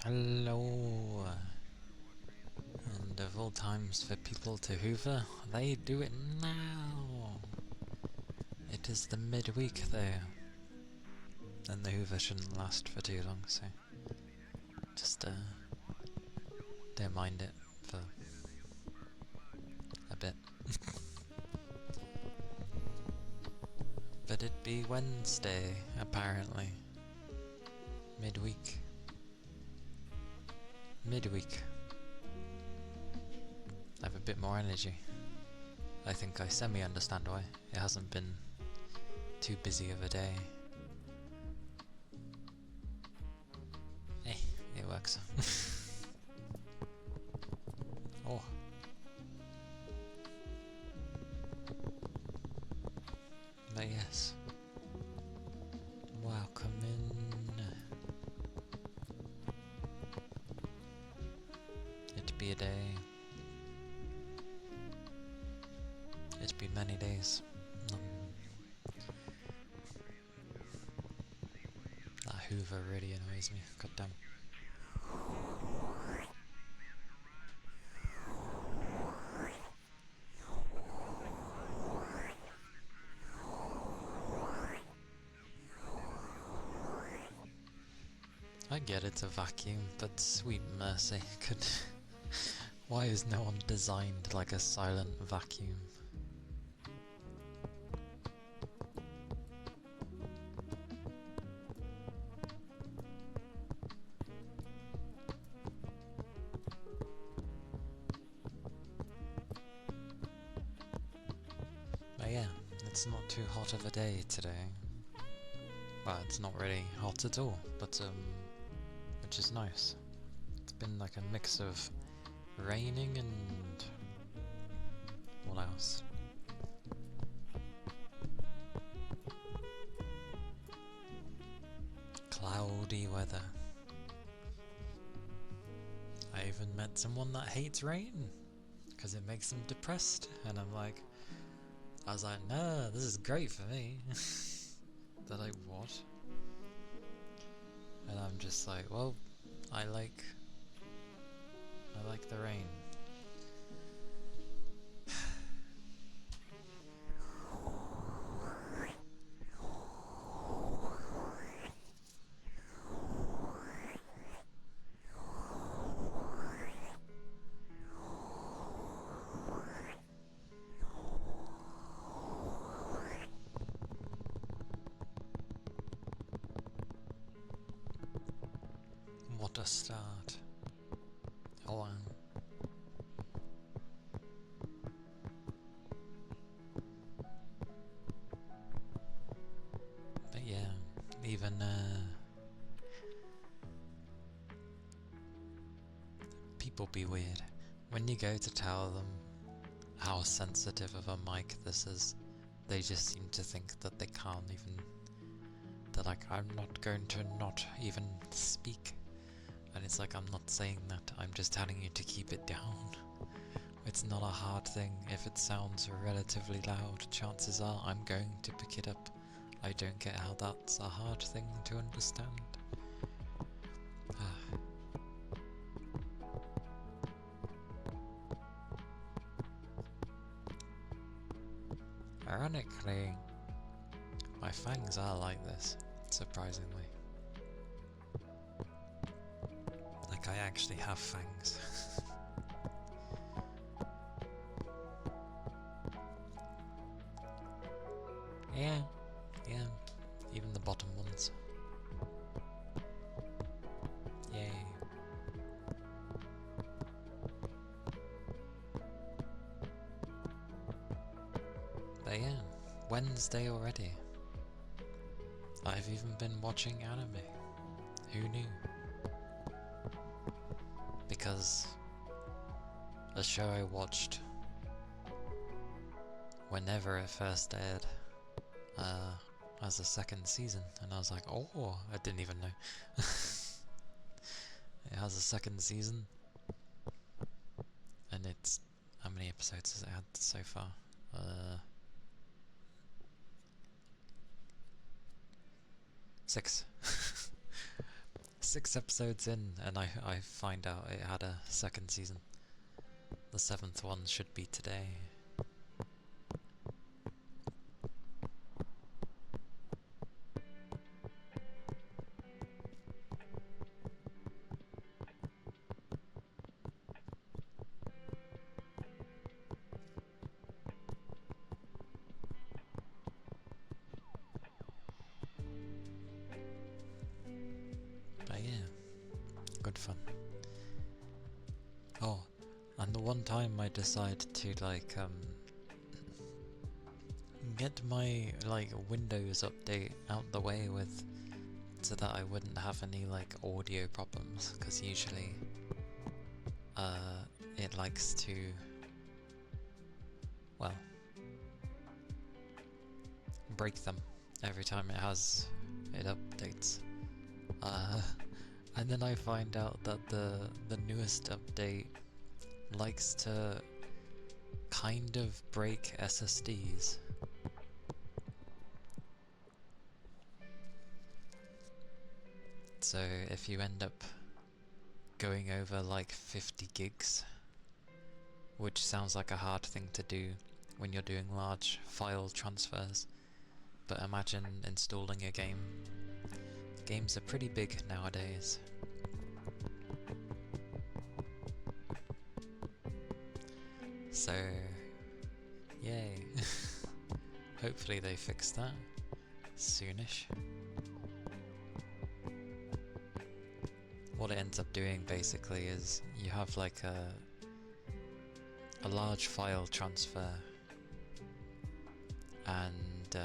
Hello. And of all times for people to hoover, they do it now. It is the midweek though. And the hoover shouldn't last for too long, so just don't mind it for a bit. But it be Wednesday, apparently. Midweek. Midweek. I have a bit more energy. I think I semi-understand why. It hasn't been too busy of a day. Hey, it works. Oh. But yes. Welcome in. It be a day. It be many days. That hoover really annoys me. God damn. I get it's a vacuum, but sweet mercy, why is no one designed like a silent vacuum? But yeah, it's not too hot of a day today. Well, it's not really hot at all, but which is nice. It's been like a mix of raining and what else? Cloudy weather. I even met someone that hates rain because it makes them depressed, and I was like, no, this is great for me. They're like, what? And I'm just like, well, I like the rain. What a start. Oh wow. But yeah, even people be weird. When you go to tell them how sensitive of a mic this is, they just seem to think that they can't even... They're like, I'm not going to not even speak. And it's like, I'm not saying that, I'm just telling you to keep it down. It's not a hard thing. If it sounds relatively loud, chances are I'm going to pick it up. I don't get how that's a hard thing to understand. Ironically, my fangs are like this, surprisingly. Like, I actually have fangs. Yeah, even the bottom ones. Yay. But yeah, Wednesday already. I've even been watching anime. Who knew? Because a show I watched whenever it first aired has a second season, and I was like, oh, I didn't even know. It has a second season, and it's... how many episodes has it had so far? 6. 6 episodes in, and I find out it had a second season. The 7th one should be today. But yeah, good fun. Oh, and the one time I decided to like get my like Windows update out the way with, so that I wouldn't have any like audio problems, because usually it likes to, well, break them every time it updates. And then I find out that the newest update likes to kind of break SSDs. So if you end up going over like 50 gigs, which sounds like a hard thing to do when you're doing large file transfers, but imagine installing a game. Games are pretty big nowadays. So, yay. Hopefully they fix that soonish. What it ends up doing basically is you have like a large file transfer, and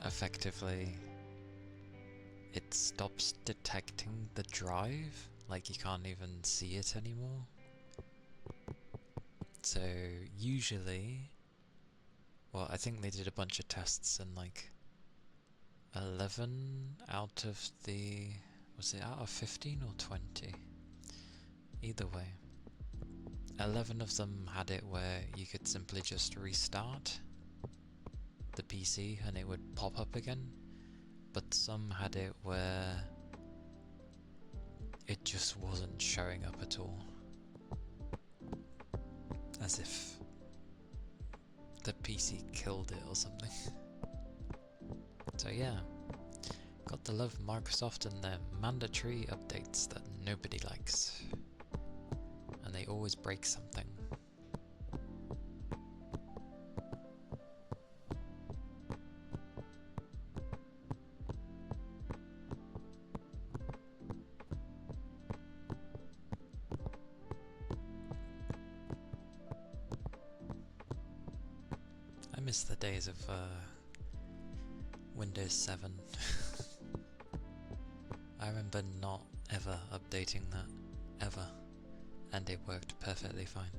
effectively it stops detecting the drive, like you can't even see it anymore. So usually, well, I think they did a bunch of tests, and like 11 out of the, was it out of 15 or 20? Either way, 11 of them had it where you could simply just restart the PC and it would pop up again, but some had it where it just wasn't showing up at all, as if the PC killed it or something. So yeah, got to love Microsoft and their mandatory updates that nobody likes, and they always break something. I miss the days of Windows 7. I remember not ever updating that, ever, and it worked perfectly fine.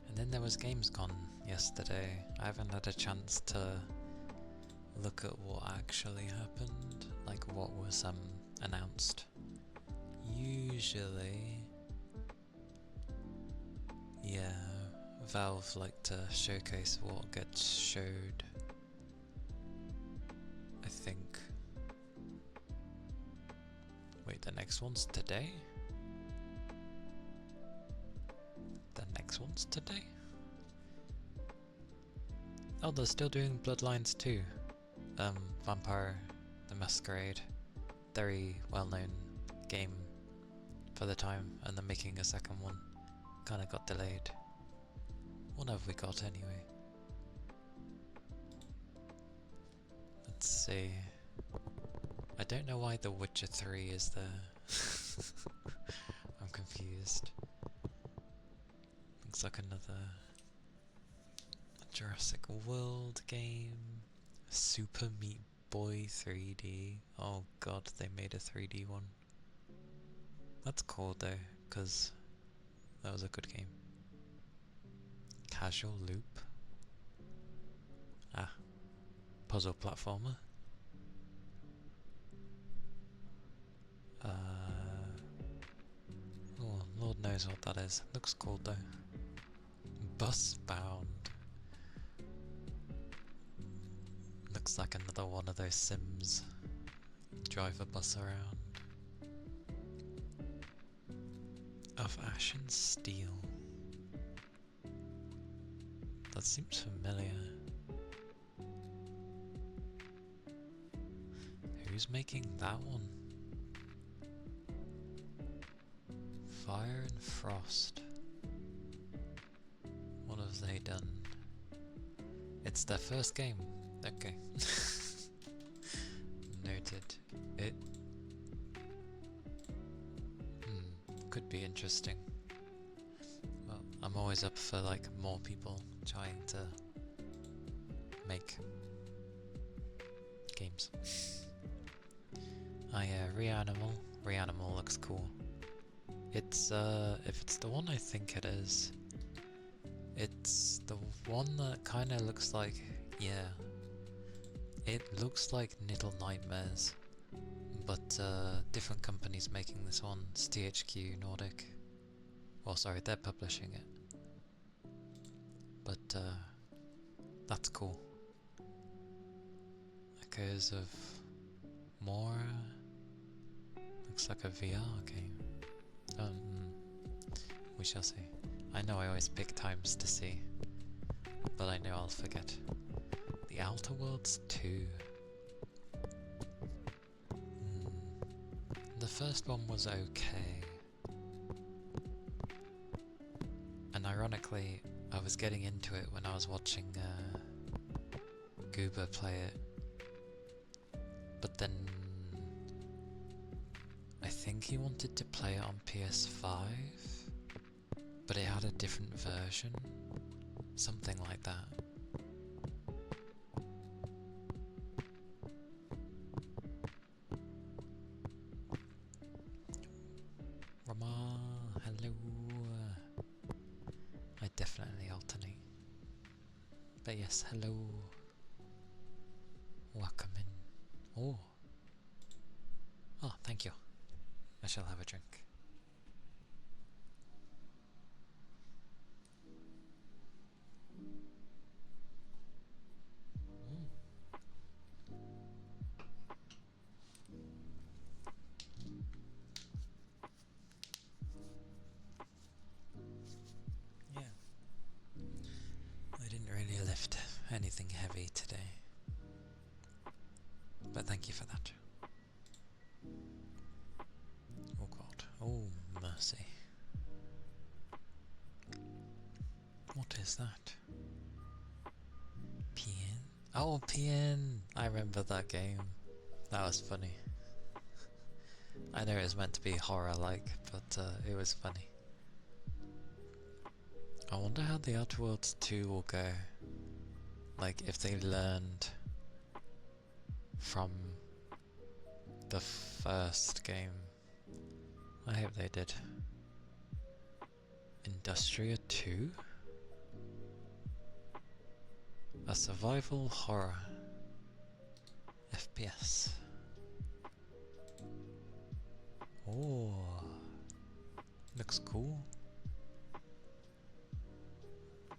And then there was Gamescom yesterday. I haven't had a chance to look at what actually happened, like what was announced. Usually, yeah, Valve like to showcase what gets showed. I think. Wait, the next one's today? The next one's today? Oh, they're still doing Bloodlines 2. Vampire the Masquerade. Very well-known game for the time, and they're making a second one. Kinda got delayed. What have we got anyway? Let's see. I don't know why The Witcher 3 is there. I'm confused. Looks like another Jurassic World game. Super Meat Boy 3D. Oh god, they made a 3D one. That's cool though, because that was a good game. Casual Loop. Ah. Puzzle platformer. Oh, Lord knows what that is. Looks cool though. Bus bound. Looks like another one of those Sims. Drive a bus around. Of ash and steel. That seems familiar. Who's making that one? Fire and Frost. What have they done? It's their first game. Okay. Noted. It could be interesting. Well, I'm always up for like more people trying to make games. Oh yeah, Reanimal. Reanimal looks cool. It's if it's the one I think it is, it's the one that kinda looks like, yeah. It looks like Little Nightmares, but different companies making this one. It's THQ Nordic. Well, sorry, they're publishing it. But that's cool. Echoes of Mora. Looks like a VR game. We shall see. I know I always pick times to see, but I know I'll forget. The Outer Worlds 2. The first one was okay. And ironically, I was getting into it when I was watching Goober play it. But then I think he wanted to play it on PS5, but it had a different version. Something like that. Rama, hello. I definitely alternate. But yes, hello. Welcome in. Oh. Oh, thank you. I shall have a drink. Yeah. I didn't really lift anything heavy today. But thank you for that. Oh god. Oh mercy. What is that? PN? Oh, PN! I remember that game. That was funny. I know it was meant to be horror-like, but it was funny. I wonder how the Outer Worlds 2 will go. Like, if they learned from the first game. I hope they did. Industria 2? A survival horror FPS. Oh, looks cool.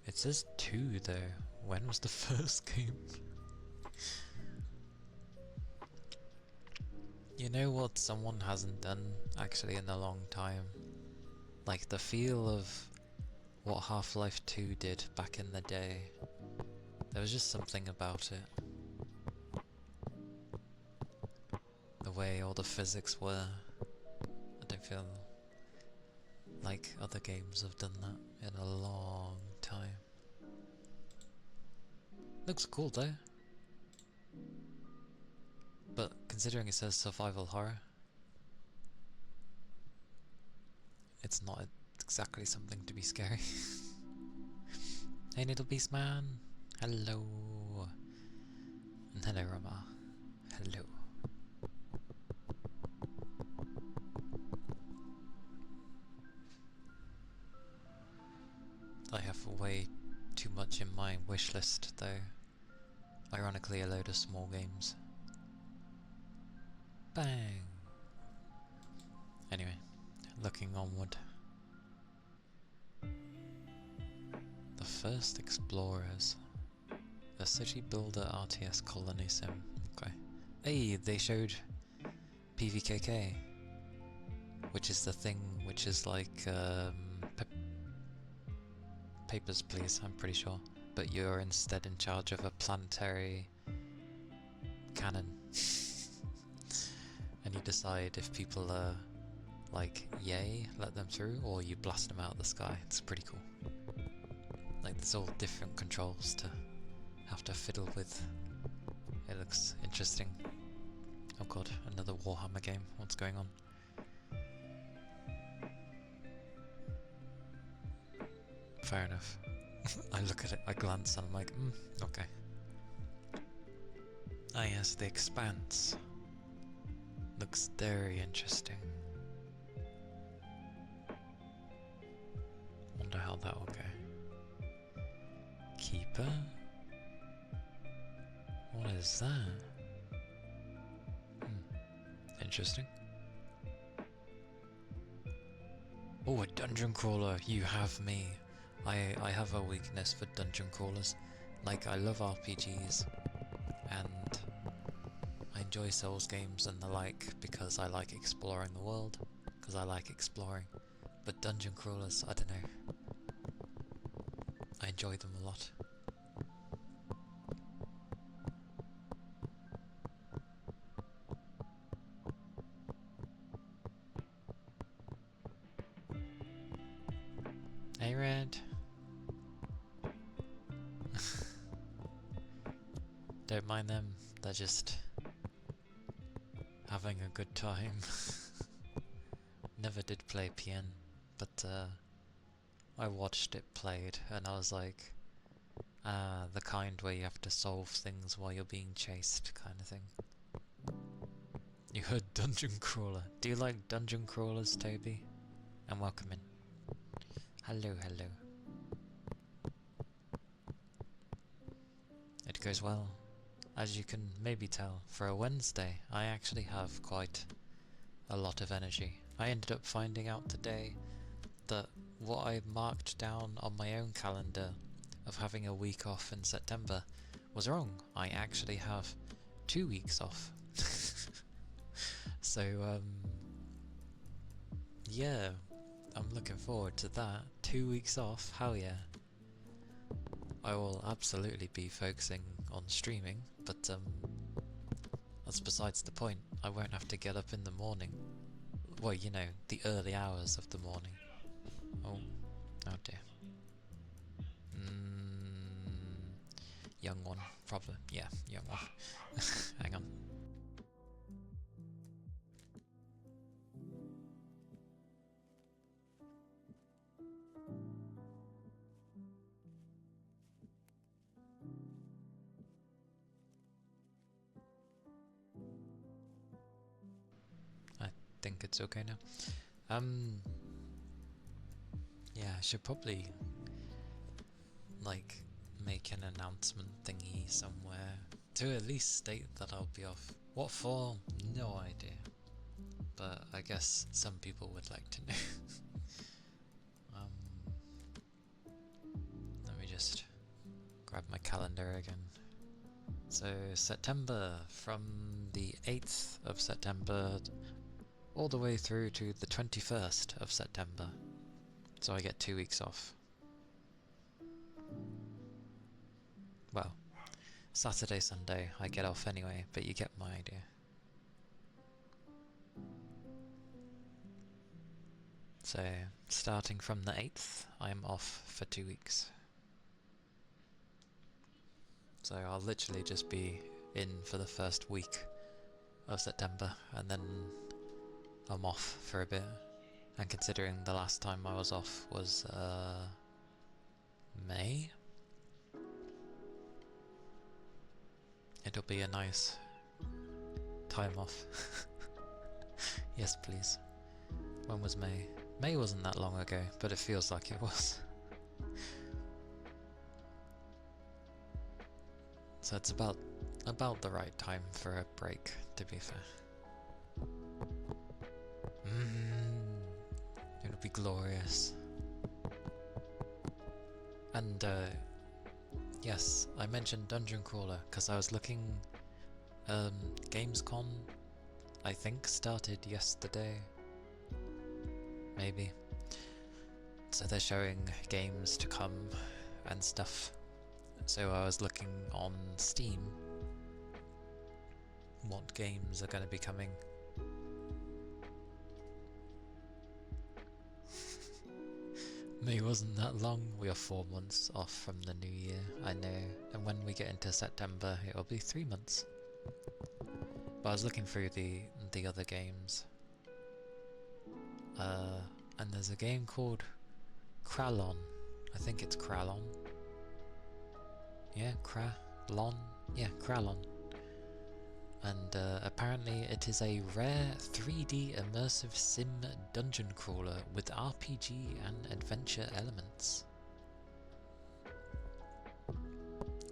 It says 2 though. When was the first game? You know what someone hasn't done actually in a long time? Like the feel of what Half-Life 2 did back in the day. There was just something about it. The way all the physics were. I don't feel like other games have done that in a long time. Looks cool though. But considering it says survival horror, it's not exactly something to be scary. Hey Little Beast Man! Hello! And hello Rama. Hello. I have way too much in my wish list though. Ironically a load of small games. Bang! Anyway, looking onward. The first explorers. The city builder RTS colony sim. Okay. Hey, they showed PVKK, which is the thing which is like Papers, Please, I'm pretty sure. But you're instead in charge of a planetary cannon. And you decide if people are like, yay, let them through, or you blast them out of the sky. It's pretty cool. Like, there's all different controls to have to fiddle with. It looks interesting. Oh god, another Warhammer game. What's going on? Fair enough. I look at it, I glance, and I'm like, okay. Ah yes, The Expanse. Looks very interesting. Wonder how that will go. Keeper? What is that? Interesting. Oh, a dungeon crawler, you have me. I have a weakness for dungeon crawlers. Like, I love RPGs, and I enjoy Souls games and the like because I like exploring the world, because I like exploring. But dungeon crawlers, I don't know. I enjoy them a lot. Hey, Red. Don't mind them, they're just having a good time. Never did play PN, but I watched it played and I was like, the kind where you have to solve things while you're being chased kind of thing. You heard dungeon crawler. Do you like dungeon crawlers, Toby? And welcome in. Hello, hello. It goes well. As you can maybe tell, for a Wednesday, I actually have quite a lot of energy. I ended up finding out today that what I marked down on my own calendar of having a week off in September was wrong. I actually have 2 weeks off. So, yeah, I'm looking forward to that. 2 weeks off, hell yeah. I will absolutely be focusing on streaming, but that's besides the point. I won't have to get up in the morning. Well, you know, the early hours of the morning. Oh dear. Young one, probably. Yeah, young one. Hang on. I think it's okay now. Yeah, I should probably like make an announcement thingy somewhere to at least state that I'll be off. What for? No idea. But I guess some people would like to know. Let me just grab my calendar again. So September, from the 8th of September all the way through to the 21st of September. So I get 2 weeks off. Well, Saturday, Sunday I get off anyway, but you get my idea. So, starting from the 8th, I'm off for 2 weeks. So I'll literally just be in for the first week of September, and then I'm off for a bit. And considering the last time I was off was May, it'll be a nice time off. Yes, please. When was May? May wasn't that long ago, but it feels like it was. So it's about the right time for a break, to be fair. It'll be glorious. And yes, I mentioned Dungeon Crawler because I was looking. Gamescom, I think, started yesterday. Maybe. So they're showing games to come and stuff. So I was looking on Steam what games are going to be coming. May wasn't that long. We are 4 months off from the new year, I know. And when we get into September, it'll be 3 months. But I was looking through the other games. And there's a game called Kralon. I think it's Kralon. Yeah, Kralon. Yeah, Kralon. And apparently it is a rare 3D immersive sim dungeon crawler with RPG and adventure elements.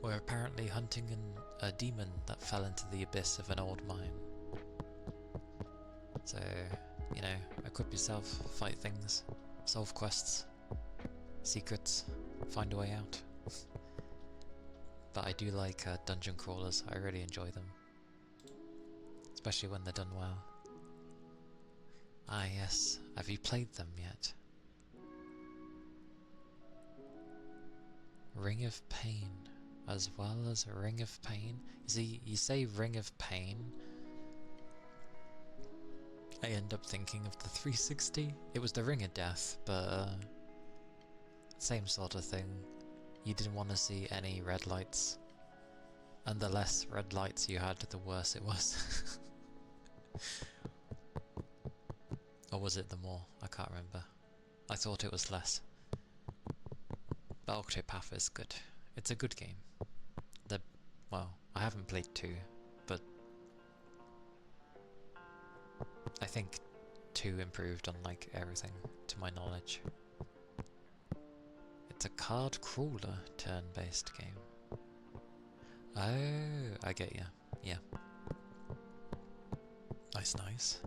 We're apparently hunting a demon that fell into the abyss of an old mine. So, you know, equip yourself, fight things, solve quests, secrets, find a way out. But I do like dungeon crawlers, I really enjoy them. Especially when they're done well. Ah yes, have you played them yet? Ring of Pain, as well as Ring of Pain. See, you say Ring of Pain, I end up thinking of the 360. It was the Ring of Death, but same sort of thing. You didn't want to see any red lights, and the less red lights you had, the worse it was. Or was it the more? I can't remember. I thought it was less. But Octopath is good. It's a good game. Well, I haven't played 2, but I think 2 improved on like everything, to my knowledge. It's a card crawler turn-based game. Oh, I get you. Yeah. Nice, nice.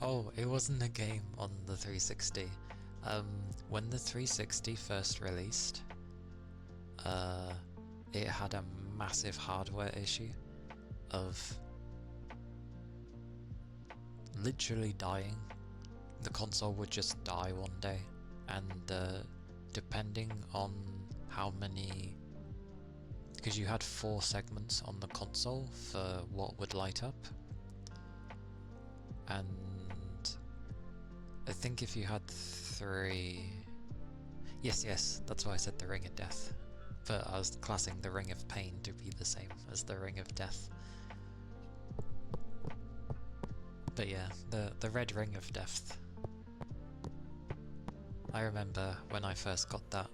Oh, it wasn't a game on the 360. When the 360 first released, it had a massive hardware issue of literally dying. The console would just die one day, and depending on how many, because you had 4 segments on the console for what would light up, and I think if you had 3, yes, that's why I said the Ring of Death, but I was classing the Ring of Pain to be the same as the Ring of Death. But yeah, the red Ring of Death. I remember when I first got that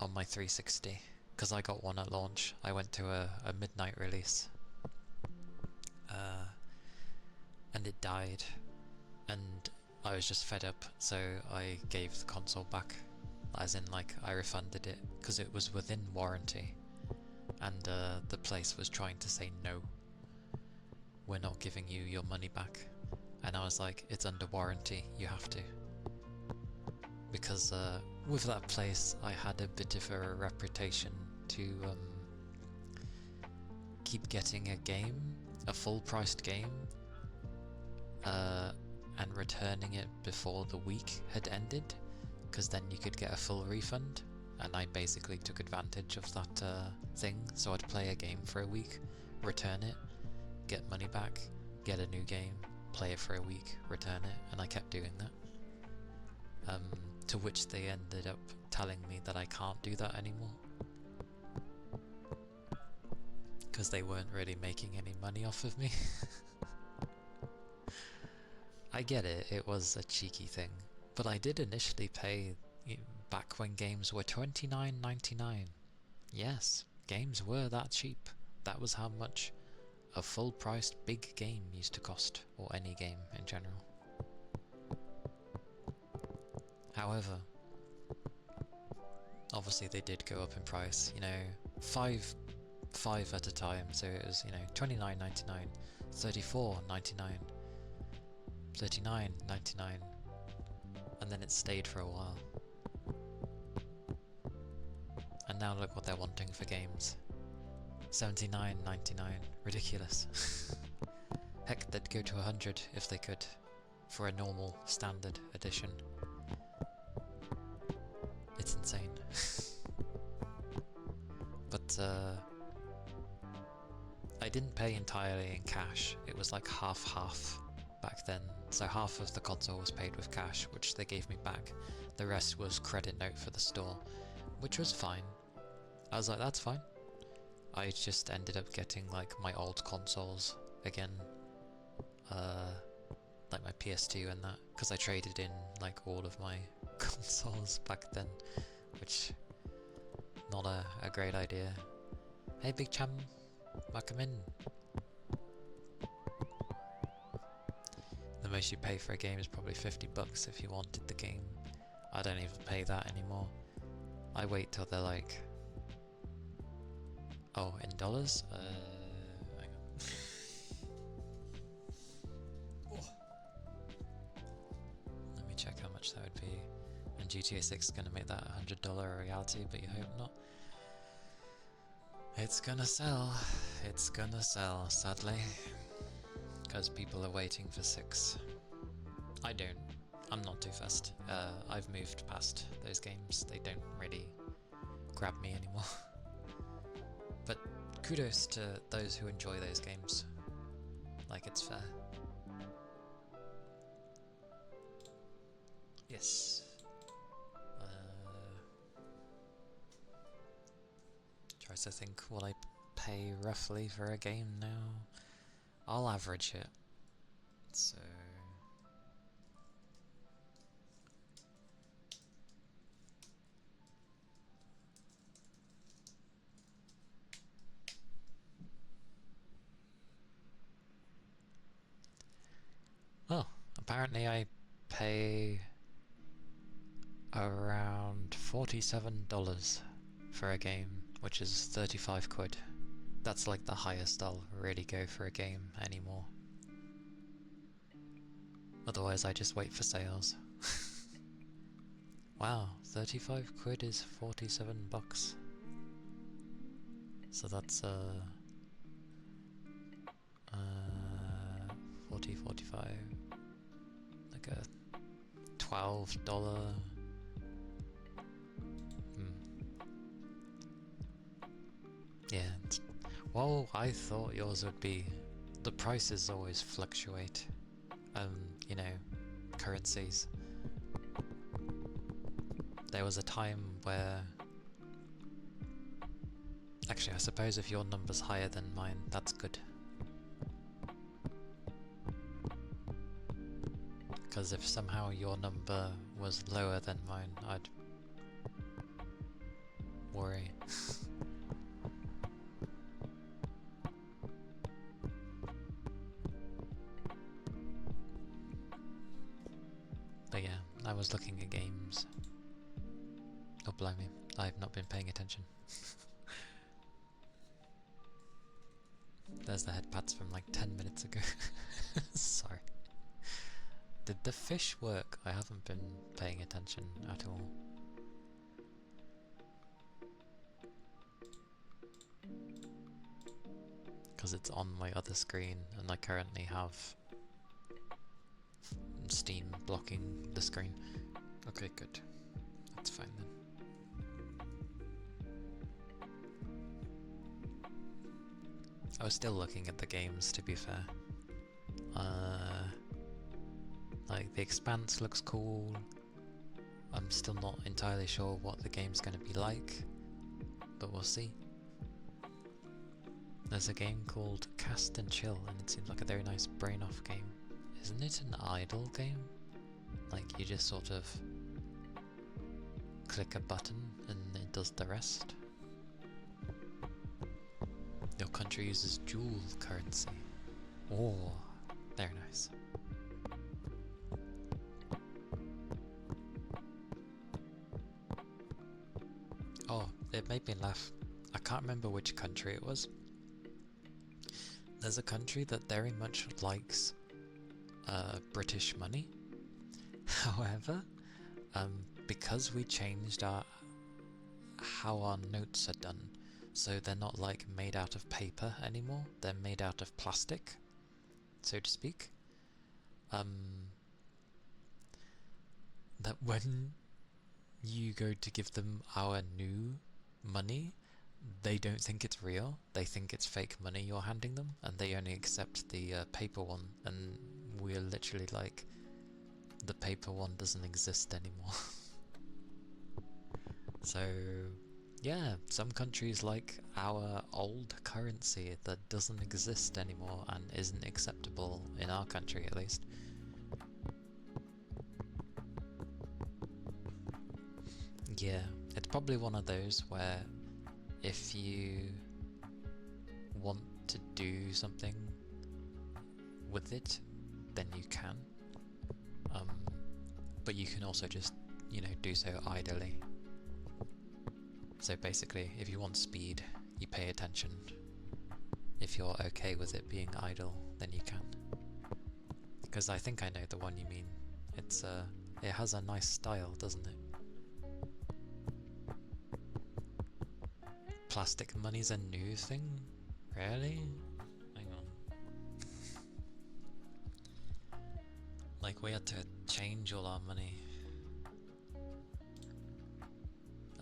on my 360, because I got one at launch. I went to a midnight release, and it died, and I was just fed up, so I gave the console back, as in like I refunded it, because it was within warranty, and the place was trying to say no, we're not giving you your money back, and I was like, it's under warranty, you have to. Because with that place I had a bit of a reputation to keep getting a game, a full priced game, and returning it before the week had ended, because then you could get a full refund, and I basically took advantage of that thing. So I'd play a game for a week, return it, get money back, get a new game, play it for a week, return it, and I kept doing that. To which they ended up telling me that I can't do that anymore, because they weren't really making any money off of me. I get it, it was a cheeky thing, but I did initially pay back when games were $29.99. Yes, games were that cheap. That was how much a full-priced big game used to cost, or any game in general. However, obviously they did go up in price, you know, 5 at a time, so it was, you know, $29.99, $34.99, $39.99, and then it stayed for a while. And now look what they're wanting for games. $79.99, ridiculous. Heck, they'd go to 100 if they could, for a normal standard edition. It's insane. But I didn't pay entirely in cash. It was like half-half back then. So half of the console was paid with cash, which they gave me back. The rest was credit note for the store, which was fine. I was like, that's fine. I just ended up getting like my old consoles again, like my PS2 and that, because I traded in like all of my consoles back then, which not a great idea. Hey big chum, welcome in. The most you pay for a game is probably $50 if you wanted the game. I don't even pay that anymore. I wait till they're like, oh, in dollars? Hang on. Let me check how much that would be. And GTA 6 is going to make that $100 a reality, but you hope not. It's gonna sell. It's gonna sell, sadly. Because people are waiting for 6. I don't. I'm not too fussed. I've moved past those games. They don't really grab me anymore. But kudos to those who enjoy those games. Like, it's fair. Yes. Tries to think what I pay roughly for a game now. I'll average it. So... well, apparently I pay around $47 for a game, which is 35 quid. That's like the highest I'll really go for a game anymore. Otherwise I just wait for sales. Wow, 35 quid is $47. So that's 40, 45, like a $12. Yeah, well, I thought yours would be... the prices always fluctuate. You know, currencies. There was a time where... actually, I suppose if your number's higher than mine, that's good. Because if somehow your number was lower than mine, I'd worry. But yeah, I was looking at games. Oh blimey, I've not been paying attention. There's the head pats from like 10 minutes ago. Sorry. Did the fish work? I haven't been paying attention at all. Because it's on my other screen and I currently have Steam blocking the screen. Okay, good. That's fine then. I was still looking at the games, to be fair. Like, The Expanse looks cool. I'm still not entirely sure what the game's going to be like, but we'll see. There's a game called Cast and Chill, and it seems like a very nice brain-off game. Isn't it an idle game? Like, you just sort of click a button and it does the rest? Your country uses dual currency. Oh, very nice. Oh, it made me laugh. I can't remember which country it was. There's a country that very much likes British money. However, because we changed how our notes are done, so they're not like made out of paper anymore, they're made out of plastic, so to speak. That when you go to give them our new money, they don't think it's real, they think it's fake money you're handing them, and they only accept the paper one, and we're literally like, the paper one doesn't exist anymore. So yeah, some countries like our old currency that doesn't exist anymore and isn't acceptable in our country at least. Yeah, it's probably one of those where if you want to do something with it, then you can. But you can also just, you know, do so idly. So basically, if you want speed, you pay attention. If you're okay with it being idle, then you can. Because I think I know the one you mean. It's it has a nice style, doesn't it? Plastic money's a new thing? Really? Hang on. Like, we had to change all our money.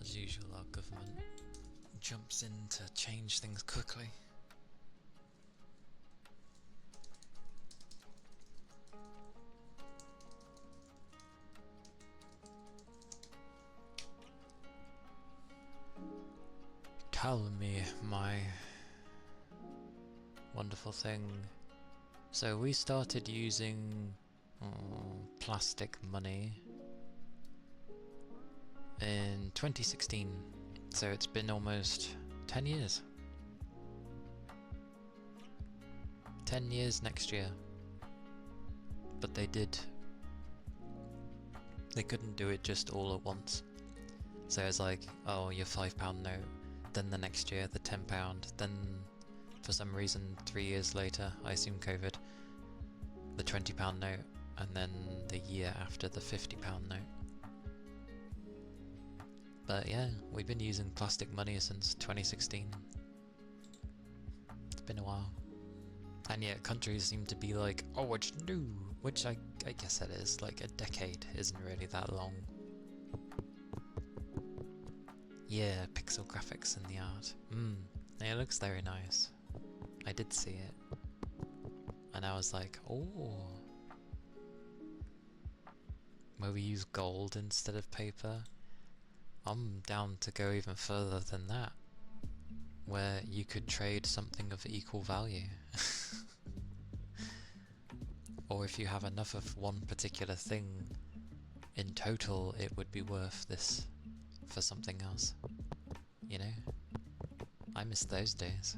As usual, our government jumps in to change things quickly. Tell me, my wonderful thing. So we started using plastic money in 2016, so it's been almost 10 years. 10 years next year. But they couldn't do it just all at once. So it's like, oh, your £5 note, then the next year the £10, then for some reason 3 years later, I assume COVID, the £20 note, and then the year after the £50 note. But yeah, we've been using plastic money since 2016. It's been a while. And yet countries seem to be like, oh, it's new, which I guess it is. Like, a decade isn't really that long. Yeah, pixel graphics in the art. It looks very nice. I did see it. And I was like, oh. Where we use gold instead of paper. I'm down to go even further than that. Where you could trade something of equal value. Or if you have enough of one particular thing, in total it would be worth this for something else. You know? I miss those days.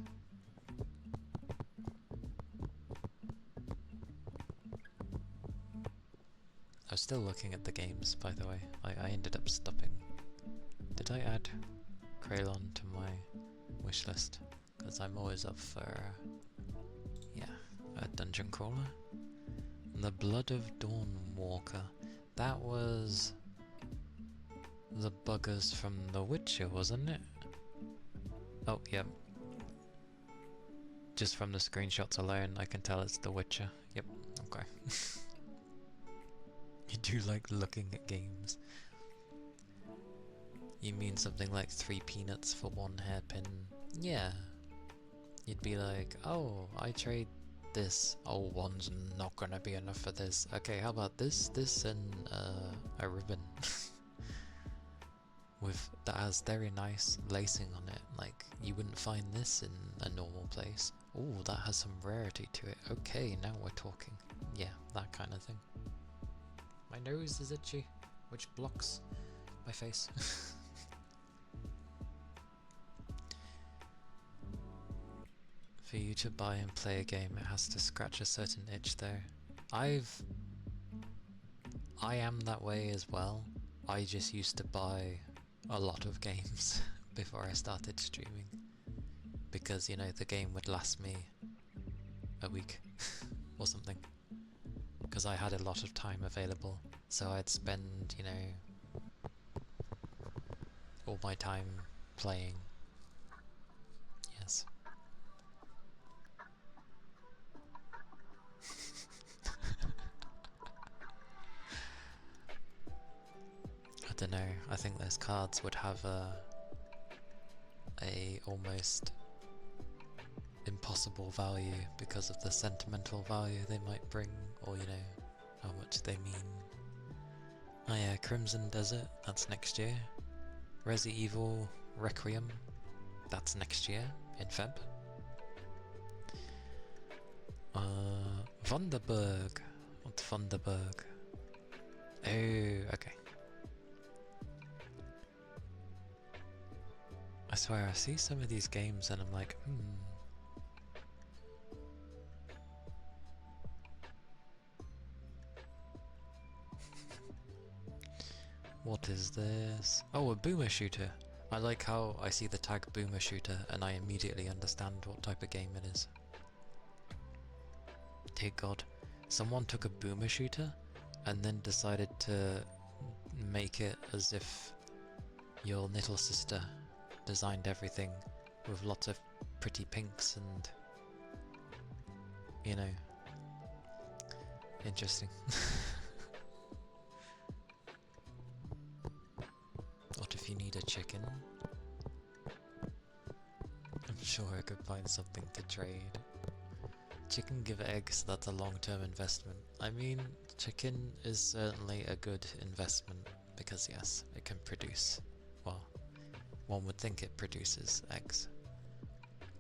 I was still looking at the games, by the way. I ended up stopping. Did I add Kraylon to my wishlist? Because I'm always up for, yeah, a dungeon crawler. The Blood of Dawnwalker. That was the buggers from The Witcher, wasn't it? Oh, yep. Just from the screenshots alone, I can tell it's The Witcher. Yep, okay. You do like looking at games. You mean something like 3 peanuts for 1 hairpin? Yeah. You'd be like, oh, I trade this. Oh, 1's not gonna be enough for this. Okay, how about this, and a ribbon. That has very nice lacing on it. Like, you wouldn't find this in a normal place. Oh, that has some rarity to it. Okay, now we're talking. Yeah, that kind of thing. My nose is itchy, which blocks my face. For you to buy and play a game, it has to scratch a certain itch though. I am that way as well. I just used to buy a lot of games before I started streaming. Because, you know, the game would last me a week or something. because I had a lot of time available, so I'd spend, you know, all my time playing. Yes. I don't know, I think those cards would have a almost impossible value because of the sentimental value they might bring, or you know, how much they mean. Oh yeah, Crimson Desert, that's next year. Resi Evil Requiem, that's next year, in Feb. Vonderberg. What's Vonderberg? Oh, okay. I swear, I see some of these games and I'm like, What is this? Oh, a boomer shooter. I like how I see the tag boomer shooter and I immediately understand what type of game it is. Dear God, someone took a boomer shooter and then decided to make it as if your little sister designed everything with lots of pretty pinks and, you know, interesting. What if you need a chicken? I'm sure I could find something to trade. Chicken give eggs, that's a long-term investment. I mean, chicken is certainly a good investment because yes, it can produce, well, one would think it produces eggs.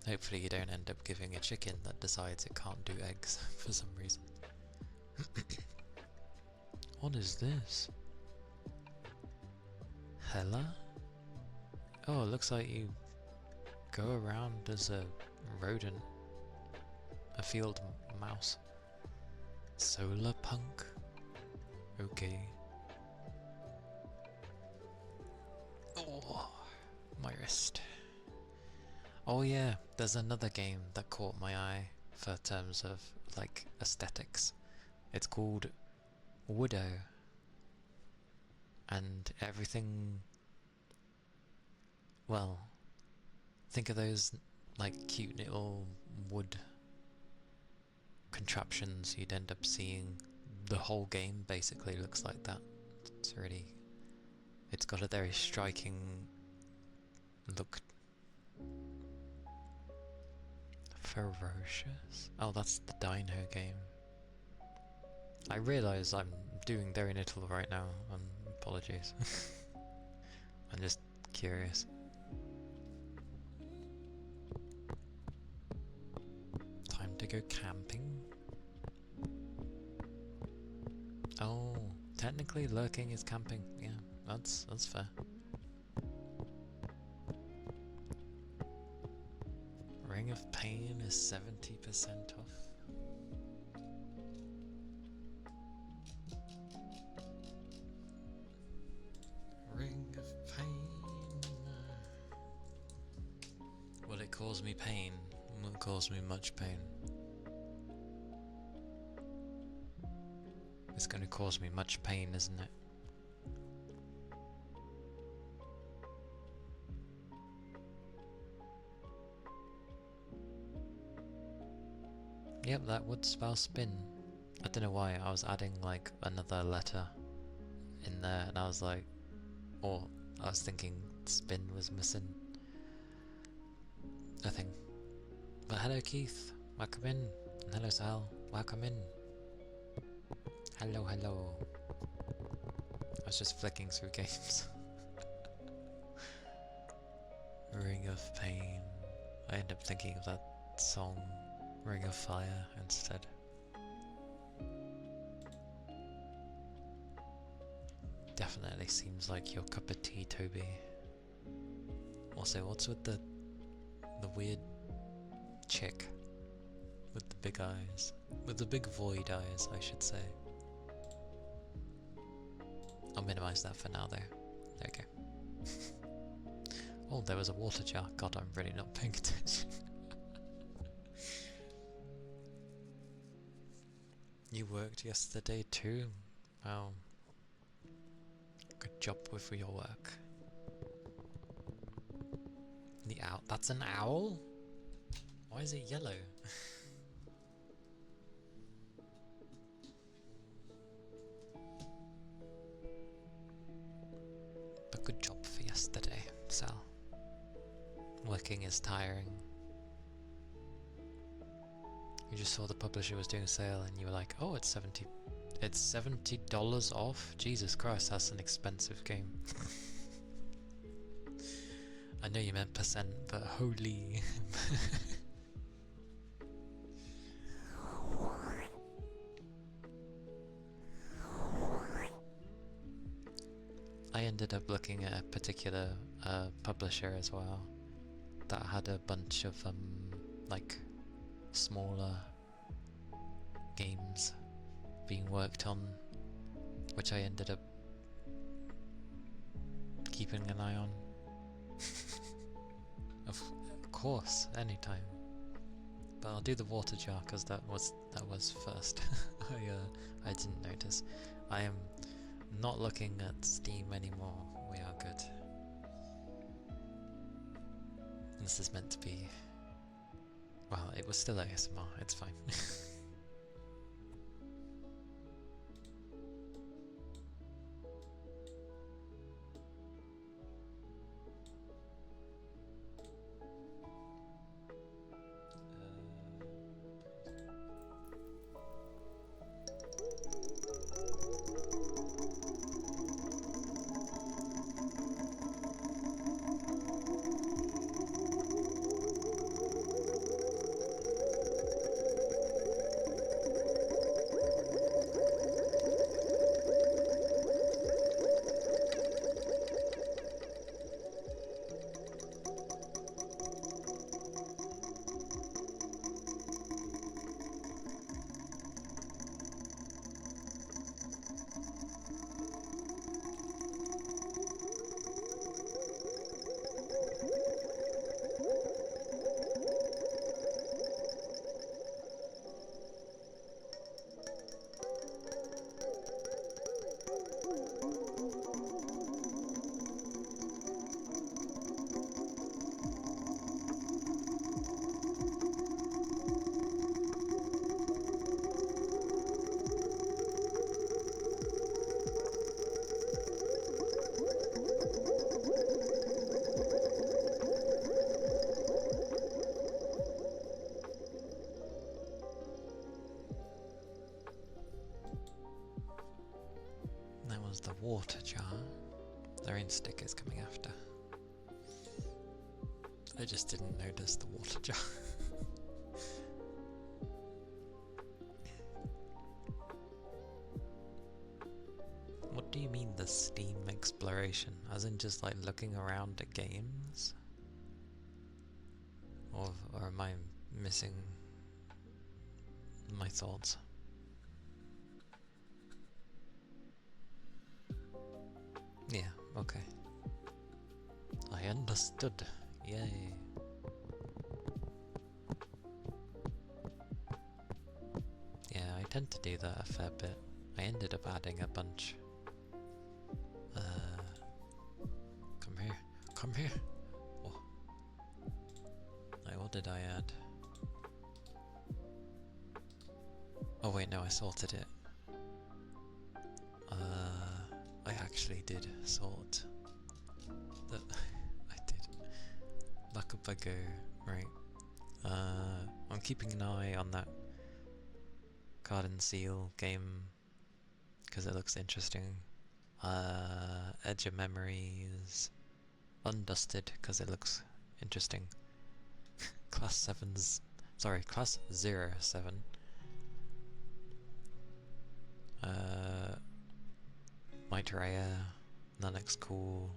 Hopefully you don't end up giving a chicken that decides it can't do eggs for some reason. What is this? Hella? Oh, it looks like you go around as a rodent. A field mouse. Solar punk? Okay. Oh, my wrist. Oh yeah, there's another game that caught my eye for terms of, like, aesthetics. It's called Widow. And everything... Well, think of those, like, cute little wood contraptions you'd end up seeing. The whole game basically looks like that. It's really... It's got a very striking look. Ferocious? Oh, that's the Dino game. I realise I'm doing very little right now, apologies. I'm just curious. Time to go camping? Oh, technically lurking is camping. Yeah, that's fair. Ring of Pain is 70% off. Ring of Pain. Will it cause me pain? Will it cause me much pain? It's going to cause me much pain, isn't it? Yep, that would spell spin. I don't know why, I was adding like another letter in there and I was like, or I was thinking spin was missing a thing. But hello Keith, welcome in. And hello Sal, welcome in. Hello, hello. I was just flicking through games. Ring of Pain. I end up thinking of that song, Ring of Fire, instead. Definitely seems like your cup of tea, Toby. Also, what's with the weird chick with the big eyes? With the big void eyes, I should say. I'll minimize that for now, though. There we go. Oh, there was a water jar. God, I'm really not paying attention. You worked yesterday too? Wow. Good job with your work. The owl. That's an owl? Why is it yellow? But good job for yesterday, Sal. Working is tiring. You just saw the publisher was doing a sale and you were like, oh, it's $70 off? Jesus Christ, that's an expensive game. I know you meant percent, but holy. I ended up looking at a particular publisher as well that had a bunch of like smaller games being worked on, which I ended up keeping an eye on. Of course, anytime. But I'll do the water jar because that was first. I didn't notice. I am not looking at Steam anymore. We are good. This is meant to be. Well, it was still ASMR. It's fine. That was the water jar. There ain't stickers coming after. I just didn't notice the water jar. What do you mean the Steam exploration? As in just like looking around at games? Or am I missing my thoughts? Yeah, okay. I understood. Yay. Yeah, I tend to do that a fair bit. I ended up adding a bunch. Come here. Come here. Oh. Like, what did I add? Oh wait, no, I sorted it. I actually did sort. That I did. Luck up I go. Right. I'm keeping an eye on that Card and Seal game because it looks interesting. Edge of Memories, Undusted because it looks interesting. Class 07. Might Raya, that looks cool.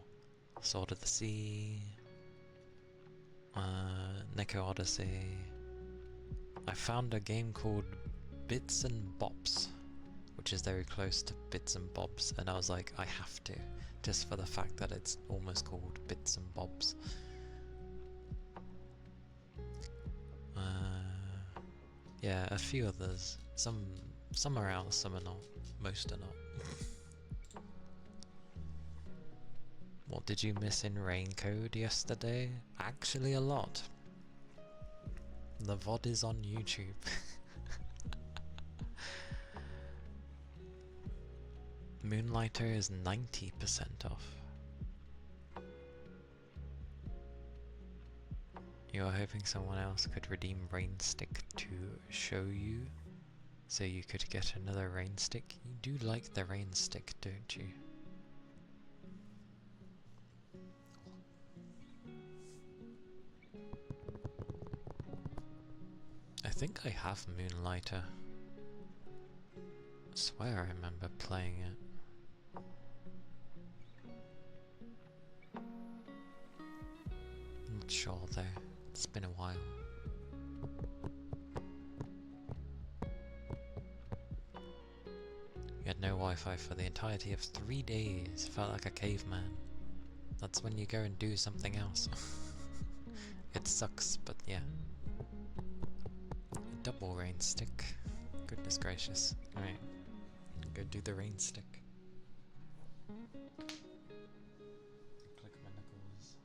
Sword of the Sea, Neko Odyssey. I found a game called Bits and Bops, which is very close to Bits and Bobs, and I was like, I have to, just for the fact that it's almost called Bits and Bobs. Yeah, a few others. Some Some are out, some are not. Most are not. What did you miss in Raincode yesterday? Actually a lot. The VOD is on YouTube. Moonlighter is 90% off. You were hoping someone else could redeem Rainstick to show you, so you could get another Rainstick. You do like the Rainstick, don't you? I think I have Moonlighter. I swear I remember playing it. Not sure though, it's been a while. You had no Wi-Fi for the entirety of 3 days, felt like a caveman. That's when you go and do something else. It sucks, but yeah. A double rain stick. Goodness gracious. Alright, go do the rain stick. Click my knuckles.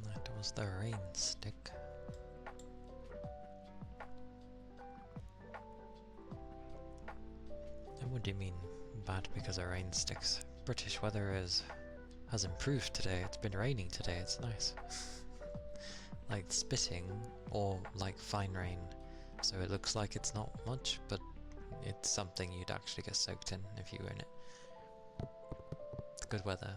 That was the rain stick. And what do you mean, bad because of rain sticks? British weather has improved today. It's been raining today, it's nice. Like spitting, or like fine rain. So it looks like it's not much, but it's something you'd actually get soaked in if you were in it. Good weather.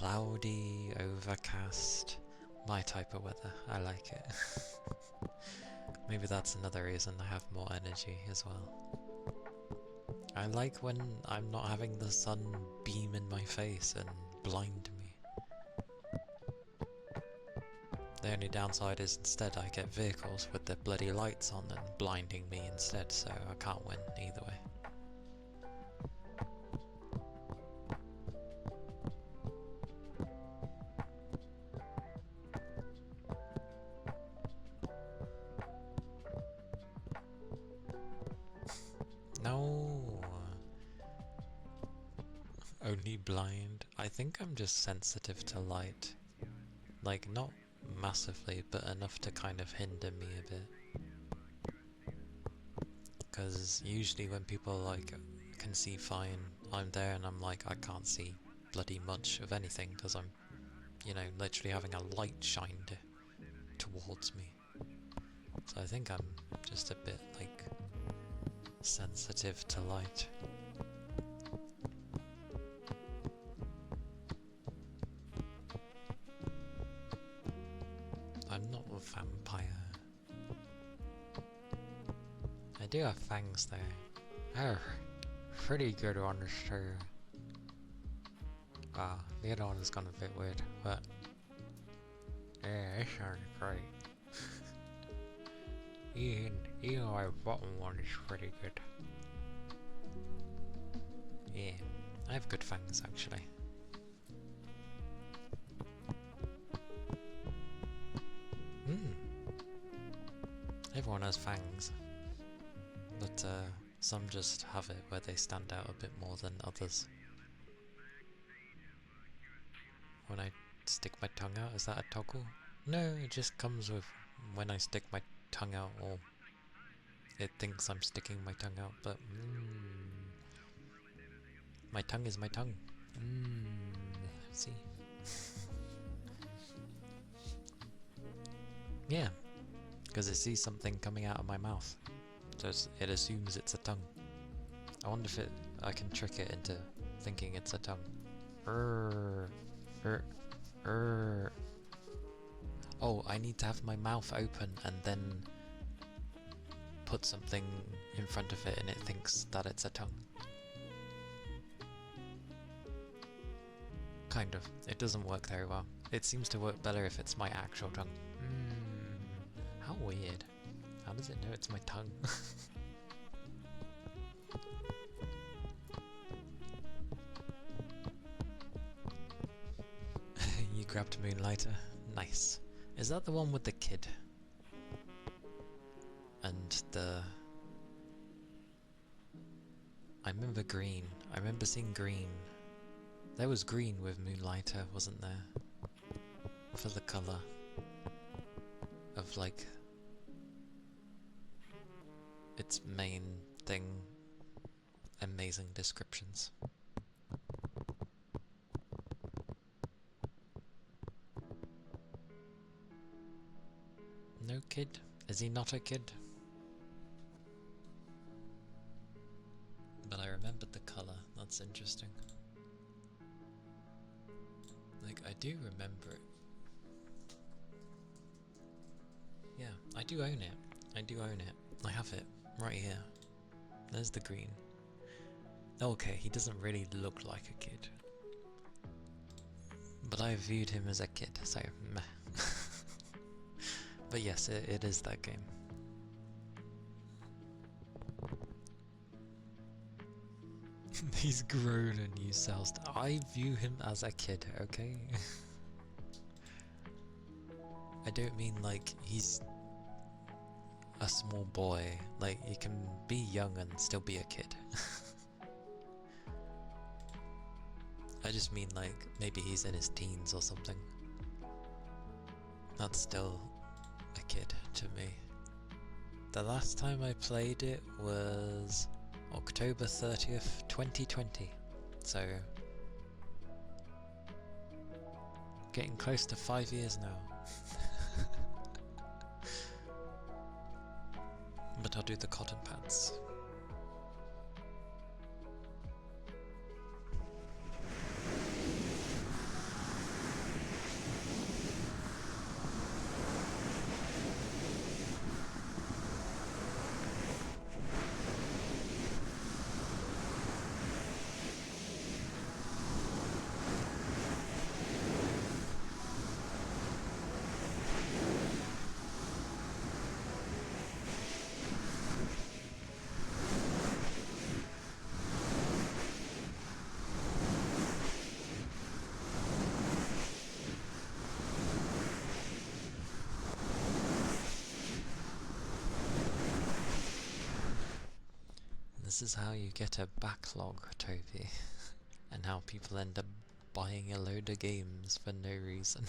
cloudy, overcast, my type of weather. I like it. Maybe that's another reason I have more energy as well. I like when I'm not having the sun beam in my face and blind me. The only downside is instead I get vehicles with their bloody lights on and blinding me instead, so I can't win either way. No! Only blind. I think I'm just sensitive to light. Like, not massively, but enough to kind of hinder me a bit. Because usually when people like can see fine, I'm there and I'm like, I can't see bloody much of anything because I'm, you know, literally having a light shined towards me. So I think I'm just a bit like sensitive to light. I'm not a vampire. I do have fangs though. Oh, pretty good ones too. Ah, the other one has gone a bit weird, but yeah, this sounds great. Even my bottom one is pretty good. Yeah, I have good fangs actually. Everyone has fangs, but some just have it where they stand out a bit more than others. When I stick my tongue out, is that a toggle? No, it just comes with when I stick my tongue out, or it thinks I'm sticking my tongue out, but my tongue is my tongue. See? Yeah, because it sees something coming out of my mouth, so it assumes it's a tongue. I wonder if I can trick it into thinking it's a tongue. Oh, I need to have my mouth open and then put something in front of it and it thinks that it's a tongue. Kind of. It doesn't work very well. It seems to work better if it's my actual tongue. How weird. How does it know it's my tongue? You grabbed Moonlighter. Nice. Is that the one with the kid? And the... I remember green. I remember seeing green. There was green with Moonlighter, wasn't there? For the colour of like its main thing. Amazing descriptions. No kid? Is he not a kid? But I remembered the colour. That's interesting. Like, I do remember it. Yeah, I do own it. I do own it. I have it right here. There's the green. Okay, he doesn't really look like a kid. But I viewed him as a kid, so meh. But yes, it is that game. He's grown and used cells. I view him as a kid, okay? I don't mean like he's a small boy. Like, you can be young and still be a kid. I just mean like maybe he's in his teens or something. That's still a kid to me. The last time I played it was October 30th, 2020. So getting close to 5 years now. But I'll do the cotton pads. this is how you get a backlog, Toby, and how people end up buying a load of games for no reason.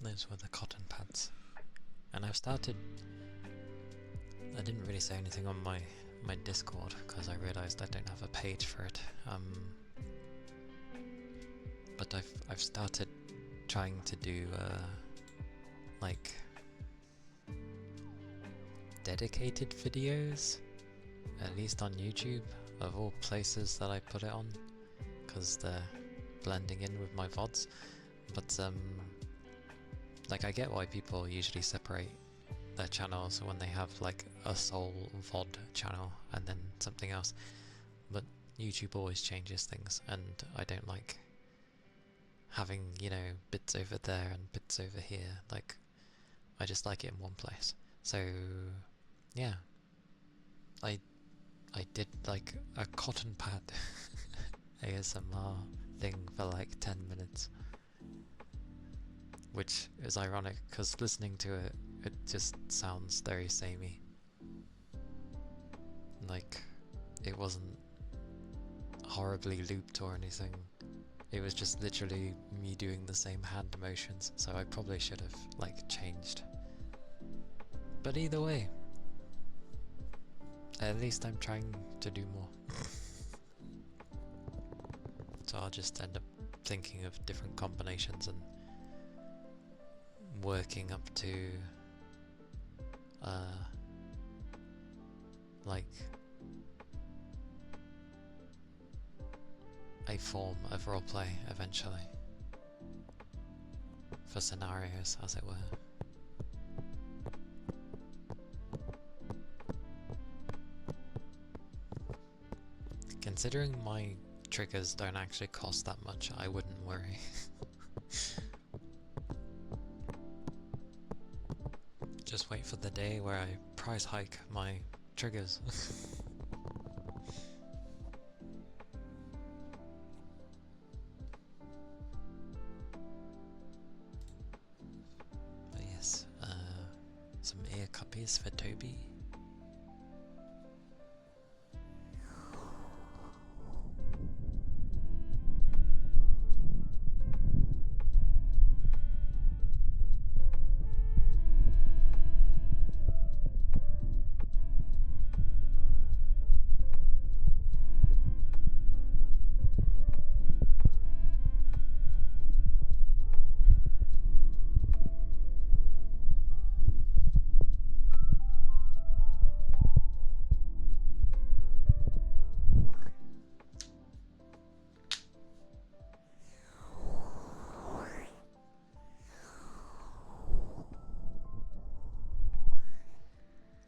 Those were the cotton pads. And I've started... I didn't really say anything on my Discord because I realised I don't have a page for it. But I've started trying to do like dedicated videos, at least on YouTube, of all places that I put it on, because they're blending in with my VODs. But like, I get why people usually separate their channels when they have like a sole VOD channel and then something else, but YouTube always changes things, and I don't like having, you know, bits over there and bits over here. Like, I just like it in one place. So yeah, I did like a cotton pad ASMR thing for like 10 minutes, which is ironic because listening to it, it just sounds very samey. Like, it wasn't horribly looped or anything. It was just literally me doing the same hand motions, so I probably should have like changed. But either way, at least I'm trying to do more. So I'll just end up thinking of different combinations and working up to like a form of roleplay eventually, for scenarios, as it were. Considering my triggers don't actually cost that much, I wouldn't worry. Just wait for the day where I price hike my triggers. But yes, some ear cuppies for Toby.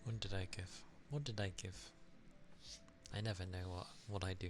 What did I give? What did I give? I never know what I do.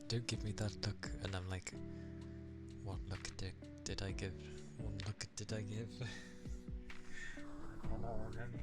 don't give me that look. And I'm like, what look did I give? What look did I give? I cannot remember.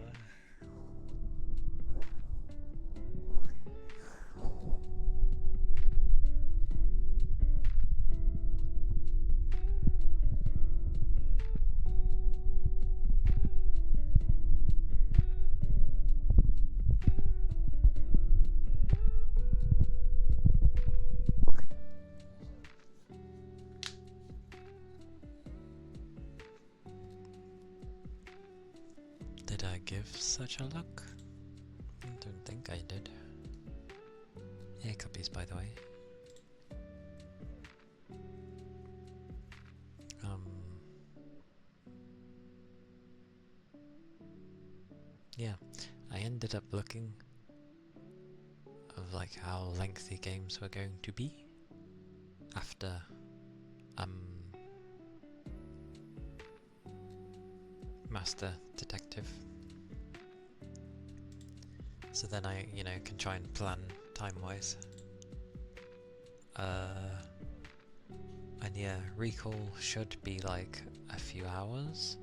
Did I give such a look? I don't think I did. Yeah, Tappies, by the way. Yeah, I ended up looking of like how lengthy games were going to be after Master Detective. So then I, can try and plan time-wise. And yeah, recall should be like a few hours,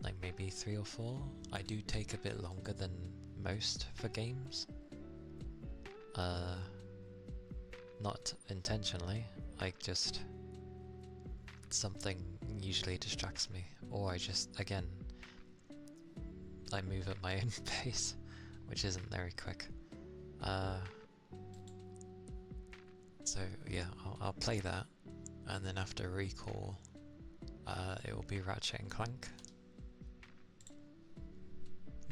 like maybe 3 or 4. I do take a bit longer than most for games. Not intentionally, something usually distracts me, or again, I move at my own pace, which isn't very quick. So yeah, I'll play that, and then after recall, it will be Ratchet and Clank,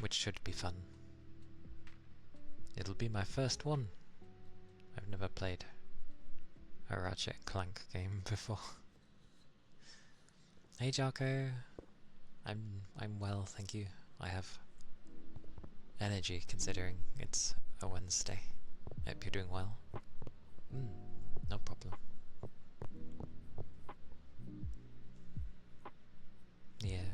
which should be fun. It'll be my first one. I've never played a Ratchet and Clank game before. Hey Jarko, I'm well, thank you. I have energy considering it's a Wednesday. Hope you're doing well. No problem. Yeah.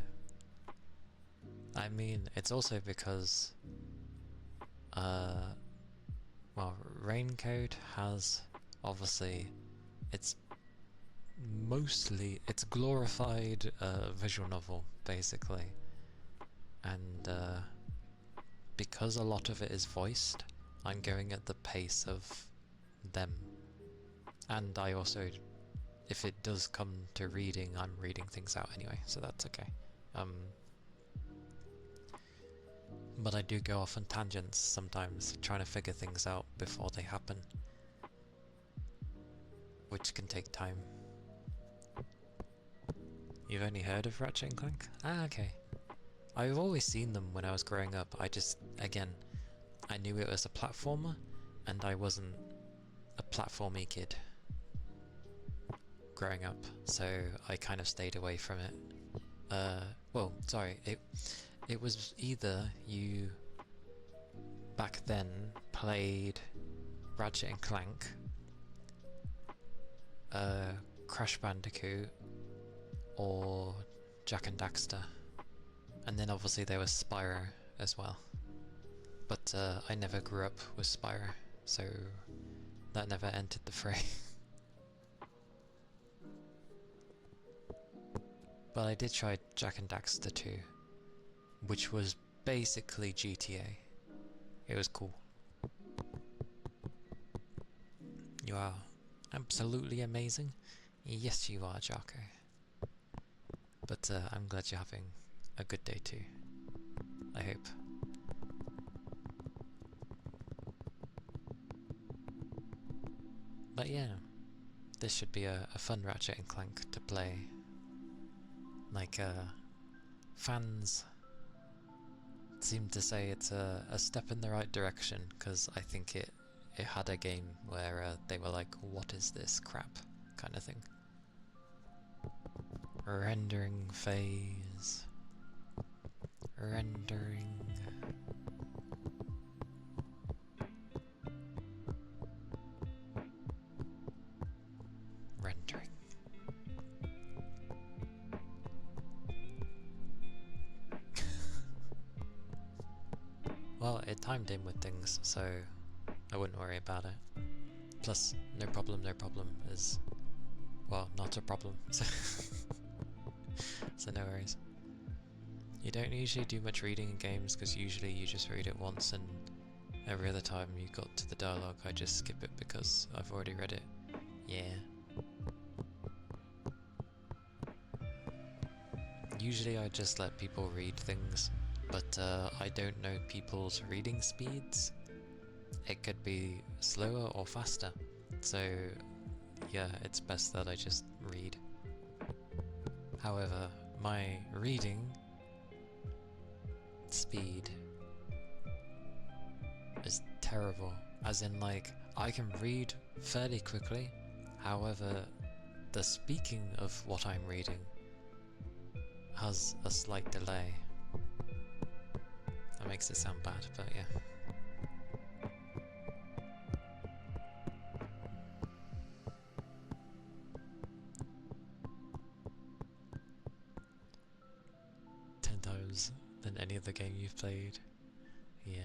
I mean, it's also because, well, Raincoat has, obviously, it's glorified visual novel, basically. And because a lot of it is voiced, I'm going at the pace of them. And I also, if it does come to reading, I'm reading things out anyway, so that's okay. But I do go off on tangents sometimes, trying to figure things out before they happen, which can take time. You've only heard of Ratchet and Clank? Ah, okay. I've always seen them when I was growing up. Again, I knew it was a platformer, and I wasn't a platformy kid growing up, so I kind of stayed away from it. Well, sorry, it was either you back then played Ratchet and Clank, Crash Bandicoot, or Jak and Daxter, and then obviously there was Spyro as well. But I never grew up with Spyro, so that never entered the fray. But I did try Jak and Daxter 2, which was basically GTA. It was cool. You are absolutely amazing. Yes, you are, Jarko. But I'm glad you're having a good day too. I hope. But yeah, this should be a fun Ratchet and Clank to play. Like, fans seem to say it's a step in the right direction, because I think it had a game where they were like, what is this crap, kind of thing. Rendering phase. Rendering. Rendering. Well, it timed in with things, so I wouldn't worry about it. Plus, no problem is, well, not a problem, so, so no worries. You don't usually do much reading in games because usually you just read it once and every other time you got to the dialogue I just skip it because I've already read it. Yeah. Usually I just let people read things, but I don't know people's reading speeds. It could be slower or faster, so yeah, it's best that I just read. However, my reading speed is terrible, as in like, I can read fairly quickly, however, the speaking of what I'm reading has a slight delay. That makes it sound bad, but yeah. Than any other game you've played. Yeah.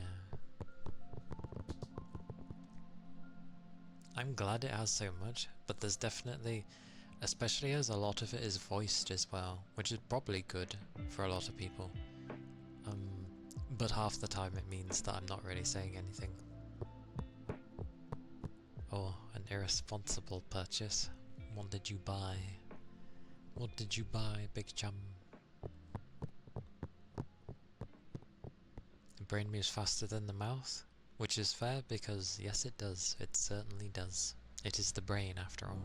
I'm glad it has so much, but there's definitely, especially as a lot of it is voiced as well, which is probably good for a lot of people. But half the time it means that I'm not really saying anything. Oh, an irresponsible purchase. What did you buy? What did you buy, big chum? The brain moves faster than the mouth, which is fair because yes it does, it certainly does. It is the brain after all,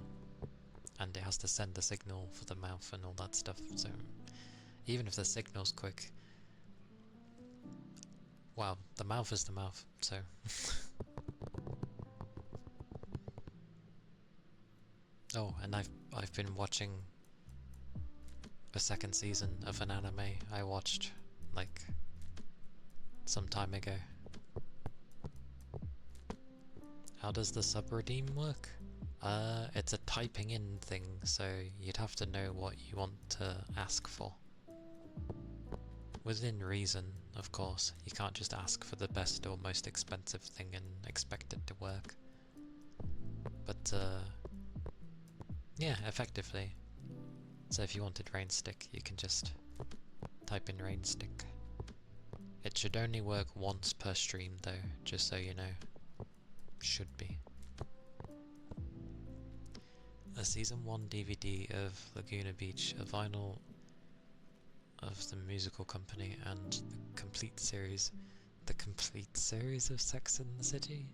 and it has to send the signal for the mouth and all that stuff, so even if the signal's quick, well, the mouth is the mouth, so oh, and I've been watching a second season of an anime I watched like some time ago. How does the subredeem work? It's a typing in thing, so you'd have to know what you want to ask for. Within reason, of course. You can't just ask for the best or most expensive thing and expect it to work. But, yeah, effectively. So if you wanted rain stick, you can just type in rain stick. It should only work once per stream though, just so you know. Should be. A Season 1 DVD of Laguna Beach, a vinyl of the musical company, and the complete series of Sex and the City?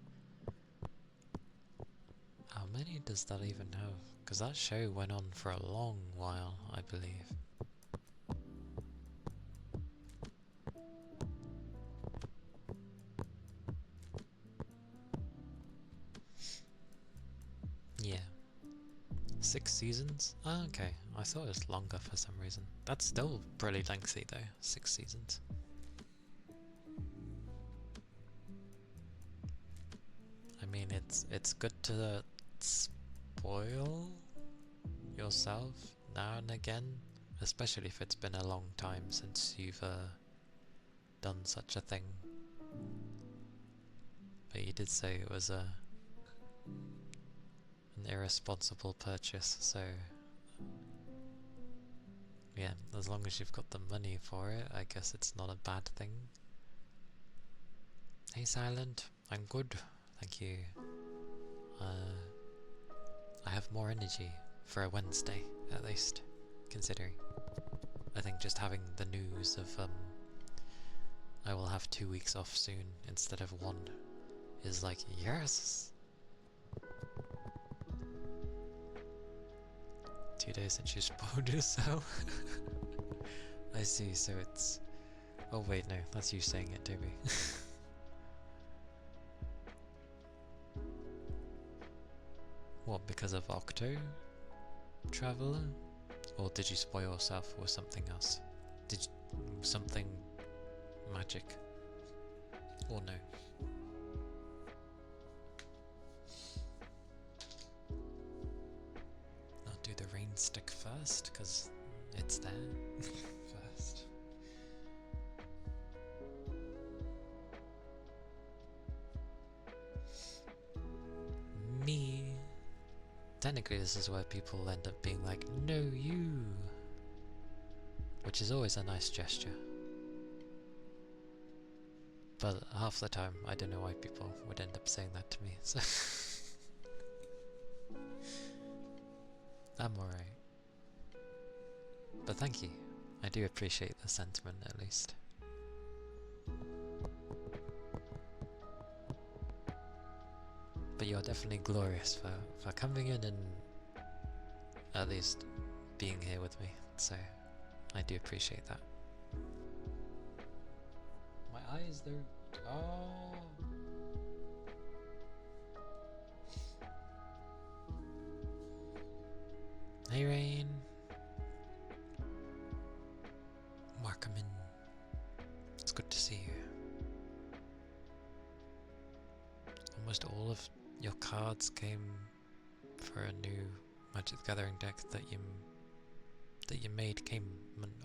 How many does that even have? Because that show went on for a long while, I believe. Yeah. 6 seasons? Oh, okay. I thought it was longer for some reason. That's still pretty lengthy though, 6 seasons. I mean, it's good to spoil yourself now and again, especially if it's been a long time since you've done such a thing. But you did say it was an irresponsible purchase, so yeah, as long as you've got the money for it, I guess it's not a bad thing. Hey Silent, I'm good, thank you. I have more energy for a Wednesday, at least, considering. I think just having the news of I will have 2 weeks off soon instead of 1 is like, yes! 2 days since you spoiled yourself. I see, so it's... Oh wait, no, that's you saying it, Toby. What, because of Octo Traveler? Or did you spoil yourself with something else? Did you, something magic? Or no? I'll do the rain stick first, because it's there first. me. Technically this is where people end up being like, no you, which is always a nice gesture. But half the time I don't know why people would end up saying that to me, so I'm alright. But thank you, I do appreciate the sentiment at least. But you're definitely glorious for coming in and at least being here with me, so I do appreciate that. My eyes, they're... oh! Hey Rain! Welcome in. It's good to see you. Almost all of your cards came for a new Magic the Gathering deck that you made came...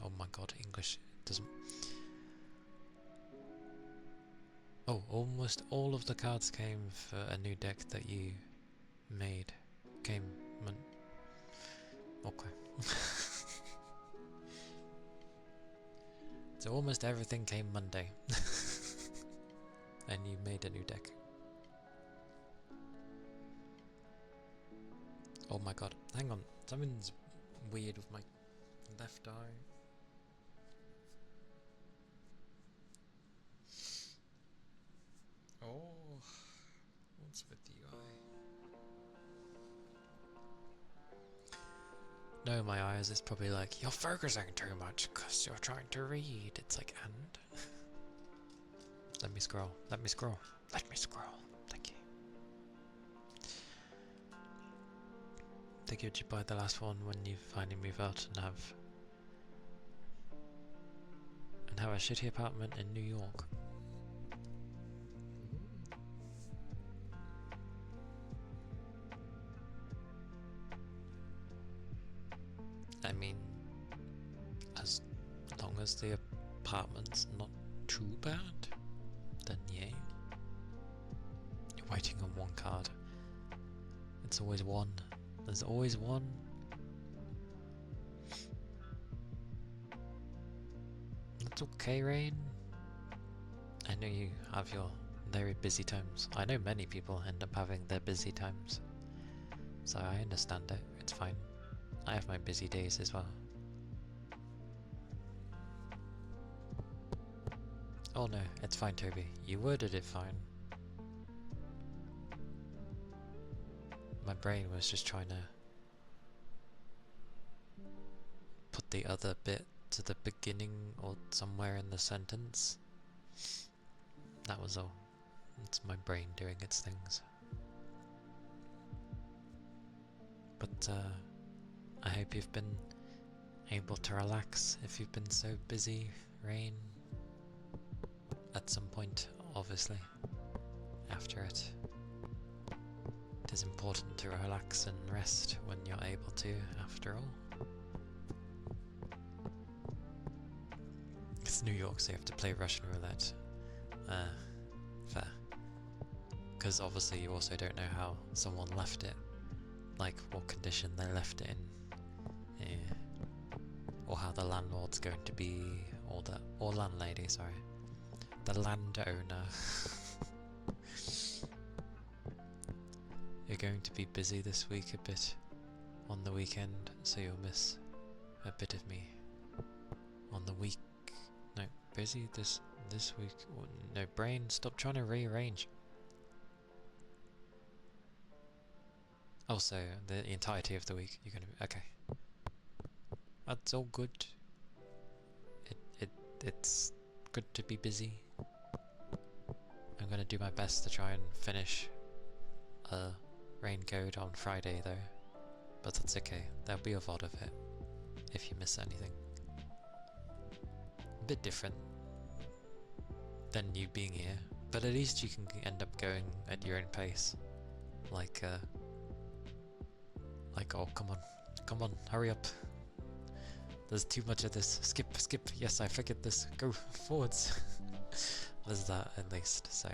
oh my god, English doesn't... oh, almost all of the cards came for a new deck that you made came... okay. So almost everything came Monday. And you made a new deck. Oh my god, hang on, something's weird with my left eye. Oh, what's with the eye? No, my eyes is probably like, you're focusing too much because you're trying to read. It's like, and? Let me scroll, let me scroll, let me scroll. Thank you. Think you'd buy the last one when you finally move out and have a shitty apartment in New York. I mean, as long as the apartment's not too bad, then yay. You're waiting on one card. It's always one. There's always one. That's okay, Rain. I know you have your very busy times. I know many people end up having their busy times. So I understand it. It's fine. I have my busy days as well. Oh no, it's fine, Toby. You worded it fine. My brain was just trying to put the other bit to the beginning or somewhere in the sentence. That was all. It's my brain doing its things. But I hope you've been able to relax if you've been so busy, Rain. At some point, obviously, after it. It is important to relax and rest when you're able to, after all. It's New York, so you have to play Russian roulette. Fair. Because obviously you also don't know how someone left it. Like, what condition they left it in. Yeah. Or how the landlord's going to be, or landlady, sorry. The landowner. You're going to be busy this week a bit on the weekend, so you'll miss a bit of me on the week. No, busy this week. Oh, no, brain, stop trying to rearrange. Oh, so the entirety of the week you're going to be okay. That's all good. It's good to be busy. I'm going to do my best to try and finish Rain Code on Friday though, but that's okay. There'll be a VOD of it if you miss anything. A bit different than you being here, but at least you can end up going at your own pace. Like, oh, come on, hurry up. There's too much of this. Skip. Yes, I figured this. Go forwards. There's that at least, so.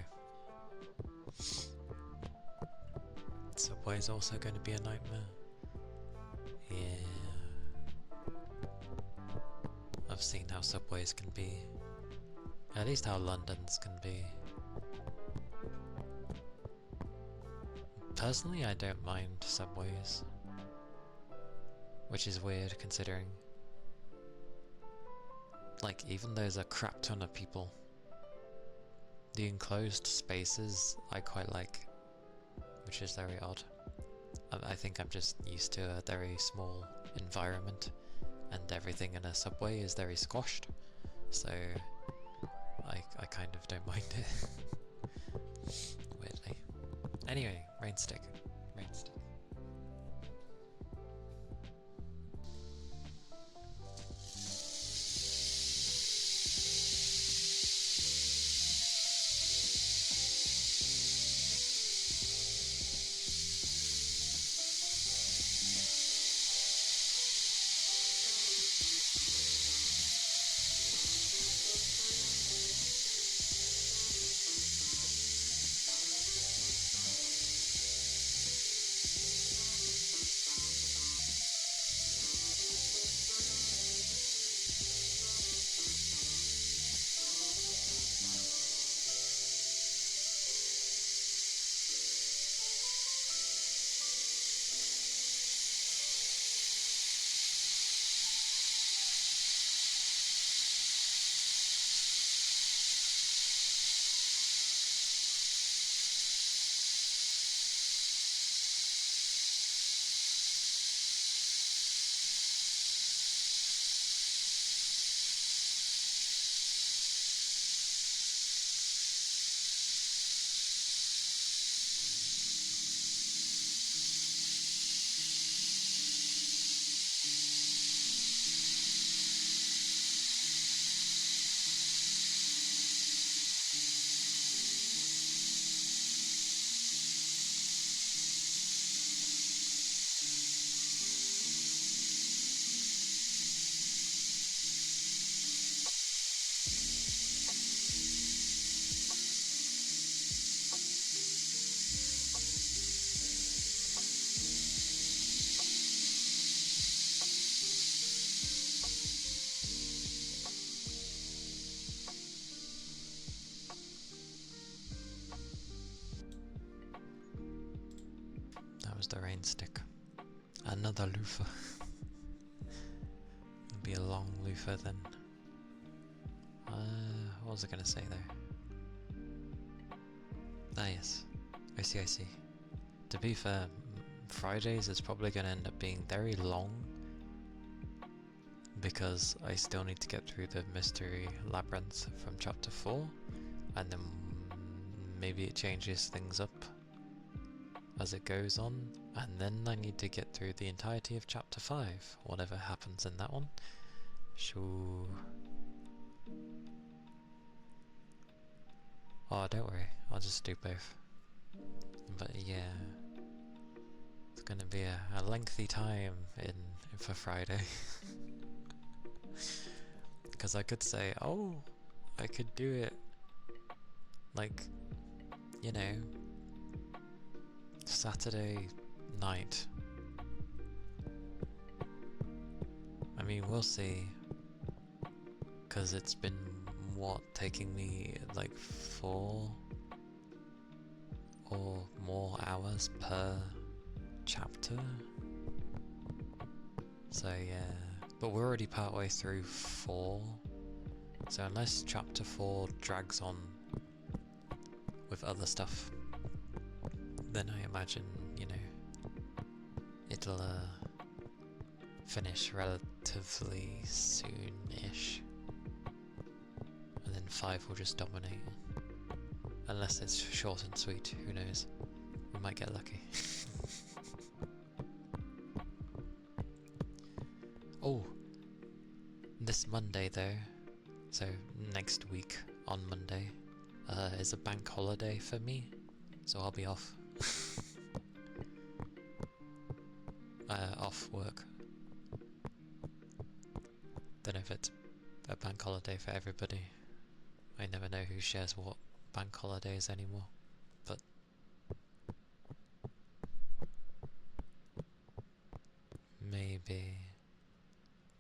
So subway is also going to be a nightmare. Yeah. I've seen how subways can be. At least how London's can be. Personally, I don't mind subways. Which is weird considering, like, even though there's a crap ton of people, the enclosed spaces I quite like, which is very odd. I think I'm just used to a very small environment, and everything in a subway is very squashed, so I kind of don't mind it. Weirdly. Anyway, rain stick. Rain stick. That was the rain stick. Another loofah. It'll be a long loofah then. What was I gonna say there? Ah yes, I see. To be fair, Fridays is probably gonna end up being very long because I still need to get through the mystery labyrinth from chapter 4, and then maybe it changes things up as it goes on, and then I need to get through the entirety of chapter 5, whatever happens in that one. So... oh, don't worry, I'll just do both. But yeah, it's gonna be a lengthy time for Friday. Because I could say, oh, I could do it, like, you know, Saturday night. I mean, we'll see. Because it's been, what, taking me like 4 or more hours per chapter? So yeah, but we're already partway through 4, so unless chapter 4 drags on with other stuff, then I imagine, you know, it'll finish relatively soon-ish, and then 5 will just dominate. Unless it's short and sweet, who knows? We might get lucky. Oh, this Monday though, so next week on Monday, is a bank holiday for me, so I'll be off. Off work. Don't know if it's a bank holiday for everybody. I never know who shares what bank holidays anymore, but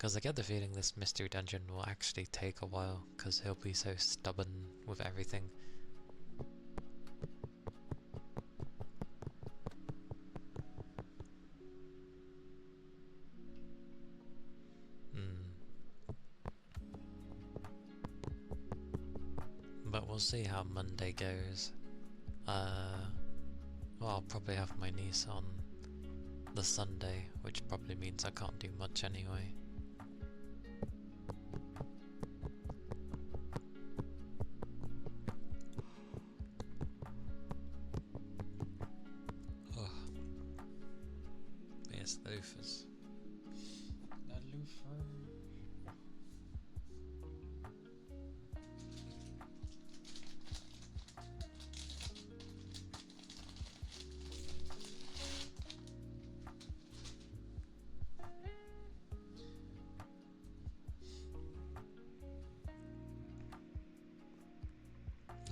Because I get the feeling this mystery dungeon will actually take a while, because he'll be so stubborn with everything. But we'll see how Monday goes. Well, I'll probably have my niece on the Sunday, which probably means I can't do much anyway. Oh. Yes, the loafers. The loafers.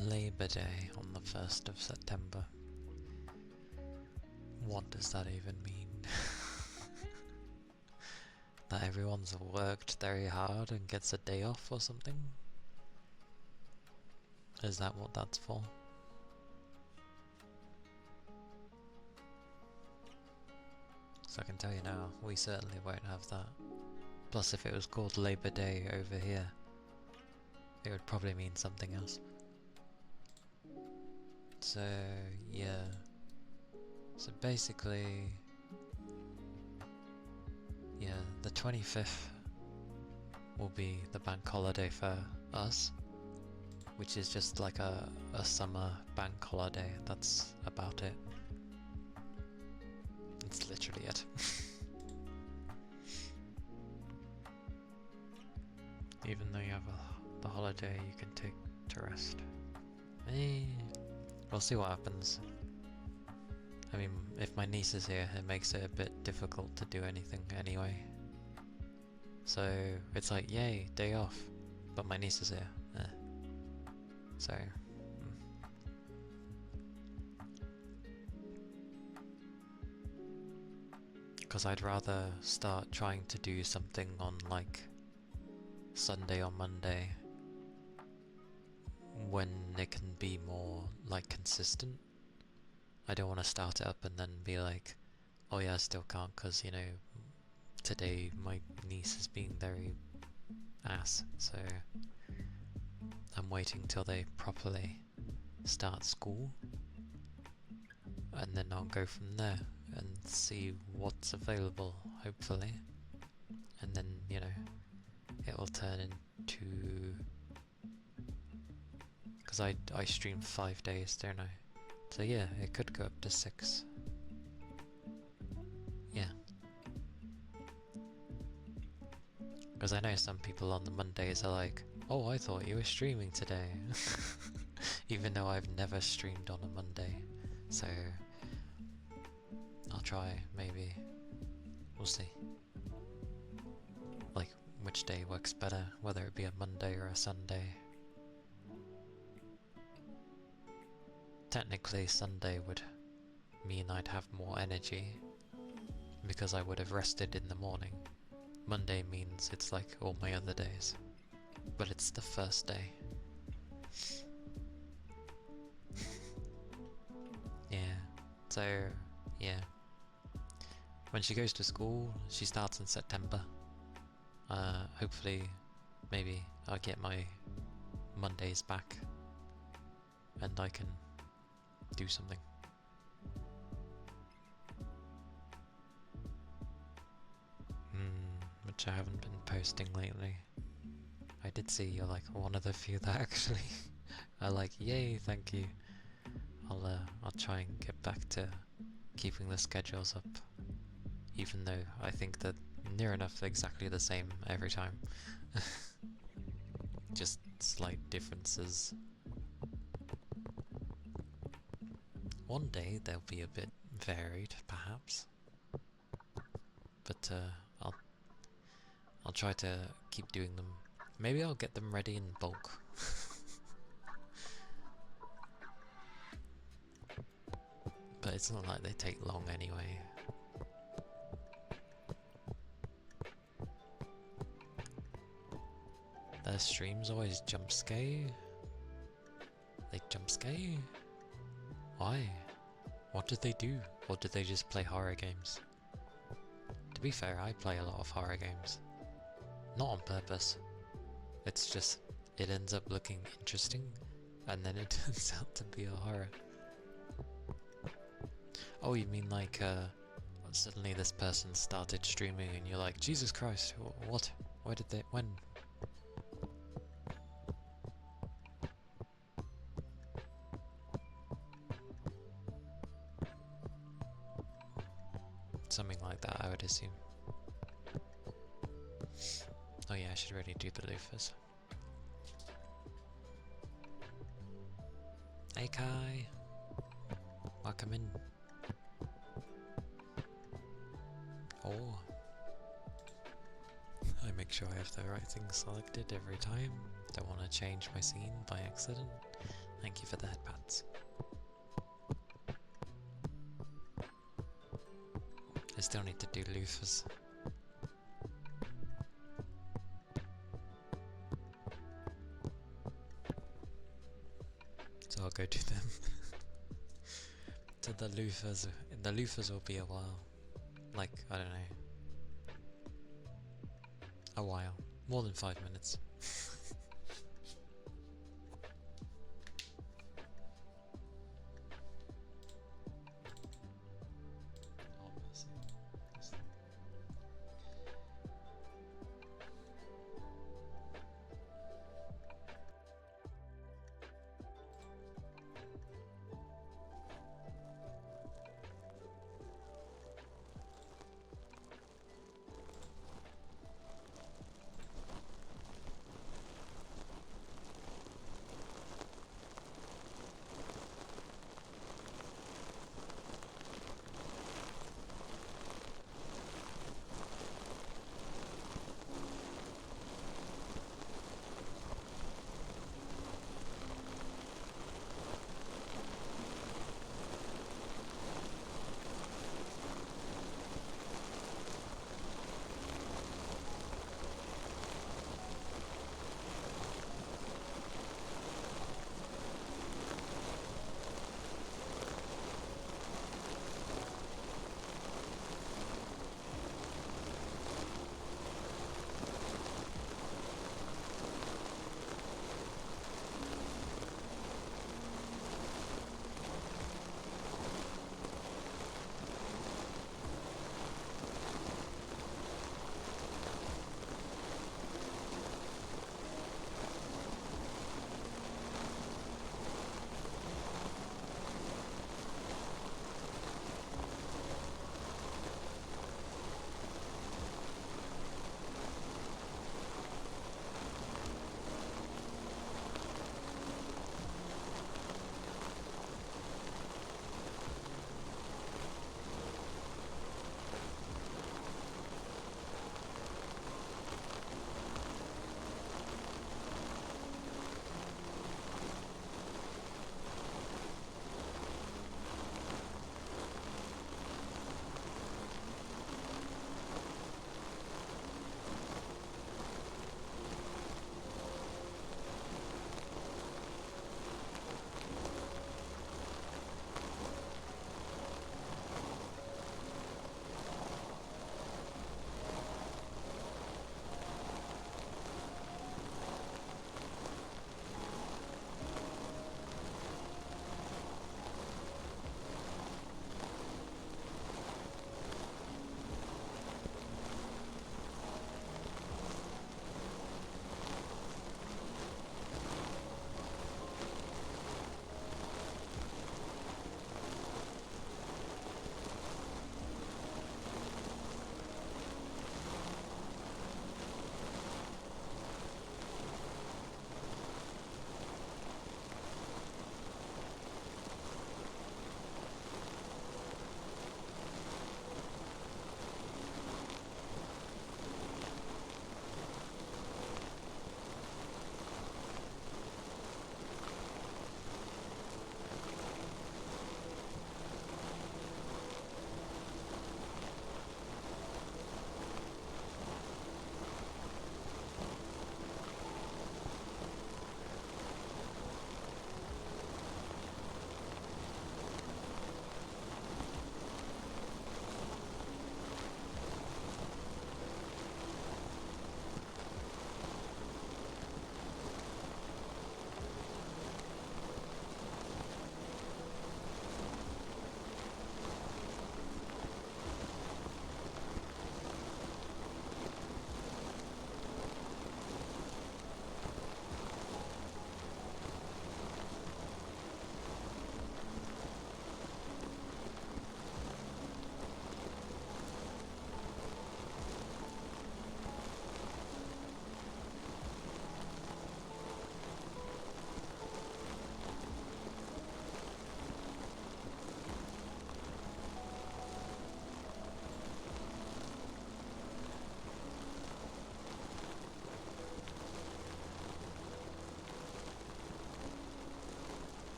Labor Day on the 1st of September. What does that even mean? That everyone's worked very hard and gets a day off or something? Is that what that's for? So I can tell you now, we certainly won't have that. Plus if it was called Labor Day over here, it would probably mean something else. So, yeah. So basically, yeah, the 25th will be the bank holiday for us, which is just like a summer bank holiday. That's about it. That's literally it. Even though you have the holiday you can take to rest. We'll see what happens. I mean, if my niece is here, it makes it a bit difficult to do anything anyway. So, it's like, yay, day off. But my niece is here. So... Because I'd rather start trying to do something on, like, Sunday or Monday, when it can be more, like, consistent. I don't want to start it up and then be like, oh yeah, I still can't because, you know, today my niece is being very ass, so I'm waiting till they properly start school, and then I'll go from there and see what's available, hopefully, and then, you know, it will turn into... Because I stream 5 days, don't I? So yeah, it could go up to 6. Yeah. Because I know some people on the Mondays are like, oh, I thought you were streaming today. Even though I've never streamed on a Monday. So, I'll try, maybe. We'll see. Like, which day works better, whether it be a Monday or a Sunday. Technically, Sunday would mean I'd have more energy, because I would have rested in the morning. Monday means it's like all my other days, but it's the first day. Yeah, so, yeah. When she goes to school, she starts in September. Hopefully, maybe I'll get my Mondays back, and I can do something. Which I haven't been posting lately. I did see you're like one of the few that actually are like, yay, thank you. I'll try and get back to keeping the schedules up, even though I think that near enough exactly the same every time. Just slight differences. One day they'll be a bit varied, perhaps, but I'll try to keep doing them. Maybe I'll get them ready in bulk. But it's not like they take long anyway. Their streams always jump scare. They jump scare? Why? What did they do? Or did they just play horror games? To be fair, I play a lot of horror games. Not on purpose. It's just, it ends up looking interesting, and then it turns out to be a horror. Oh, you mean like, suddenly this person started streaming and you're like, Jesus Christ, what? Where did they, when? Something like that, I would assume. Oh yeah, I should really do the loafers. Hey Kai! Welcome in. Oh. I make sure I have the right thing selected every time. Don't want to change my scene by accident. Thank you for the headpats. I still need to do loofers. So I'll go do them. To the loofers. The loofers will be a while. Like, I don't know. A while. More than 5 minutes.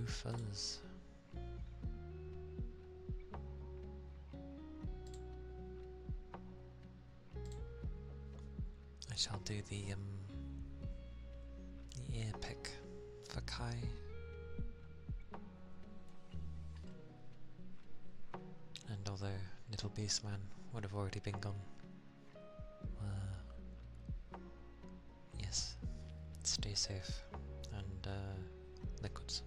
loofahs. I shall do the ear pick for Kai. And although Little Beastman would have already been gone, yes, stay safe and liquids.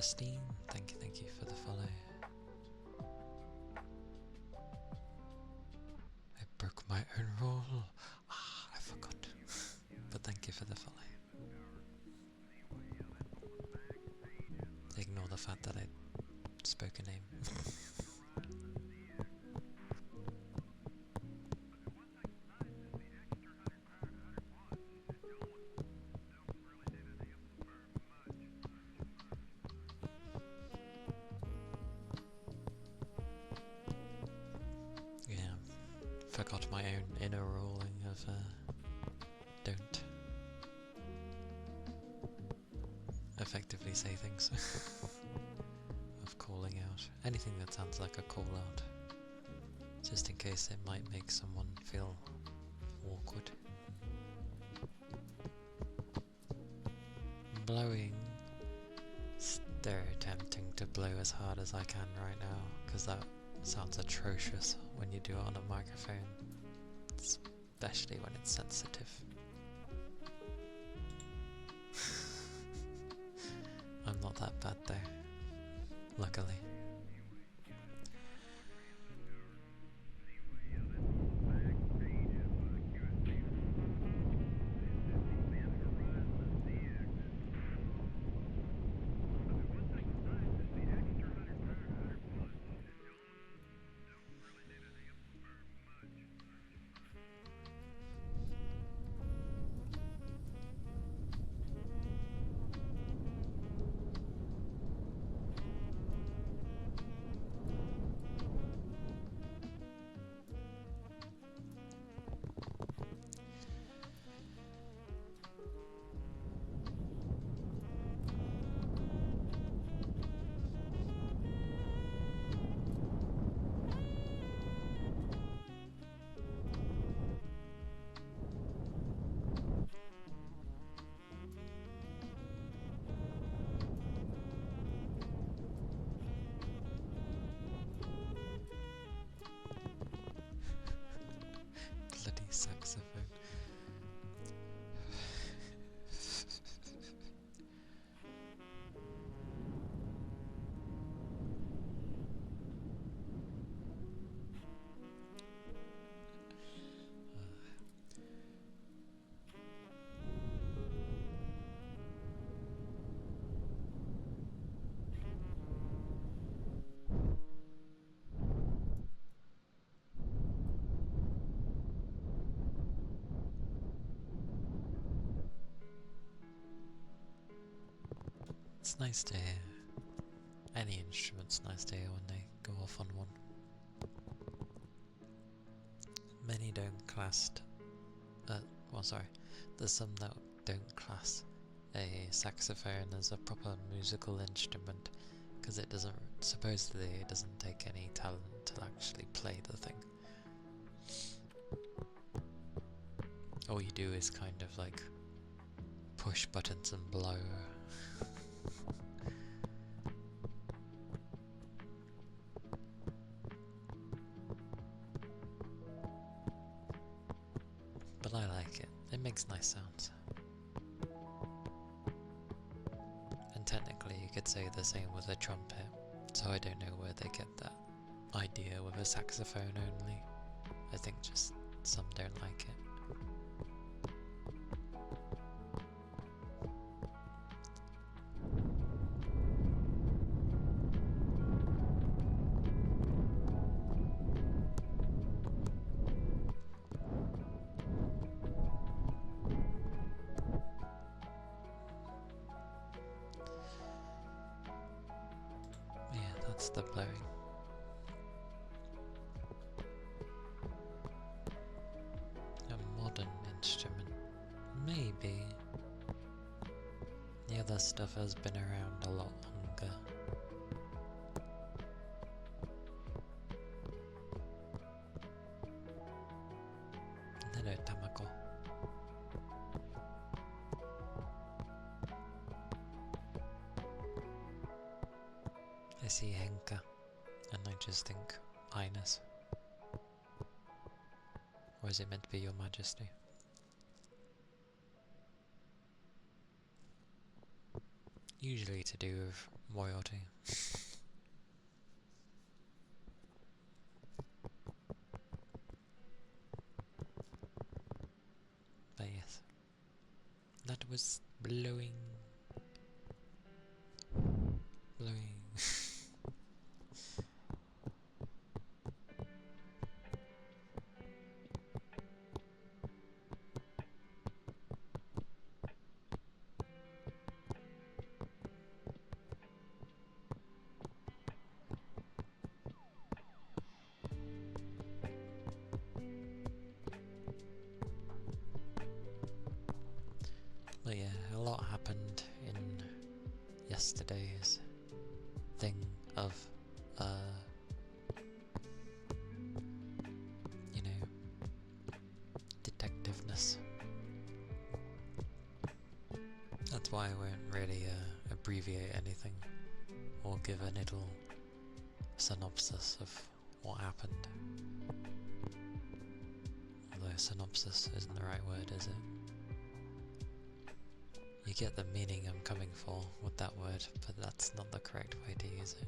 Christine, thank you for the follow. I broke my own rule. I forgot. But thank you for the follow. Ignore the fact that I spoke a name. Yeah, forgot my own inner ruling of don't effectively say things. Of calling out. Anything that sounds like a call out. Just in case it might make someone feel awkward. Blowing. Still attempting to blow as hard as I can right now, because that sounds atrocious when you do it on a microphone. Especially when it's sensitive. I'm not that bad though. Luckily. Bloody saxophone. It's nice to hear. Any instrument's nice to hear when they go off on one. Many don't class. There's some that don't class a saxophone as a proper musical instrument because it supposedly it doesn't take any talent to actually play the thing. All you do is kind of like push buttons and blow. But I like it. It makes nice sounds. And technically you could say the same with a trumpet, so I don't know where they get that idea with a saxophone only. I think just some don't like it. That's the blowing. A modern instrument. Maybe. The other stuff has been around a lot longer. Hello, Tamako. I see Henka, and I just think Highness. Or is it meant to be Your Majesty? usually to do with royalty. But yes, that was blowing. But yeah, a lot happened in yesterday's thing of, you know, detectiveness. That's why I won't really abbreviate anything or give a little synopsis of what happened. Although synopsis isn't the right word, is it? You get the meaning I'm coming for with that word, but that's not the correct way to use it.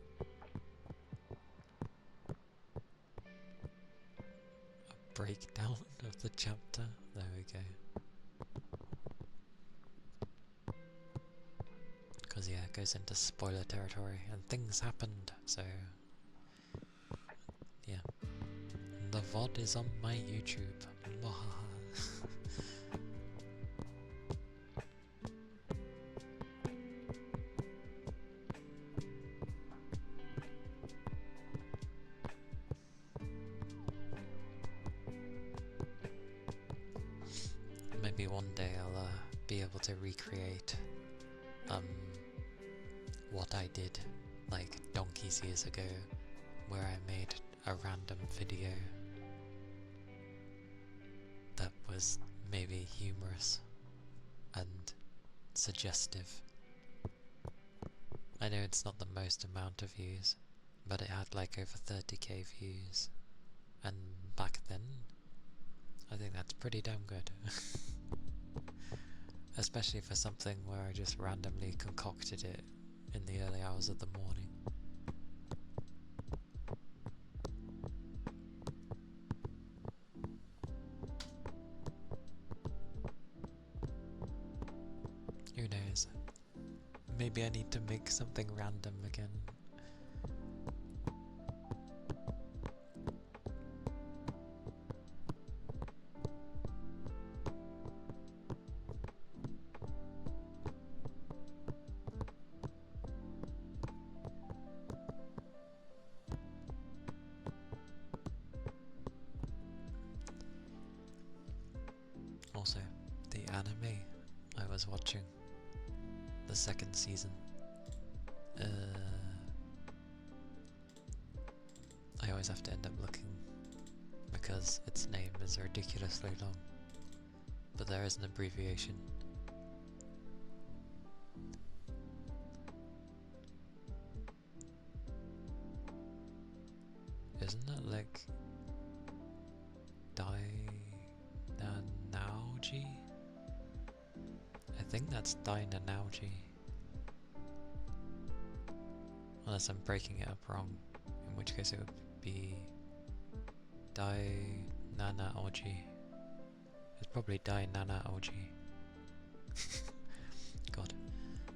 A breakdown of the chapter? There we go. Because yeah, it goes into spoiler territory, and things happened, so yeah. The VOD is on my YouTube. Maybe one day I'll be able to recreate what I did like donkeys years ago, where I made a random video that was maybe humorous and suggestive. I know it's not the most amount of views, but it had like over 30k views, and back then I think that's pretty damn good. Especially for something where I just randomly concocted it in the early hours of the morning. Who knows? Maybe I need to make something random again. Also, the anime I was watching, the second season, I always have to end up looking because its name is ridiculously long, but there is an abbreviation. Isn't it like Dynanauji? I think that's Dynanauji. Unless I'm breaking it up wrong, in which case it would be Dynanauji. It's probably Dynanauji. God,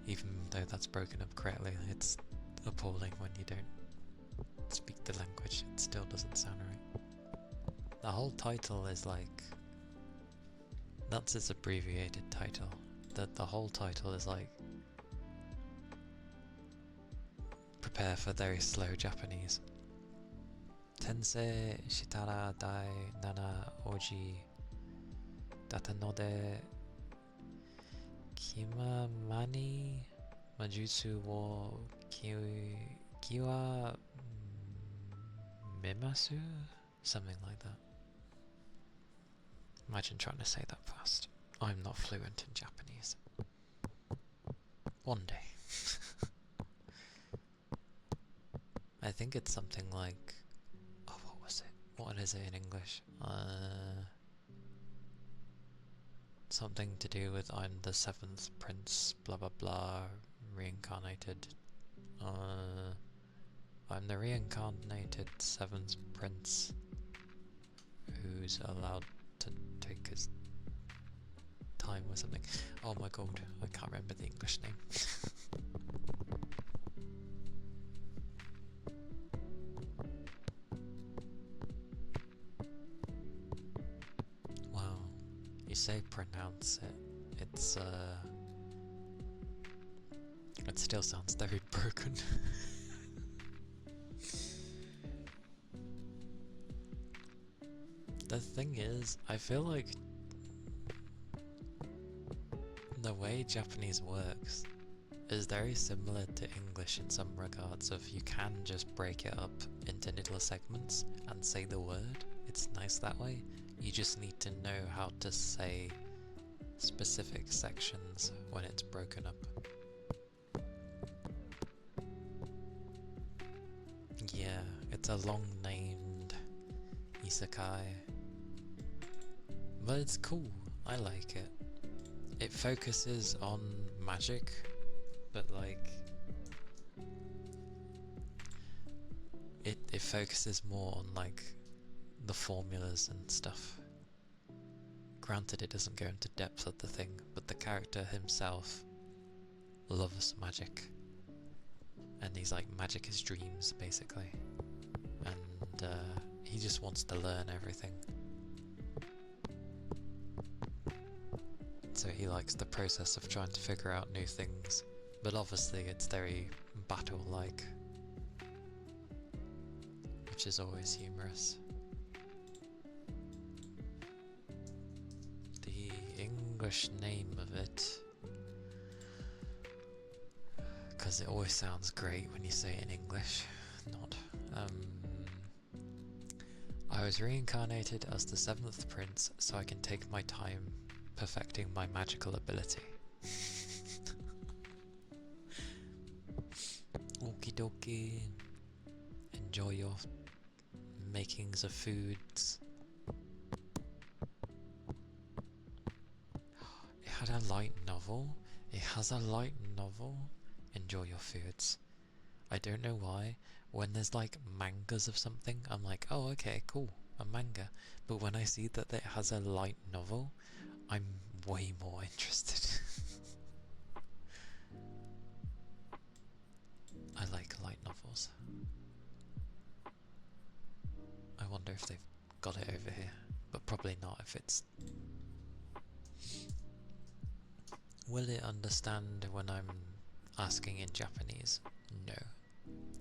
even though that's broken up correctly, it's appalling when you don't speak the language, it still doesn't sound right. The whole title is like, that's its abbreviated title. The whole title is like, prepare for very slow Japanese. Tensei shitara dai nana oji datanode kimamani majutsu wo kiwa mimasu? Something like that. Imagine trying to say that fast. I'm not fluent in Japanese. One day. I think it's something like, oh, what was it? What is it in English? Something to do with I'm the seventh prince, blah blah blah, reincarnated. I'm the reincarnated 7th prince who's allowed to take his time or something. Oh my god, I can't remember the English name. Wow, you say pronounce it. It still sounds very broken. The thing is, I feel like the way Japanese works is very similar to English in some regards of you can just break it up into little segments and say the word. It's nice that way. You just need to know how to say specific sections when it's broken up. Yeah, it's a long named isekai. But it's cool, I like it. It focuses on magic, but like it focuses more on like the formulas and stuff. Granted, it doesn't go into depth of the thing, but the character himself loves magic. And he's like, magic is dreams, basically. And he just wants to learn everything. So he likes the process of trying to figure out new things. But obviously it's very battle-like, which is always humorous. The English name of it, because it always sounds great when you say it in English, not. I was reincarnated as the 7th prince so I can take my time perfecting my magical ability. Okie dokie. Enjoy your makings of foods. It had a light novel. It has a light novel. Enjoy your foods. I don't know why. When there's like mangas of something, I'm like, oh okay, cool, a manga. But when I see that it has a light novel, I'm way more interested. I like light novels. I wonder if they've got it over here, but probably not if it's... Will it understand when I'm asking in Japanese? No.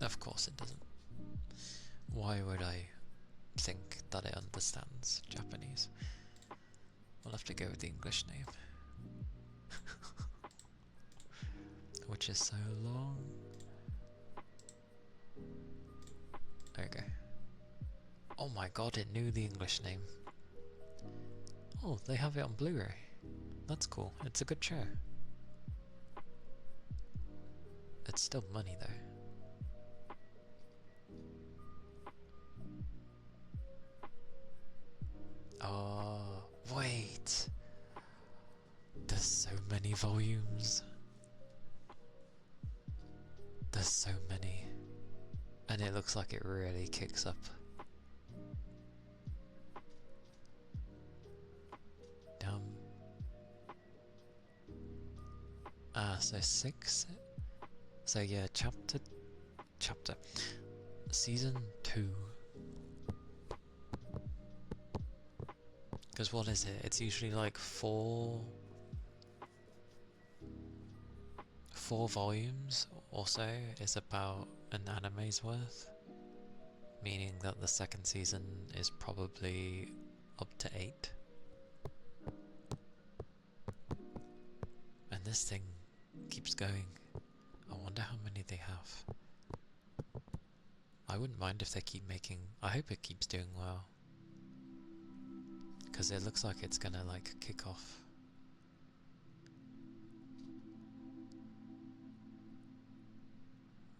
Of course it doesn't. Why would I think that it understands Japanese? We'll have to go with the English name. Which is so long. Okay. Oh my god, it knew the English name. Oh, they have it on Blu-ray. That's cool. It's a good show. It's still money though. Oh, wait. There's so many volumes. There's so many. And it looks like it really kicks up. So 6. So yeah, chapter. Season 2. Because what is it? It's usually like 4 volumes or so is about an anime's worth. Meaning that the second season is probably up to 8. And this thing keeps going. I wonder how many they have. I wouldn't mind if they keep making... I hope it keeps doing well. Because it looks like it's gonna like kick off.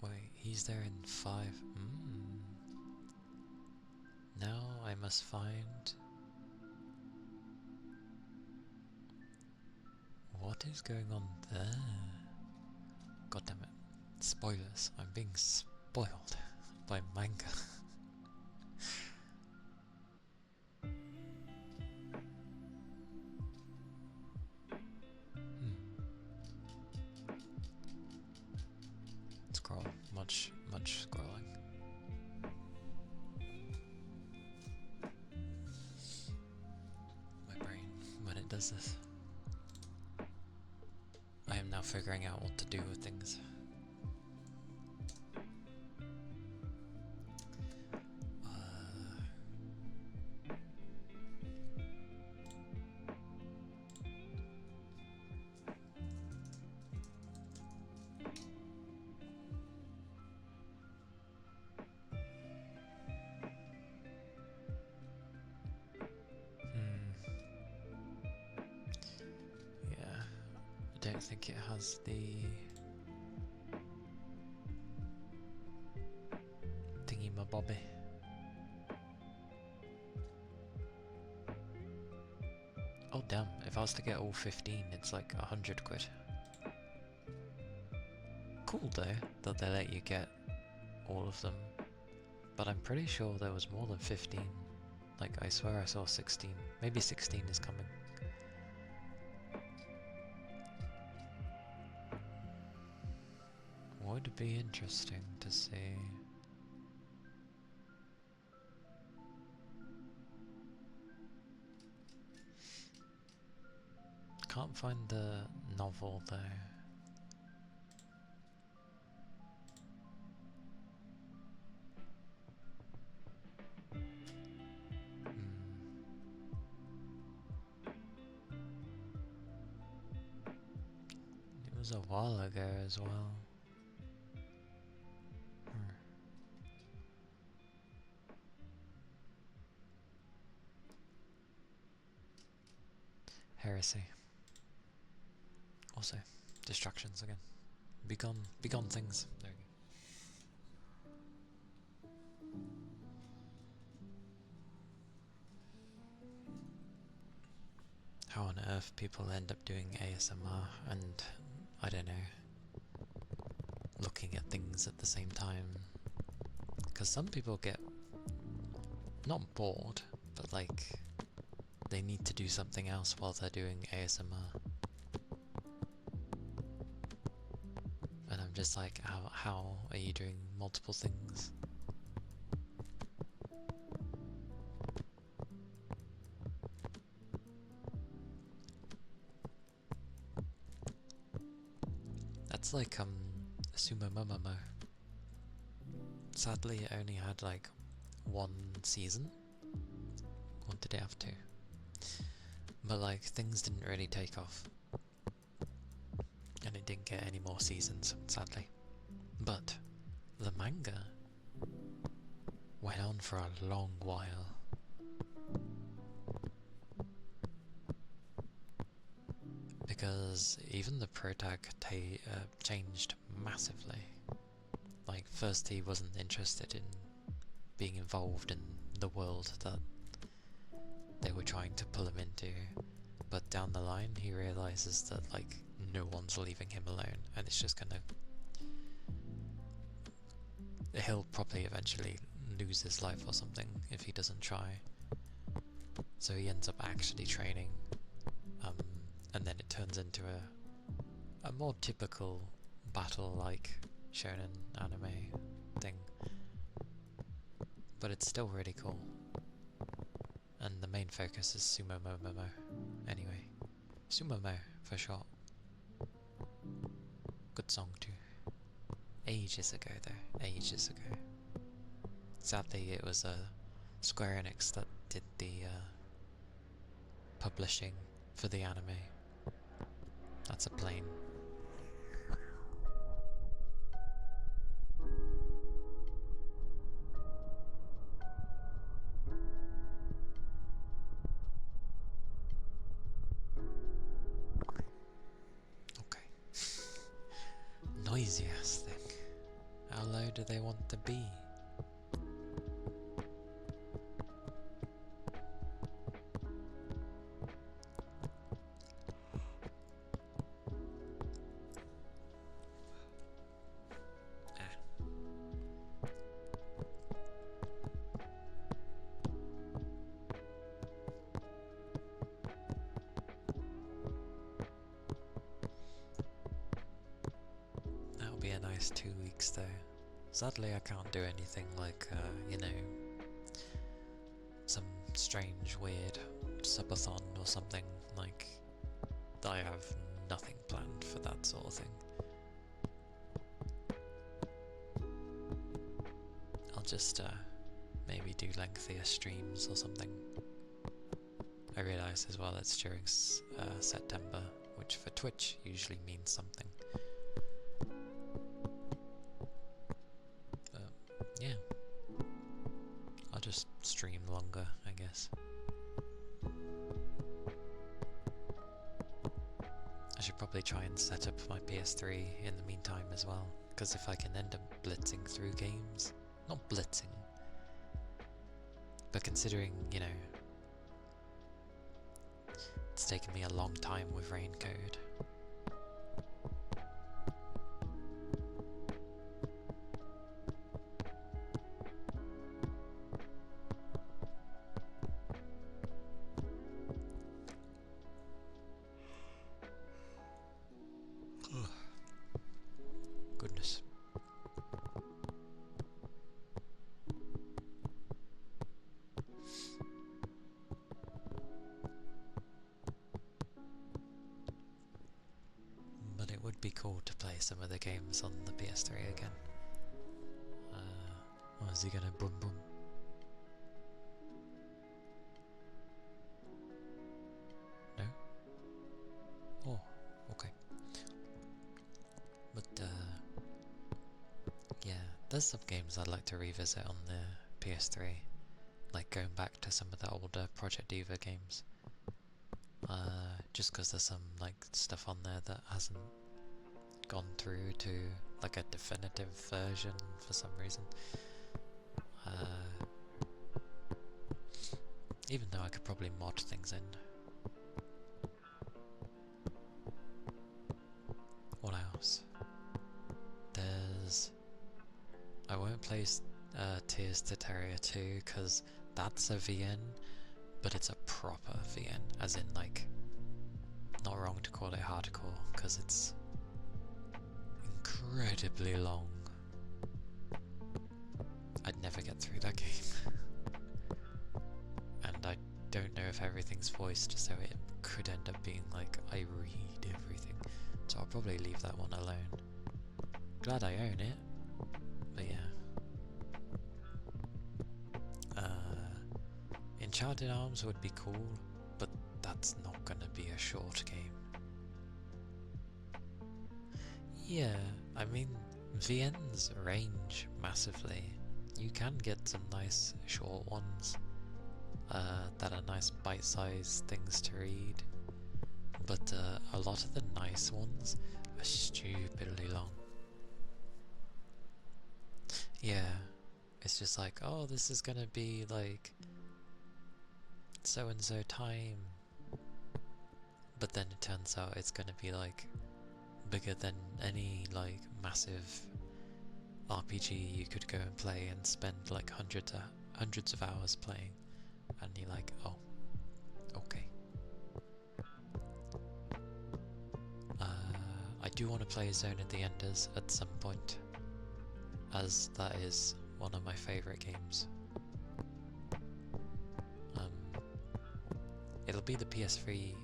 Wait, he's there in 5. Now I must find... What is going on there? God damn it. Spoilers. I'm being spoiled by manga. Scroll. Much scrolling. My brain, when it does this. I am now figuring out what to do with things. I don't think it has the thingy-mabobby. Oh damn, if I was to get all 15 it's like 100 quid. Cool though, that they let you get all of them. But I'm pretty sure there was more than 15. Like I swear I saw 16. Maybe 16 is coming. Would be interesting to see. Can't find the novel though. It was a while ago as well. Heresy. Also, distractions again. Begone things. There we go. How on earth people end up doing ASMR and, I don't know, looking at things at the same time. Because some people get, not bored, but like, they need to do something else while they're doing ASMR. And I'm just like, how are you doing multiple things? That's like, Sumo Momomo. Sadly, it only had like one season. Or did it have two? But like, things didn't really take off. And it didn't get any more seasons, sadly. But the manga went on for a long while. Because even the protag changed massively. Like, first he wasn't interested in being involved in the world that they were trying to pull him into, but down the line he realizes that like no one's leaving him alone, and it's just gonna, he'll probably eventually lose his life or something if he doesn't try. So he ends up actually training, and then it turns into a more typical battle-like shonen anime thing, but it's still really cool. And the main focus is Sumo Momomo. Anyway, Sumomo for short. Good song too. Ages ago though, ages ago. Sadly it was Square Enix that did the publishing for the anime. That's a plane. Okay. Noisy ass thing. How low do they want to be? a nice 2 weeks though. Sadly, I can't do anything like, you know, some strange, weird subathon or something. Like, I have nothing planned for that sort of thing. I'll just maybe do lengthier streams or something. I realise as well it's during September, which for Twitch usually means something. But yeah, I'll just stream longer, I guess. I should probably try and set up my PS3 in the meantime as well, because if I can end up blitzing through games, not blitzing, but considering, you know, it's taken me a long time with Raincode. Goodness. But it would be cool to play some of the games on the PS3 again. Or is he gonna boom boom? No? Oh, okay. But yeah, there's some games I'd like to revisit on the PS3, like going back to some of the older Project Diva games. Just because there's some like stuff on there that hasn't gone through to like a definitive version for some reason. Even though I could probably mod things in. What else? There's... I won't play Tears to Terria 2 because that's a VN, but it's a proper VN, as in like, not wrong to call it hardcore because it's incredibly long. I'd never get through that game. And I don't know if everything's voiced, so it could end up being like I read everything. So I'll probably leave that one alone. Glad I own it, but yeah. Enchanted Arms would be cool, but that's not gonna be a short game. Yeah, I mean, VNs range massively. You can get some nice short ones that are nice bite-sized things to read, but a lot of the nice ones are stupidly long. Yeah, it's just like, oh, this is gonna be like so and so time, but then it turns out it's gonna be like bigger than any like massive RPG you could go and play and spend like hundreds of hours playing, and you're like, oh, okay. I do want to play Zone of the Enders at some point, as that is one of my favourite games. It'll be the PS3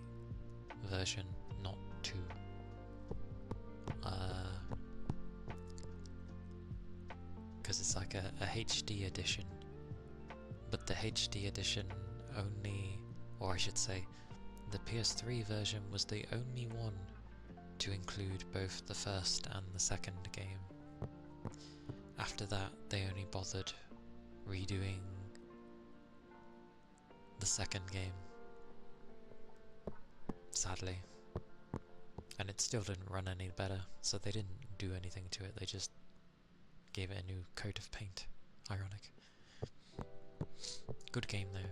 version, not 2. Because it's like a HD edition, but the HD edition only, or I should say, the PS3 version was the only one to include both the first and the second game. After that, they only bothered redoing the second game, sadly. And it still didn't run any better, so they didn't do anything to it, they just gave it a new coat of paint. Ironic. Good game though.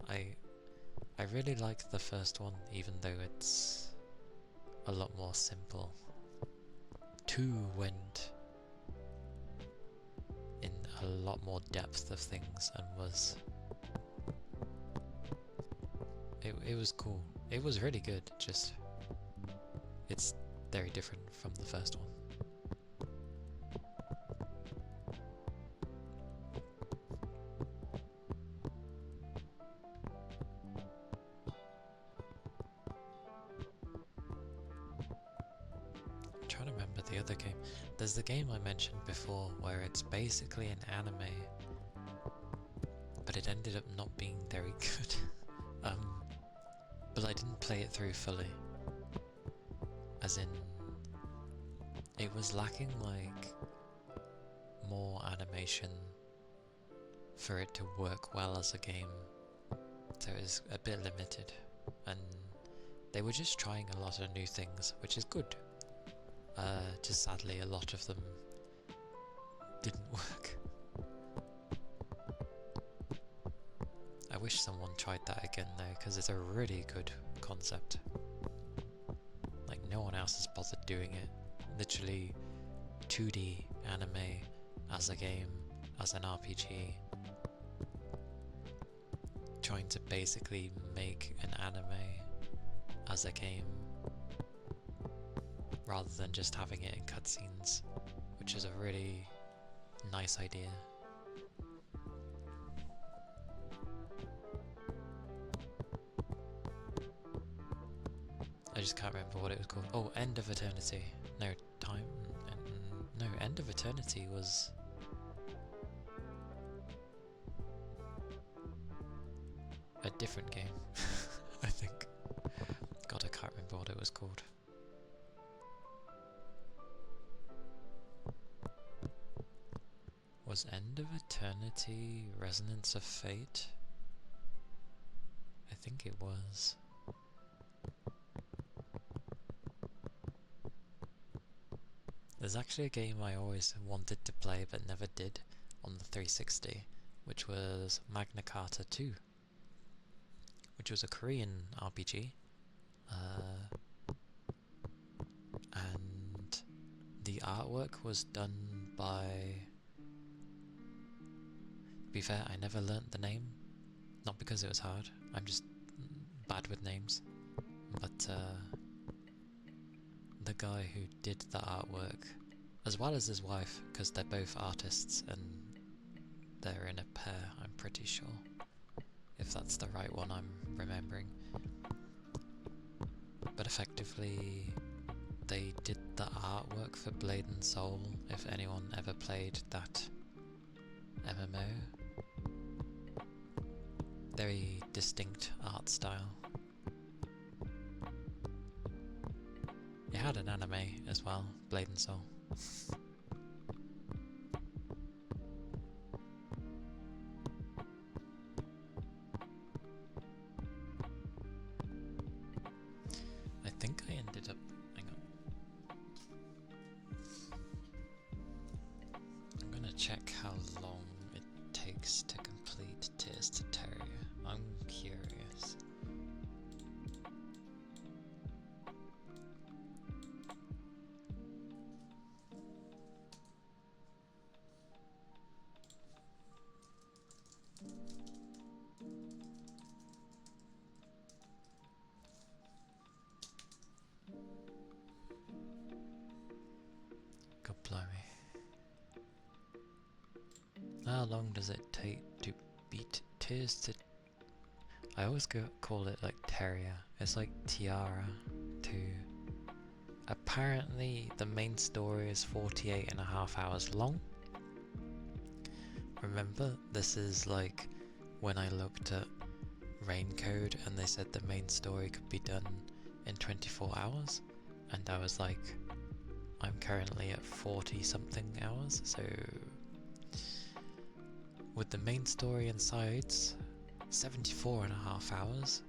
I really like the first one, even though it's a lot more simple. 2 went in a lot more depth of things and was... It was cool. It was really good, just... it's very different from the first one. remember the other game. There's the game I mentioned before where it's basically an anime, but it ended up not being very good. But I didn't play it through fully. As in, it was lacking like more animation for it to work well as a game. So it was a bit limited, and they were just trying a lot of new things, which is good. Just sadly a lot of them didn't work. I wish someone tried that again though, because it's a really good concept. Like no one else has bothered doing it. Literally 2D anime as a game, as an RPG. Trying to basically make an anime as a game rather than just having it in cutscenes, which is a really nice idea. I just can't remember what it was called. Oh, End of Eternity. No, Time... No, End of Eternity was... a different game, I think. God, I can't remember what it was called. Was End of Eternity Resonance of Fate? I think it was. There's actually a game I always wanted to play but never did on the 360, which was Magna Carta 2, which was a Korean RPG, and the artwork was done by... To be fair, I never learnt the name, not because it was hard, I'm just bad with names, but the guy who did the artwork, as well as his wife, because they're both artists and they're in a pair, I'm pretty sure, if that's the right one I'm remembering. But effectively, they did the artwork for Blade and Soul, if anyone ever played that MMO. Very distinct art style. It had an anime as well, Blade and Soul. I think I ended up... hang on. I'm gonna check how long it takes to complete Tears to Terry. I'm curious. God blimey. How long does it take to beat Tears to... I always call it like Terria. It's like Tiara 2. Apparently the main story is 48.5 hours long. Remember, this is like when I looked at Raincode and they said the main story could be done in 24 hours, and I was like, I'm currently at 40 something hours, so with the main story and sides, 74.5 hours.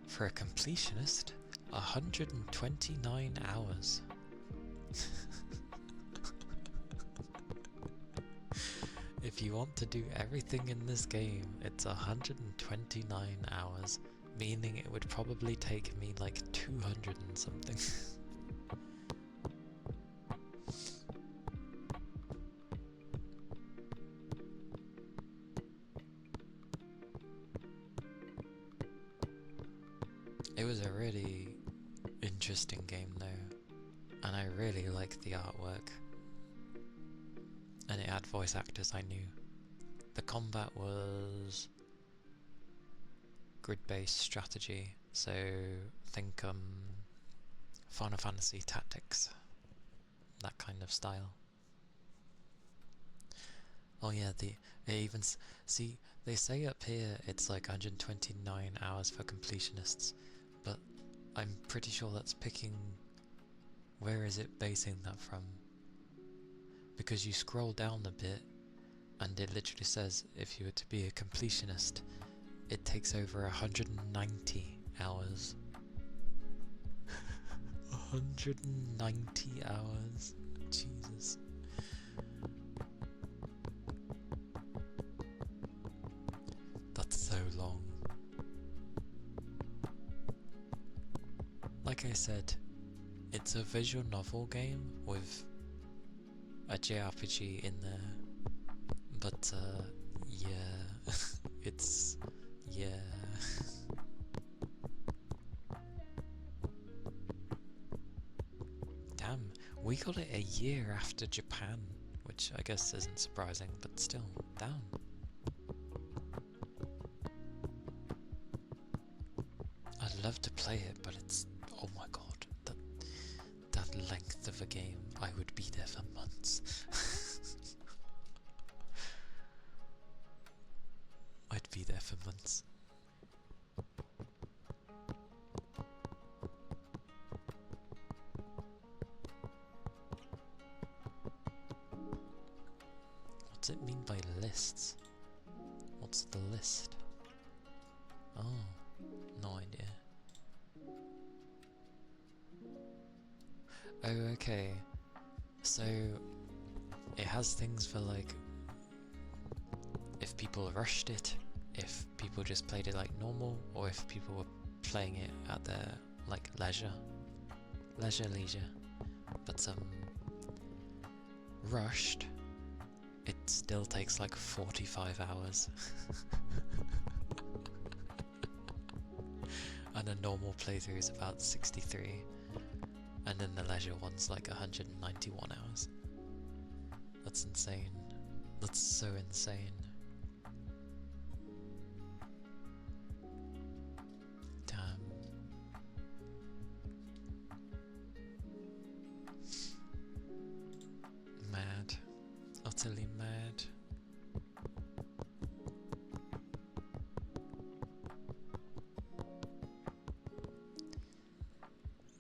For a completionist, 129 hours. If you want to do everything in this game, it's 129 hours, meaning it would probably take me like 200 and something. It was a really interesting game though, and I really liked the artwork. And it had voice actors I knew. The combat was grid-based strategy, so think Final Fantasy Tactics, that kind of style. Oh yeah, see, they say up here it's like 129 hours for completionists, but I'm pretty sure that's picking, where is it basing that from? Because you scroll down a bit and it literally says if you were to be a completionist, it takes over 190 hours. 190 hours. Jesus. That's so long. Like I said, it's a visual novel game with a JRPG in there. But, yeah. It's... yeah. Damn, we got it a year after Japan, which I guess isn't surprising, but still, damn. I'd love to play it, but it's, oh my god, that length of a game, I would be there for months. I'd be there for months. What's it mean by lists? What's the list? Oh, no idea. Oh, okay. So, it has things for like, if people rushed it, if people just played it like normal, or if people were playing it at their like leisure. But rushed, it still takes like 45 hours. And a normal playthrough is about 63. And then the leisure one's like 191 hours. That's insane. That's so insane. Damn. Mad. Utterly mad.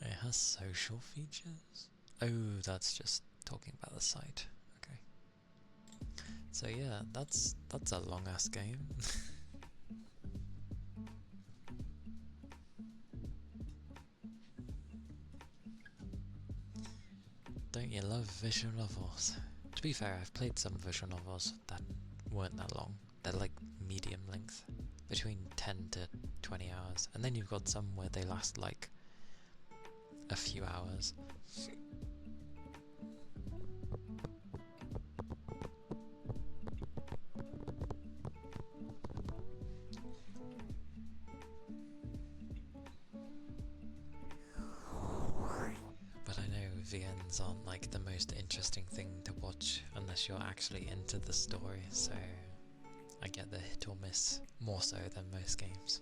It has social features? Oh, that's just talking about the site. Okay. So yeah, that's a long ass game. Don't you love visual novels? To be fair, I've played some visual novels that weren't that long. They're like medium length, between 10 to 20 hours. And then you've got some where they last like a few hours. But I know VNs aren't like the most interesting thing to watch unless you're actually into the story, so I get the hit or miss more so than most games.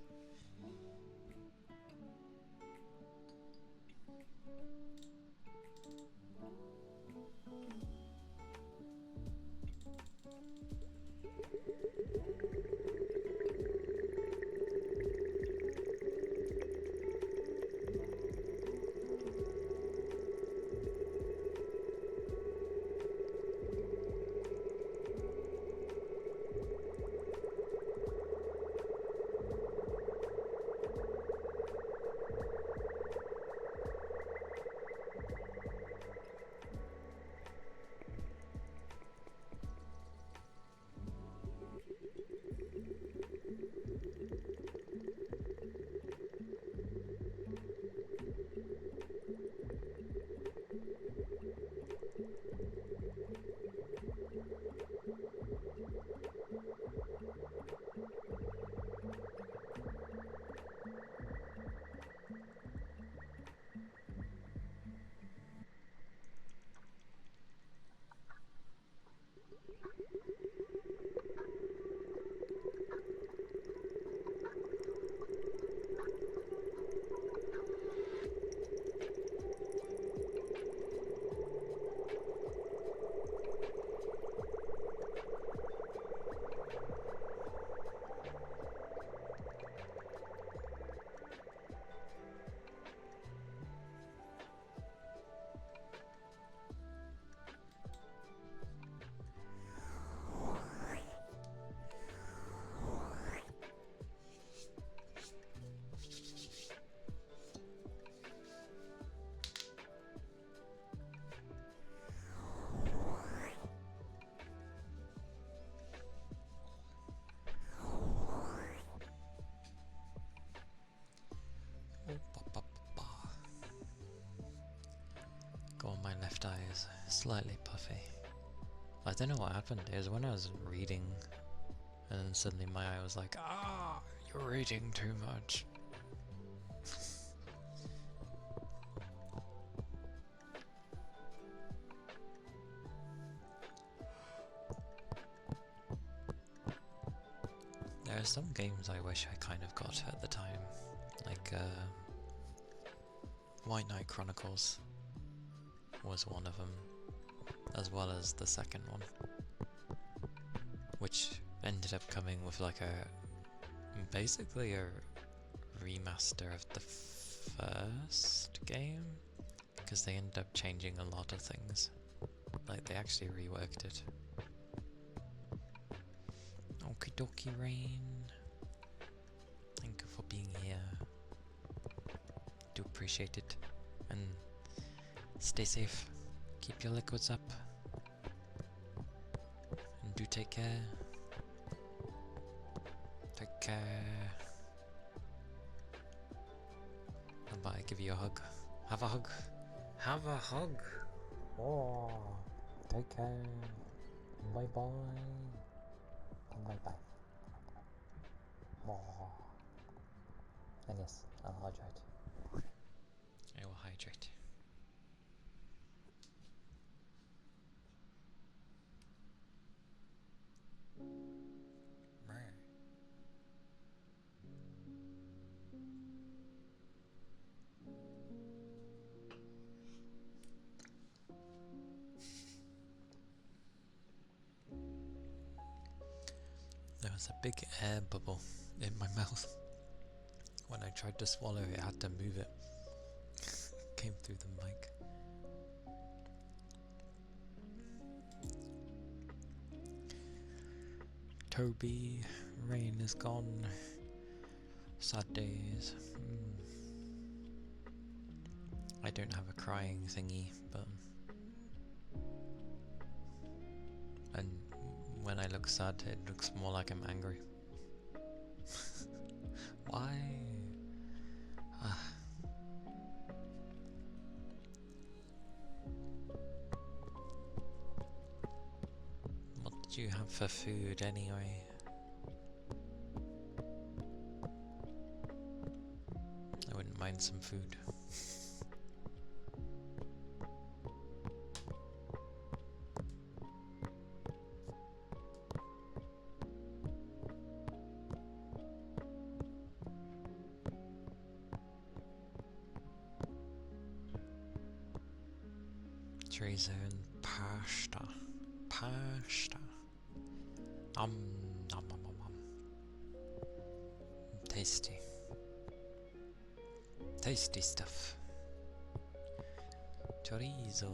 Slightly puffy. I don't know what happened. It was when I was reading, and then suddenly my eye was like, "Ah, you're reading too much." There are some games I wish I kind of got at the time, like White Knight Chronicles was one of them, as well as the second one, which ended up coming with like basically a remaster of the first game, because they ended up changing a lot of things. Like they actually reworked it. Okie dokie, Rain. Thank you for being here. Do appreciate it. And stay safe. Keep your liquids up. And do take care. Take care. How about I give you a hug? Have a hug. Have a hug. Oh, take care. Bye bye. Bye bye. Oh. And yes, I'll hydrate. I will hydrate. There was a big air bubble in my mouth. When I tried to swallow it, I had to move it. Came through the mic. Toby, Rain is gone. Sad days. I don't have a crying thingy, but... And when I look sad, it looks more like I'm angry. Why? What did you have for food anyway? I wouldn't mind some food. Chorizo and pasta. Pasta. Nom nom nom. Tasty. Tasty stuff. Chorizo.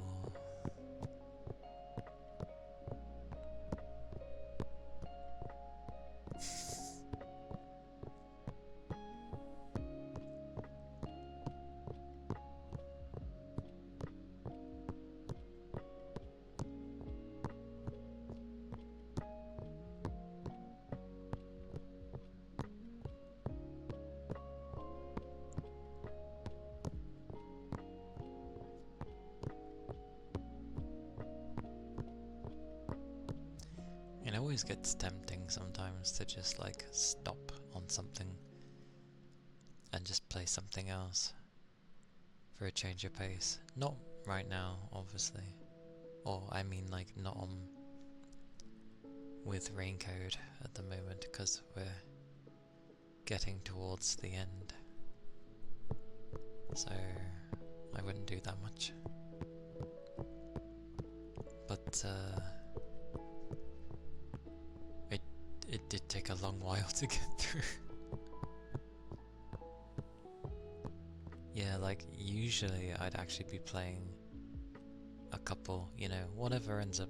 It always gets tempting sometimes to just like stop on something and just play something else for a change of pace. Not right now, obviously. Or I mean like not on with Raincode at the moment, because we're getting towards the end. So I wouldn't do that much. But it did take a long while to get through. Yeah, like usually I'd actually be playing a couple, you know, whatever ends up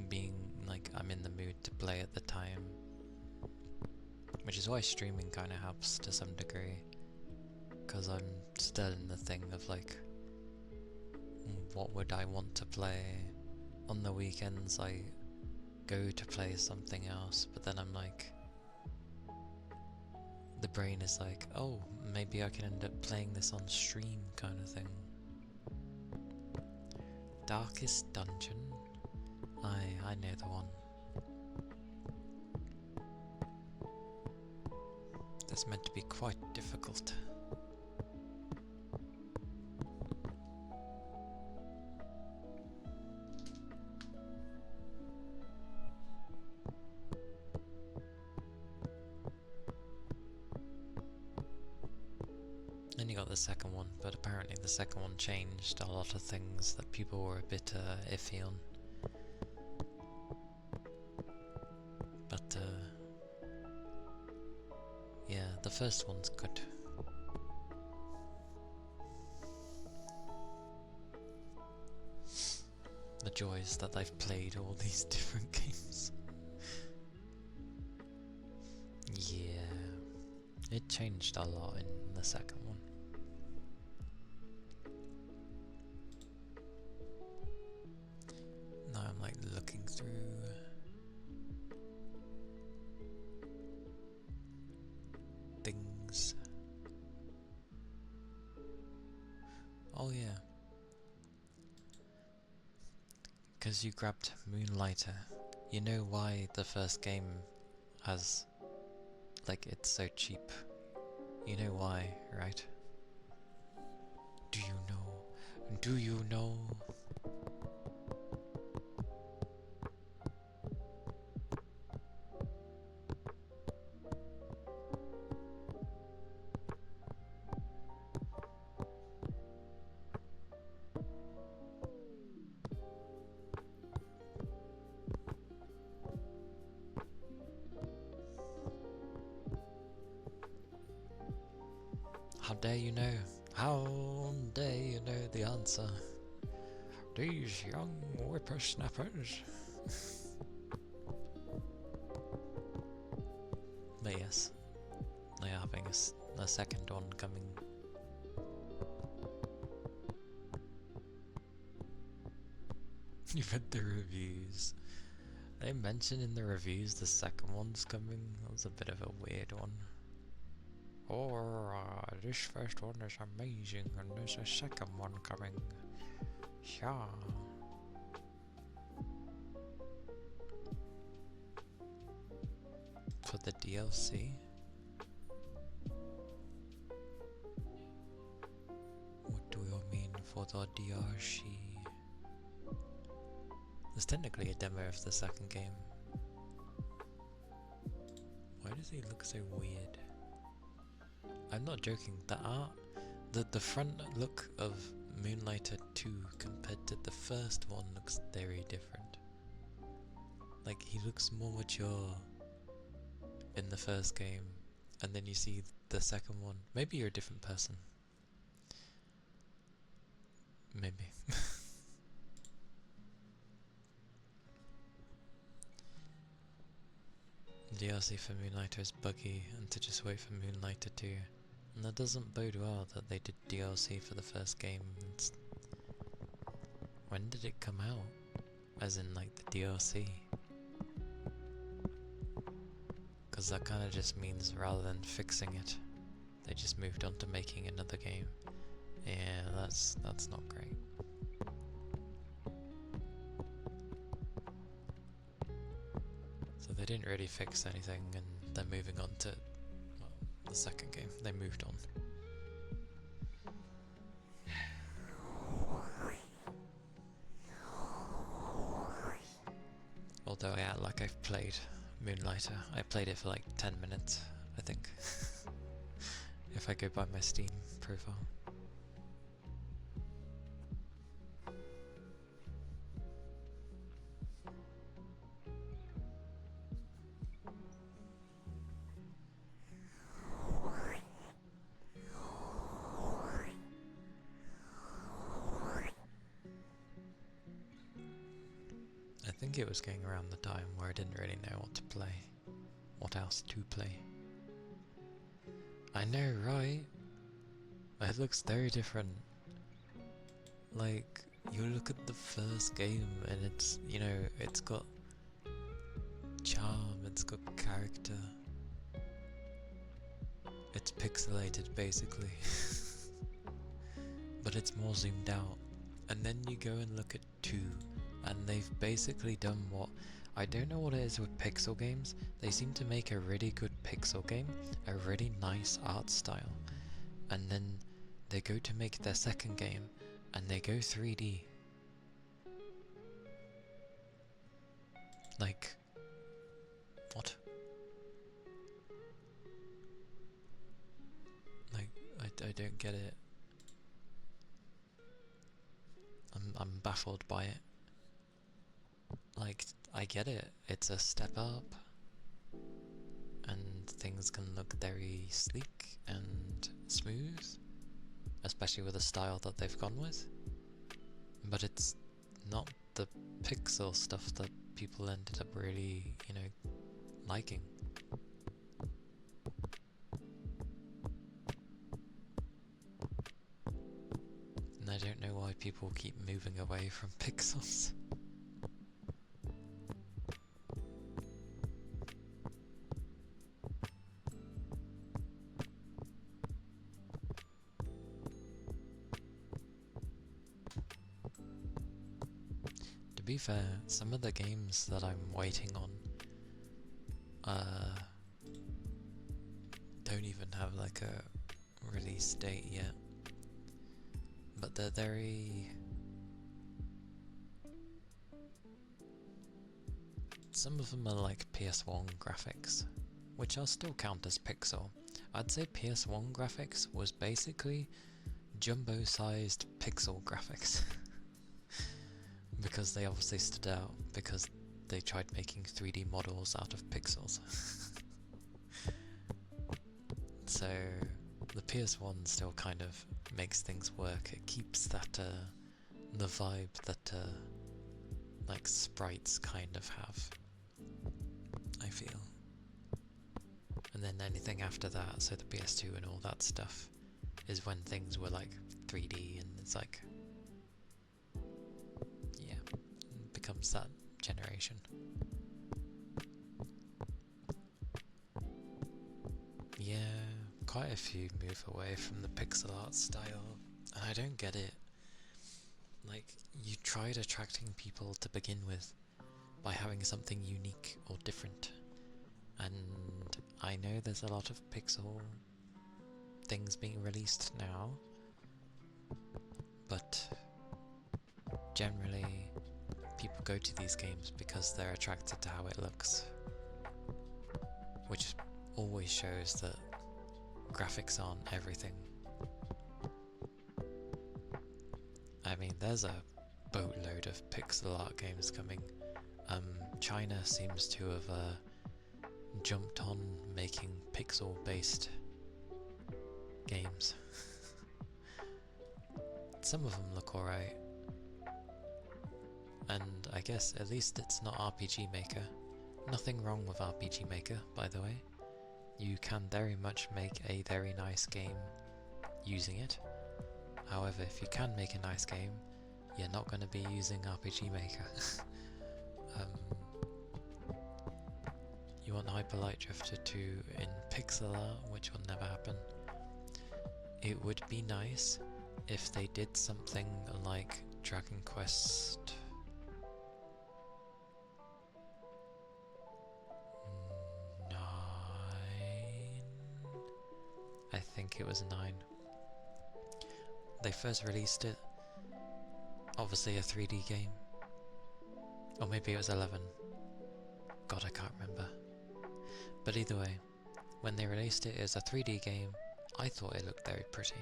being like I'm in the mood to play at the time. Which is why streaming kind of helps to some degree, because I'm still in the thing of like, what would I want to play? On the weekends I go to play something else, but then I'm like, the brain is like, oh, maybe I can end up playing this on stream kind of thing. Darkest Dungeon? I know the one. That's meant to be quite difficult. Then you got the second one, but apparently the second one changed a lot of things that people were a bit iffy on. But yeah, the first one's good. The joys that I've played all these different games. Yeah, it changed a lot in the second one. Now I'm like looking through. Things. Oh yeah. Because you grabbed Moonlighter. You know why the first game has, like, it's so cheap. You know why, right? Do you know? Do you know? How dare you know? How dare you know the answer? These young whippersnappers. But yes, they are having a second one coming. You've read the reviews. They mention in the reviews the second one's coming. That was a bit of a weird one. Or this first one is amazing and there's a second one coming. Yeah. For the DLC? What do you mean for the DLC? There's technically a demo of the second game. Why does he look so weird? I'm not joking, the art, the front look of Moonlighter 2 compared to the first one looks very different. Like, he looks more mature in the first game, and then you see the second one. Maybe you're a different person. Maybe. DLC for Moonlighter is buggy, and to just wait for Moonlighter 2. And that doesn't bode well that they did DLC for the first game. When did it come out? As in, like, the DLC? Because that kind of just means rather than fixing it, they just moved on to making another game. Yeah, that's not great. So they didn't really fix anything, and they're moving on to the second game. They moved on. Although, yeah, like, I've played Moonlighter. I played it for like 10 minutes, I think. If I go by my Steam profile. I think it was going around the time where I didn't really know what to play. What else to play? I know, right? It looks very different. Like, you look at the first game and it's, you know, it's got charm, it's got character. It's pixelated, basically. But it's more zoomed out. And then you go and look at 2, and they've basically done what... I don't know what it is with pixel games. They seem to make a really good pixel game, a really nice art style, and then they go to make their second game, and they go 3D. Like, what? Like, I don't get it. I'm baffled by it. Like, I get it, it's a step up, and things can look very sleek and smooth, especially with the style that they've gone with, but it's not the pixel stuff that people ended up really, you know, liking. And I don't know why people keep moving away from pixels. To be fair, some of the games that I'm waiting on don't even have like a release date yet, but they're very... Some of them are like PS1 graphics, which I'll still count as pixel. I'd say PS1 graphics was basically jumbo-sized pixel graphics. Because they obviously stood out, because they tried making 3D models out of pixels. So the PS1 still kind of makes things work. It keeps that the vibe that like sprites kind of have, I feel. And then anything after that, so the PS2 and all that stuff, is when things were like 3D, and it's like, yeah, it becomes that generation. Yeah, quite a few move away from the pixel art style, and I don't get it. Like, you tried attracting people to begin with by having something unique or different, and I know there's a lot of pixel things being released now, but generally people go to these games because they're attracted to how it looks, which always shows that graphics aren't everything. I mean, there's a boatload of pixel art games coming. China seems to have jumped on making pixel-based games. Some of them look alright, and I guess at least it's not RPG Maker. Nothing wrong with RPG Maker, by the way. You can very much make a very nice game using it. However, if you can make a nice game, you're not going to be using RPG Maker. You want Hyper Light Drifter 2 in pixel art, which will never happen. It would be nice if they did something like Dragon Quest 9. I think it was 9. They first released it, obviously a 3D game. Or maybe it was 11. God, I can't remember. But either way, when they released it as a 3D game, I thought it looked very pretty.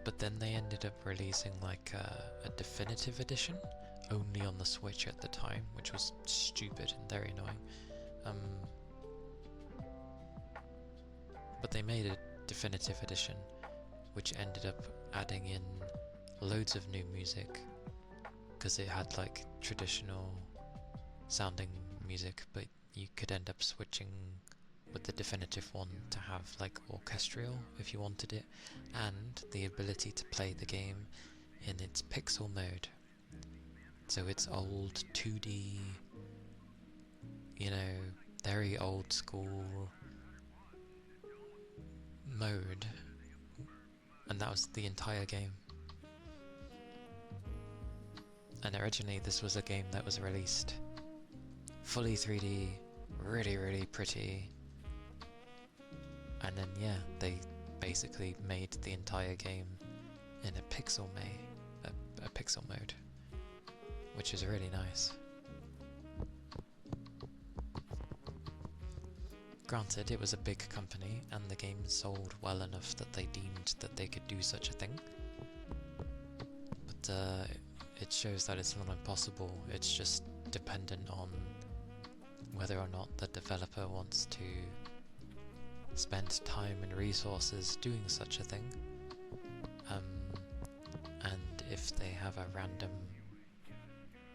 But then they ended up releasing like a definitive edition, only on the Switch at the time, which was stupid and very annoying. But they made a definitive edition, which ended up adding in loads of new music, because it had like traditional sounding music, but you could end up switching with the definitive one to have like orchestral if you wanted it, and the ability to play the game in its pixel mode. So it's old 2D, you know, very old school mode, and that was the entire game. And originally this was a game that was released fully 3D, really, really pretty. And then yeah, they basically made the entire game in a pixel mode, which is really nice. Granted, it was a big company, and the game sold well enough that they deemed that they could do such a thing. But it shows that it's not impossible, it's just dependent on whether or not the developer wants to spend time and resources doing such a thing, and if they have a random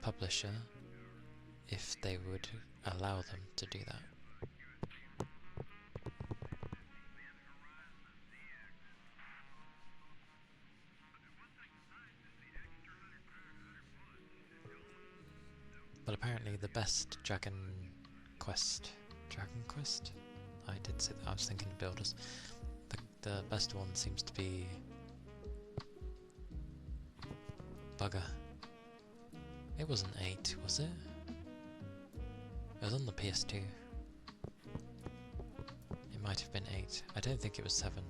publisher, if they would allow them to do that. But apparently the best Dragon Quest? I did say that, I was thinking builders. The best one seems to be Bugger. It wasn't 8, was it? It was on the PS2. It might have been 8. I don't think it was 7.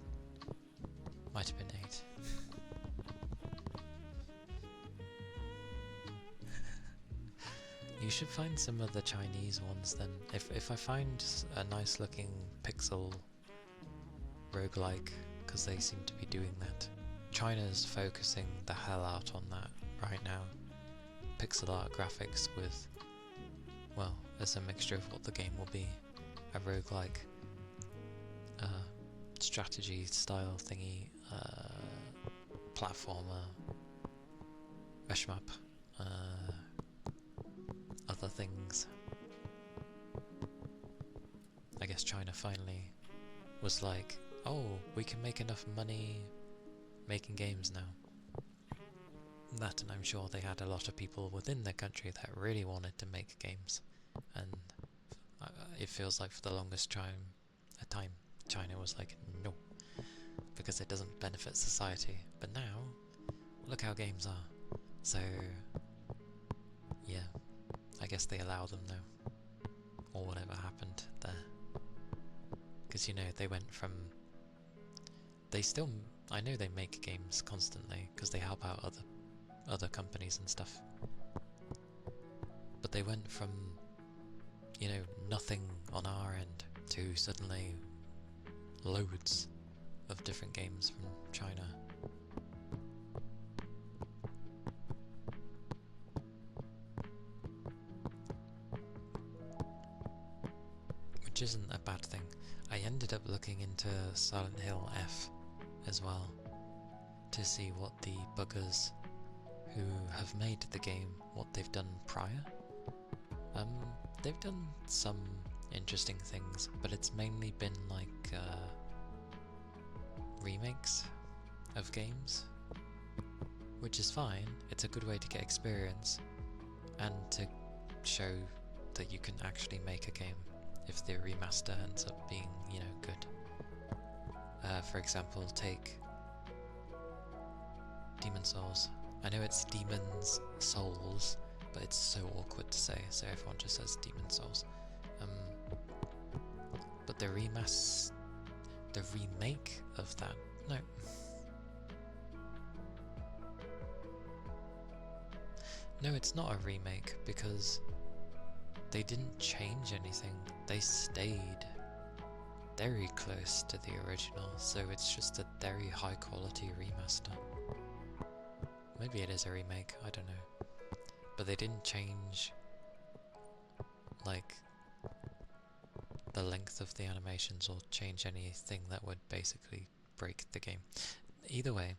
Might have been 8. You should find some of the Chinese ones then. If I find a nice looking pixel roguelike, because they seem to be doing that. China's focusing the hell out on that right now. Pixel art graphics with, well, as a mixture of what the game will be. A roguelike strategy style thingy, platformer, shmup, other things. I guess China finally was like, oh, we can make enough money making games now. That, and I'm sure they had a lot of people within their country that really wanted to make games, and it feels like for the longest time China was like, no, because it doesn't benefit society. But now, look how games are. So, yeah, I guess they allow them now, or whatever happened there. Because, you know, they went from, I know they make games constantly, because they help out other companies and stuff. But they went from, you know, nothing on our end to suddenly loads of different games from China. Which isn't a bad thing. I ended up looking into Silent Hill F as well, to see what the buggers who have made the game, what they've done prior. They've done some interesting things, but it's mainly been like remakes of games, which is fine. It's a good way to get experience and to show that you can actually make a game if the remaster ends up being, you know, good. For example, take Demon's Souls. I know it's Demon's Souls, but it's so awkward to say, so everyone just says Demon's Souls. But the remake of that, no, it's not a remake, because they didn't change anything. They stayed very close to the original, so it's just a very high quality remaster. Maybe it is a remake, I don't know. But they didn't change, like, the length of the animations or change anything that would basically break the game. Either way,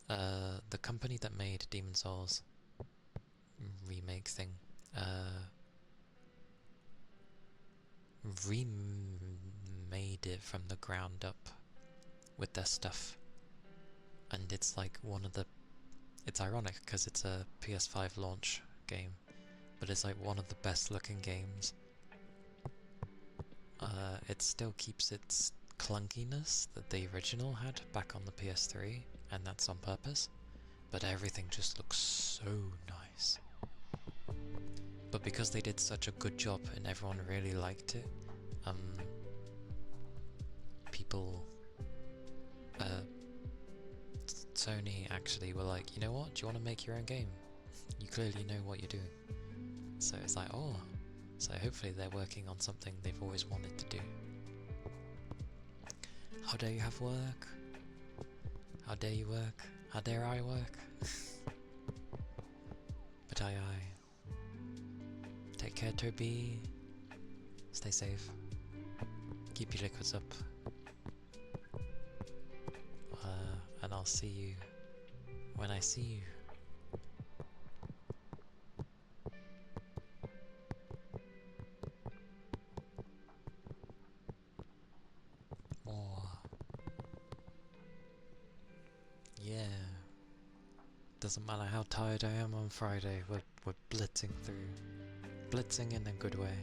the company that made Demon's Souls remake thing remade it from the ground up with their stuff, and it's like it's ironic because it's a PS5 launch game, but it's like one of the best looking games. It still keeps its clunkiness that the original had back on the PS3, and that's on purpose, but everything just looks so nice. But because they did such a good job and everyone really liked it, people, Sony actually were like, you know what, do you want to make your own game? You clearly know what you're doing. So it's like, oh, so hopefully they're working on something they've always wanted to do. How dare you have work? How dare you work? How dare I work? But I. Take care, Toby. Stay safe. Keep your liquids up. And I'll see you when I see you. Yeah. Doesn't matter how tired I am on Friday, we're blitzing through. Blitzing in a good way.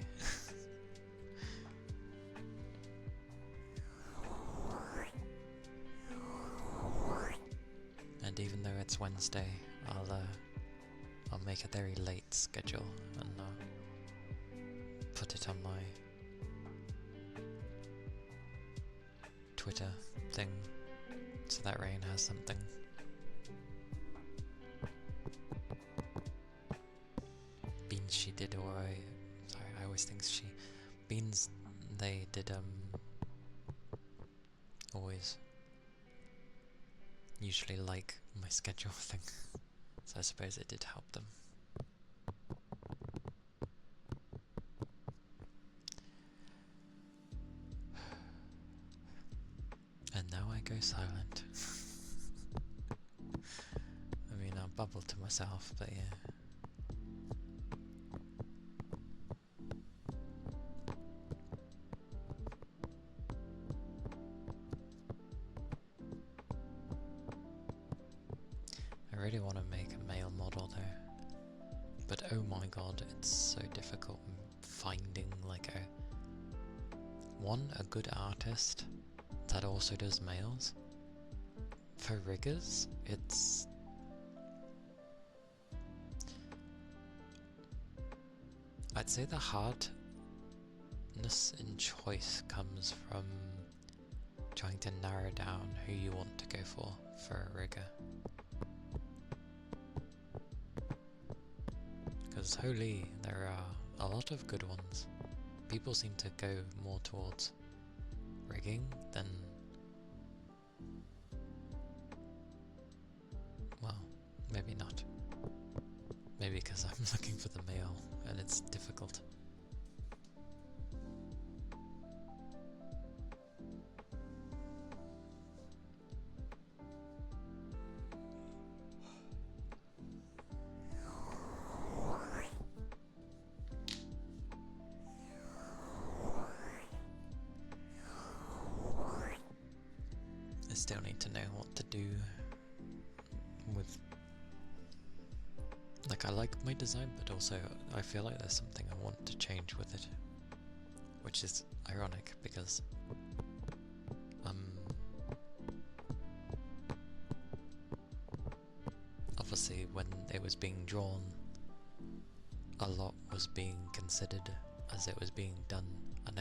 And even though it's Wednesday, I'll make a very late schedule and put it on my Twitter thing so that Rain has something. Beans she did, or I always think she. Beans, they did always usually like my schedule thing, so I suppose it did help them. And now I go silent. I mean, I'll bubble to myself, but yeah. I really want to make a male model though, but oh my god, it's so difficult finding like a good artist that also does males. For riggers, I'd say the hardness in choice comes from trying to narrow down who you want to go for a rigger. Because holy, there are a lot of good ones. People seem to go more towards rigging than, well, maybe not. Maybe because I'm looking for the male and it's difficult. I still need to know what to do with, like, I like my design, but also I feel like there's something I want to change with it, which is ironic because obviously when it was being drawn, a lot was being considered as it was being done, and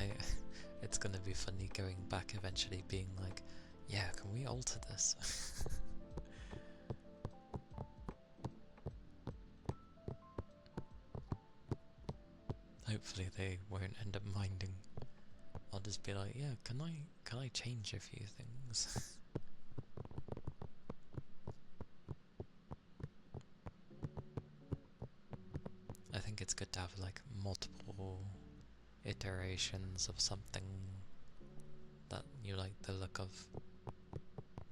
it's gonna be funny going back eventually being like, yeah, can we alter this? Hopefully they won't end up minding. I'll just be like, yeah, can I change a few things? I think it's good to have like multiple iterations of something that you like the look of.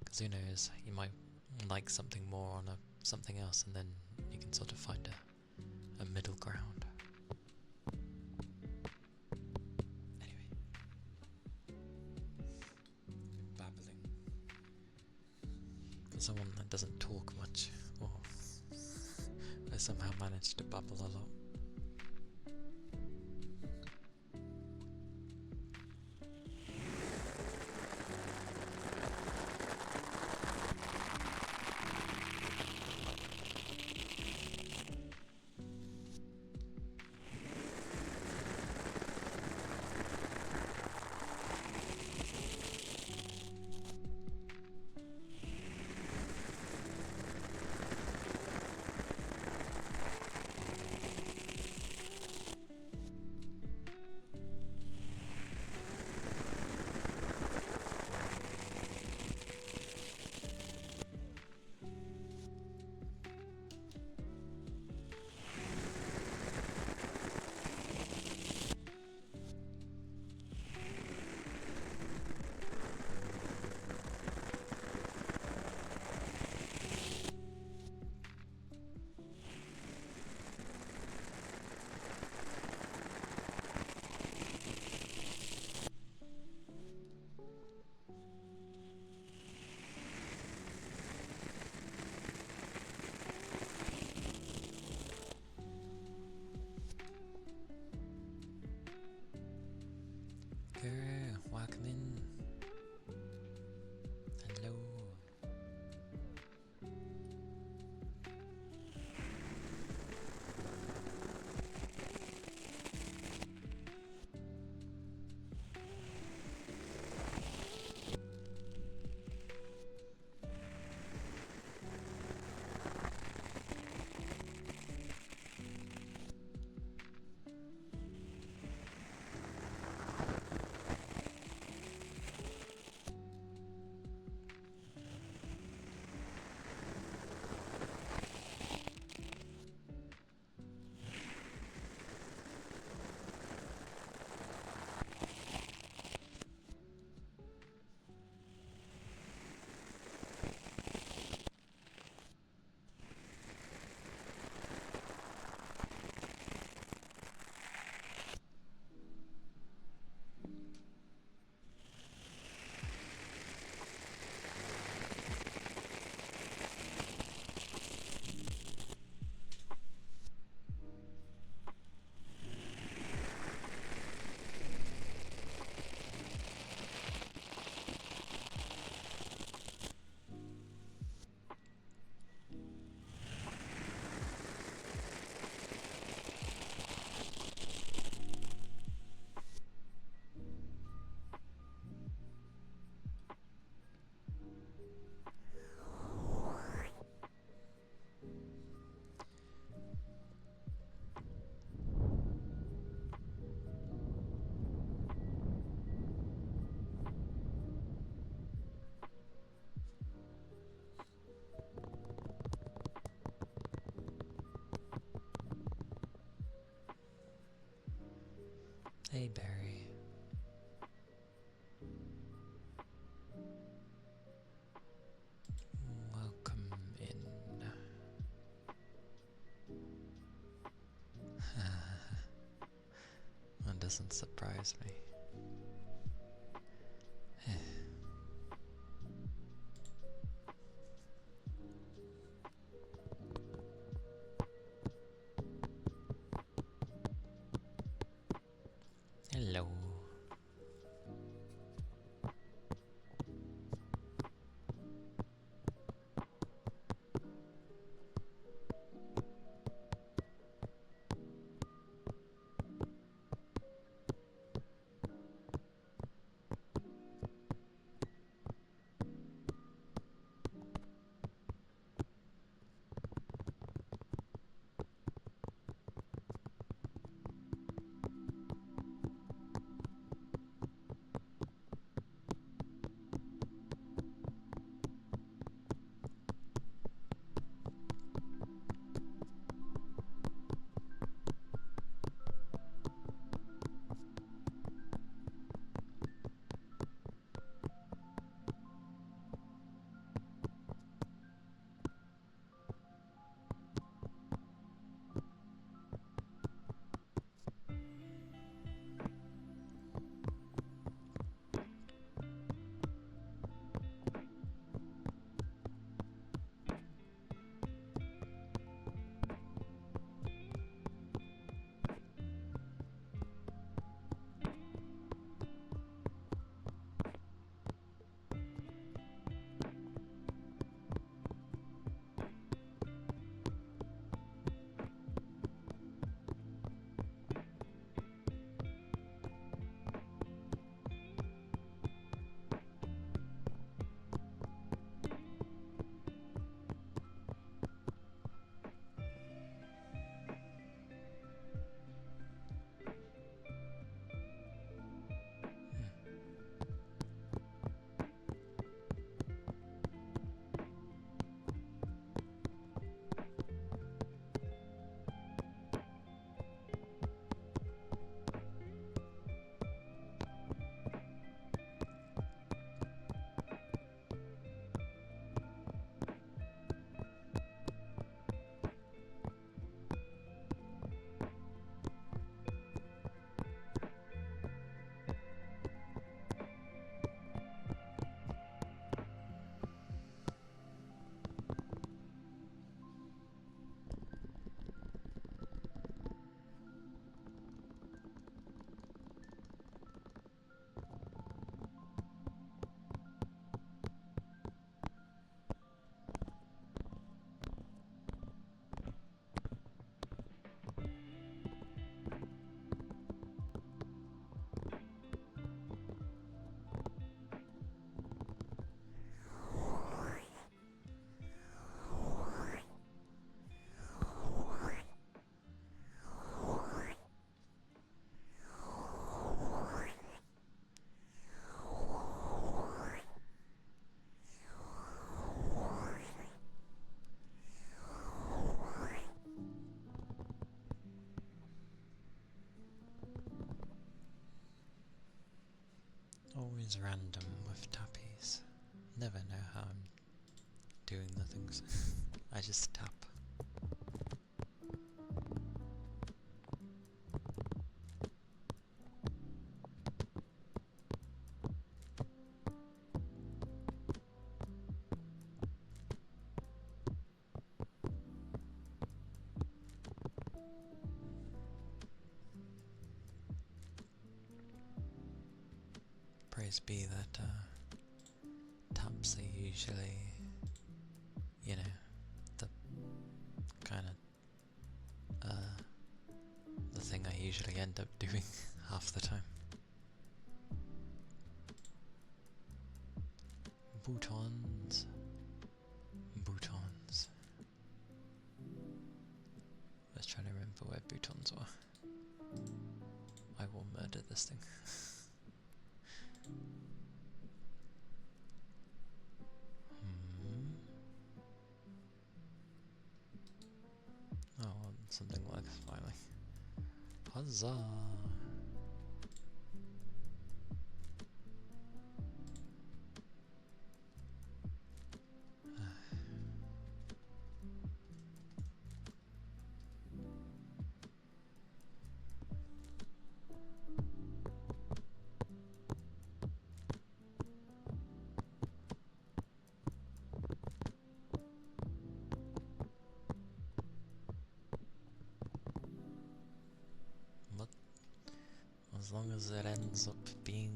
Because who knows, you might like something more on something else, and then you can sort of find a middle ground. Anyway, babbling. For someone that doesn't talk much, or I somehow managed to babble a lot. Hey, Barry. Welcome in. That doesn't surprise me. Hello. Always random with Tappies. Never know how I'm doing the things. I just tap. Praise be that taps are usually, you know, the kind of the thing I usually end up doing half the time. Boutons. Boutons. Let's try to remember where boutons were. I will murder this thing. Oh, something works finally. Huzzah! as long as it ends up being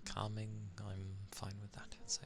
calming, I'm fine with that, so...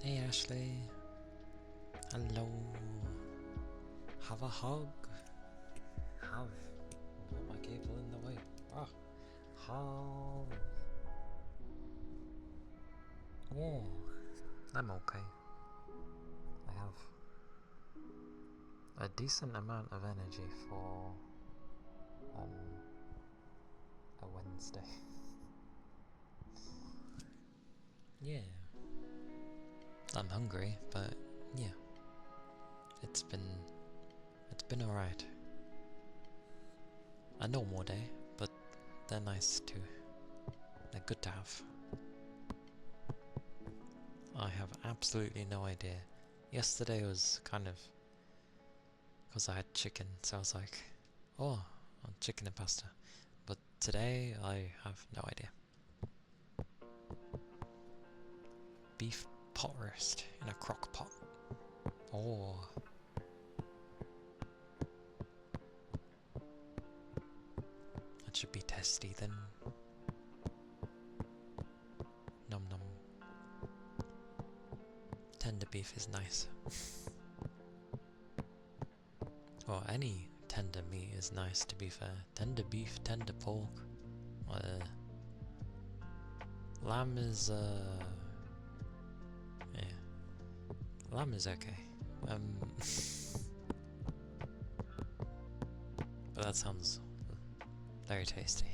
Hey Ashley, hello, have a hug, don't put my cable in the way, hug, yeah, I'm okay, I have a decent amount of energy for a Wednesday, yeah. I'm hungry, but yeah, it's been alright. A normal day, but they're nice too. They're good to have. I have absolutely no idea. Yesterday was kind of because I had chicken, so I was like, oh, chicken and pasta. But today I have no idea. Beef pot roast in a crock pot. Oh. That should be tasty then. Nom nom. Tender beef is nice. Well, any tender meat is nice, to be fair. Tender beef, tender pork. Lamb is yeah. Lamb is okay. But that sounds very tasty.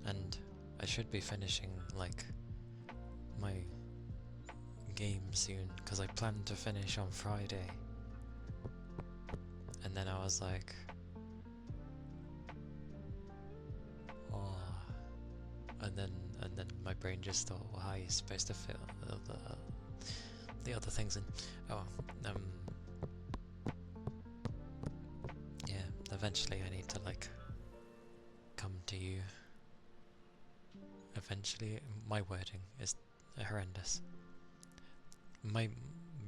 And I should be finishing like my game soon, because I plan to finish on Friday. And then I was like, oh, and then my brain just thought, well, how are you supposed to fit the other things in? Oh, yeah, eventually I need to like come to you. Eventually, my wording is horrendous. My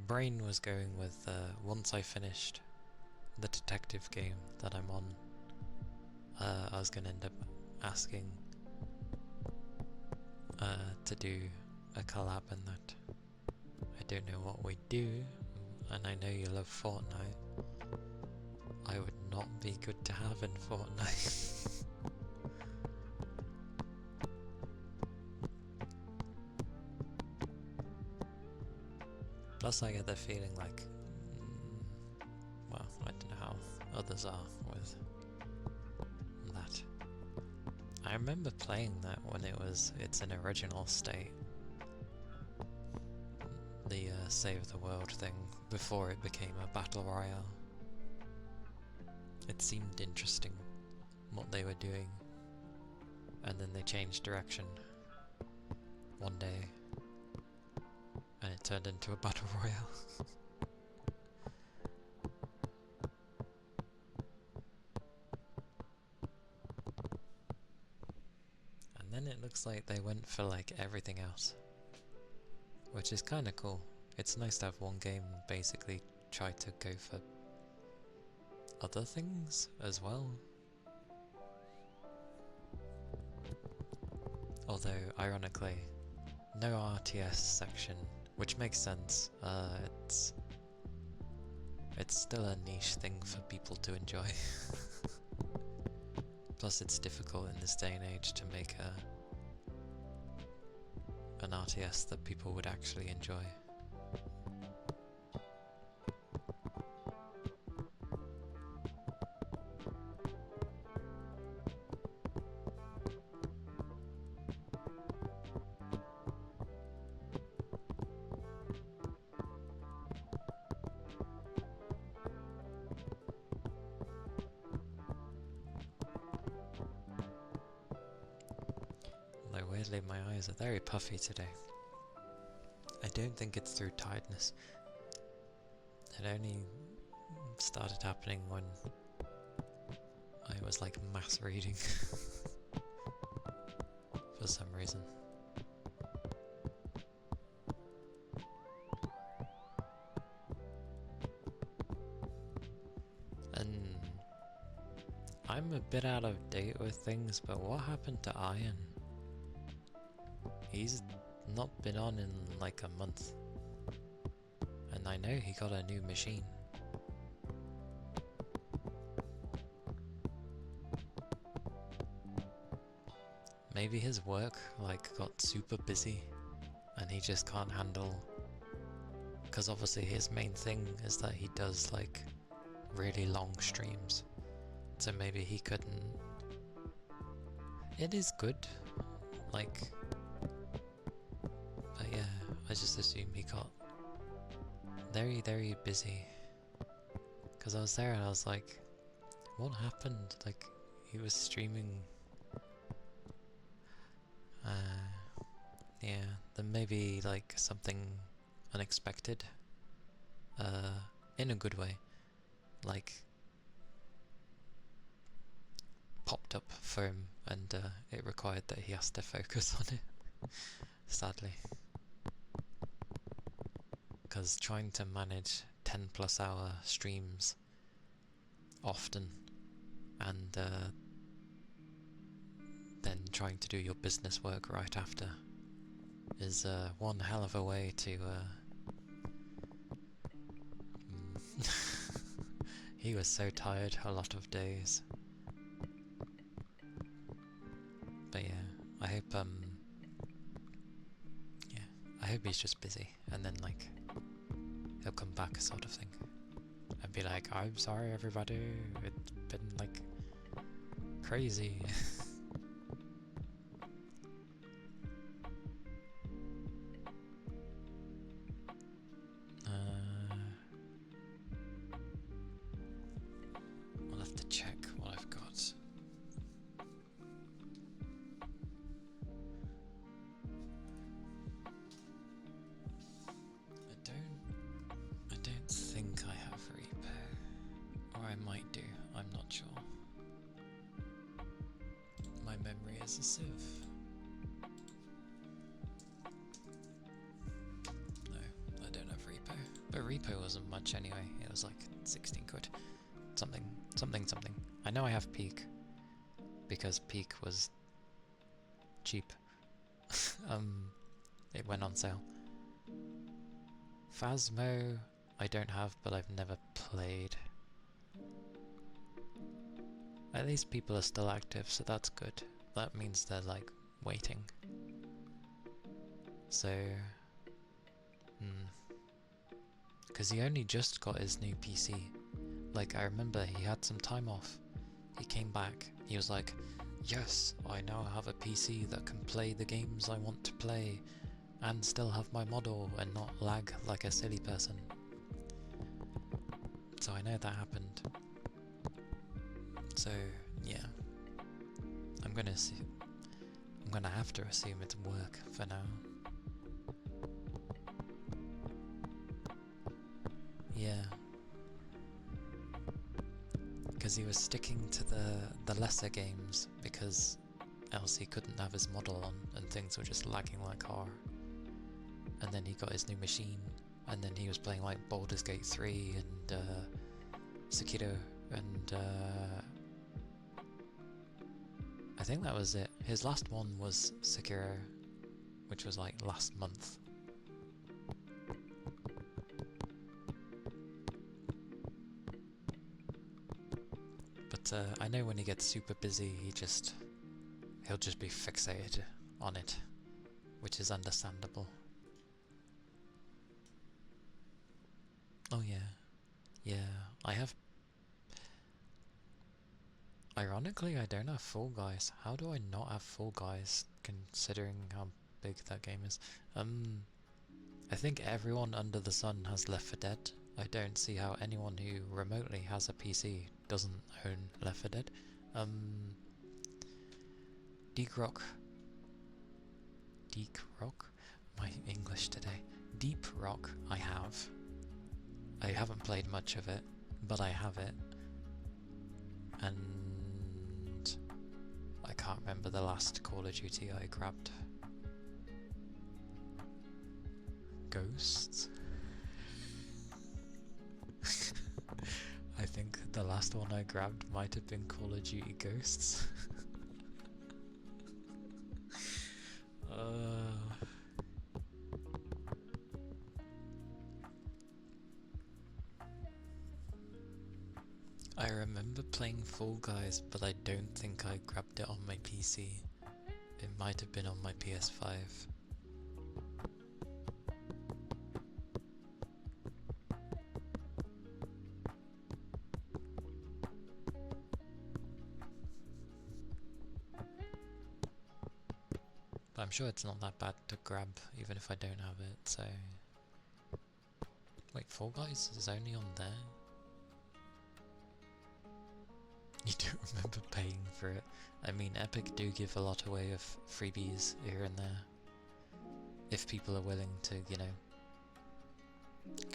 brain was going with once I finished the detective game that I'm on, I was going to end up asking to do a collab in that. I don't know what we do, and I know you love Fortnite. I would not be good to have in Fortnite. Plus I get the feeling like, well, I don't know how others are with that. I remember playing that when it's an original state. The Save the World thing, before it became a battle royale. It seemed interesting what they were doing, and then they changed direction one day and it turned into a battle royale. And then it looks like they went for like everything else, which is kinda cool. It's nice to have one game basically try to go for other things as well. Although, ironically, no RTS section, which makes sense. It's still a niche thing for people to enjoy. Plus it's difficult in this day and age to make an RTS that people would actually enjoy. Weirdly, my eyes are very puffy today. I don't think it's through tiredness. It only started happening when I was like mass reading for some reason. And I'm a bit out of date with things, but what happened to Iron? He's not been on in like a month, and I know he got a new machine. Maybe his work like got super busy and he just can't handle, because obviously his main thing is that he does like really long streams, so maybe he couldn't. It is good, like, but yeah, I just assume he got very, very busy. Because I was there and I was like, what happened? Like, he was streaming. Yeah, then maybe like something unexpected. In a good way. Like, popped up for him and it required that he has to focus on it. Sadly. Because trying to manage 10+ hour streams often and then trying to do your business work right after is one hell of a way to he was so tired a lot of days. But yeah, I hope yeah, I hope he's just busy and then like he'll come back sort of thing. And be like, I'm sorry everybody, it's been like crazy. I'll have to check what I've got. I don't think I have repo. Or I might do, I'm not sure. My memory is a sieve. No, I don't have repo. But repo wasn't much anyway, it was like 16 quid. Something. I know I have Peak, because Peak was cheap. It went on sale. Phasmo I don't have, but I've never played. At least people are still active, so that's good. That means they're like waiting. So because he only just got his new PC. Like, I remember he had some time off. He came back, he was like, yes, I now have a PC that can play the games I want to play and still have my model and not lag like a silly person. So I know that happened. So, yeah. I'm gonna have to assume it's work for now. Yeah. Because he was sticking to the lesser games, because else he couldn't have his model on and things were just lagging like hard. And then he got his new machine, and then he was playing like Baldur's Gate 3 and Sekiro, and I think that was it. His last one was Sekiro, which was like last month. But I know when he gets super busy, he'll just be fixated on it, which is understandable. Oh yeah, yeah, I have. Ironically, I don't have Fall Guys. How do I not have Fall Guys, considering how big that game is? I think everyone under the sun has Left 4 Dead. I don't see how anyone who remotely has a PC doesn't own Left 4 Dead. Deep Rock. My English today. Deep Rock I have. I haven't played much of it, but I have it. And I can't remember the last Call of Duty I grabbed. Ghosts? I think the last one I grabbed might have been Call of Duty Ghosts. I remember playing Fall Guys, but I don't think I grabbed it on my PC. It might have been on my PS5. But I'm sure it's not that bad to grab, even if I don't have it, so... Wait, Fall Guys is only on there? You don't remember paying for it? I mean, Epic do give a lot away of freebies here and there. If people are willing to, you know,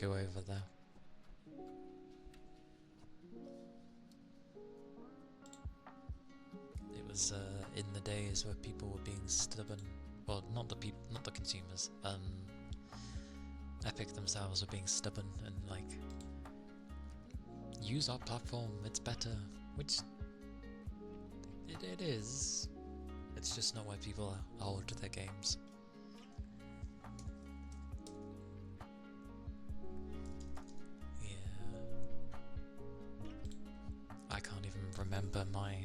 go over there. It was in the days where people were being stubborn. Well, not the consumers. Epic themselves were being stubborn and like, use our platform, it's better. Which it is. It's just not where people hold their games. Yeah. I can't even remember my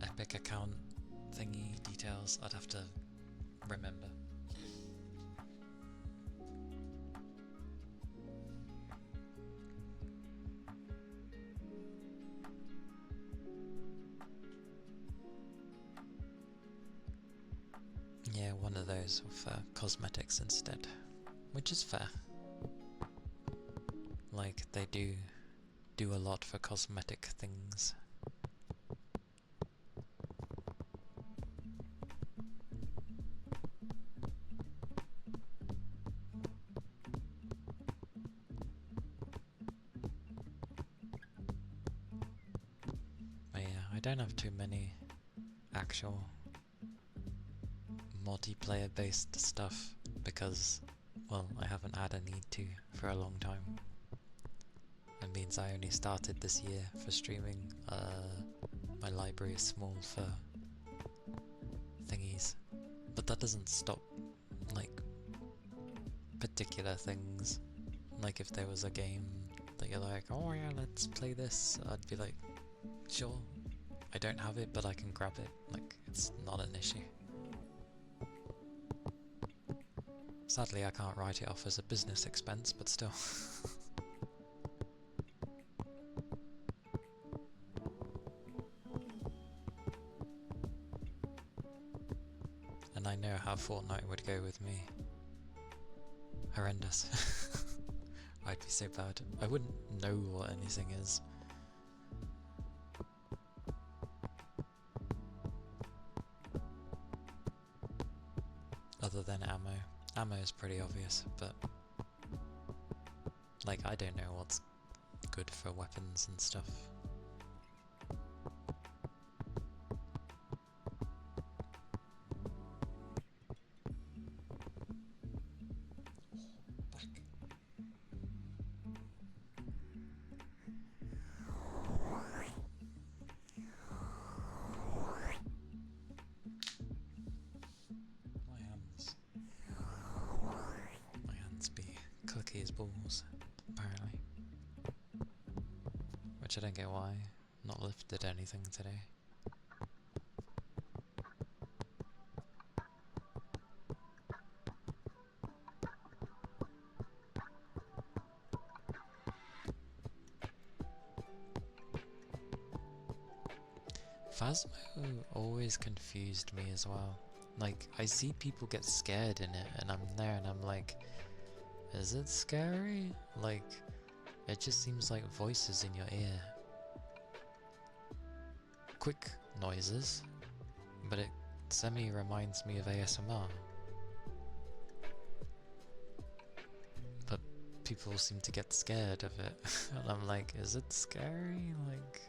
Epic account thingy details. I'd have to remember. Yeah, one of those with cosmetics instead, which is fair. Like, they do a lot for cosmetic things. But yeah, I don't have too many actual multiplayer based stuff because, well, I haven't had a need to for a long time. It means I only started this year for streaming. My library is small for thingies, but that doesn't stop like particular things. Like if there was a game that you're like, oh yeah, let's play this, I'd be like, sure. I don't have it, but I can grab it. Like, it's not an issue. Sadly, I can't write it off as a business expense, but still. And I know how Fortnite would go with me. Horrendous. I'd be so bad. I wouldn't know what anything is. Other than ammo. Ammo is pretty obvious, but like I don't know what's good for weapons and stuff. My hands be clicky as balls, apparently. Which I don't get why. Not lifted anything today. Phasmo always confused me as well. Like, I see people get scared in it, and I'm there and I'm like, is it scary? Like, it just seems like voices in your ear. Quick noises, but it semi-reminds me of ASMR. But people seem to get scared of it, and I'm like, is it scary? Like...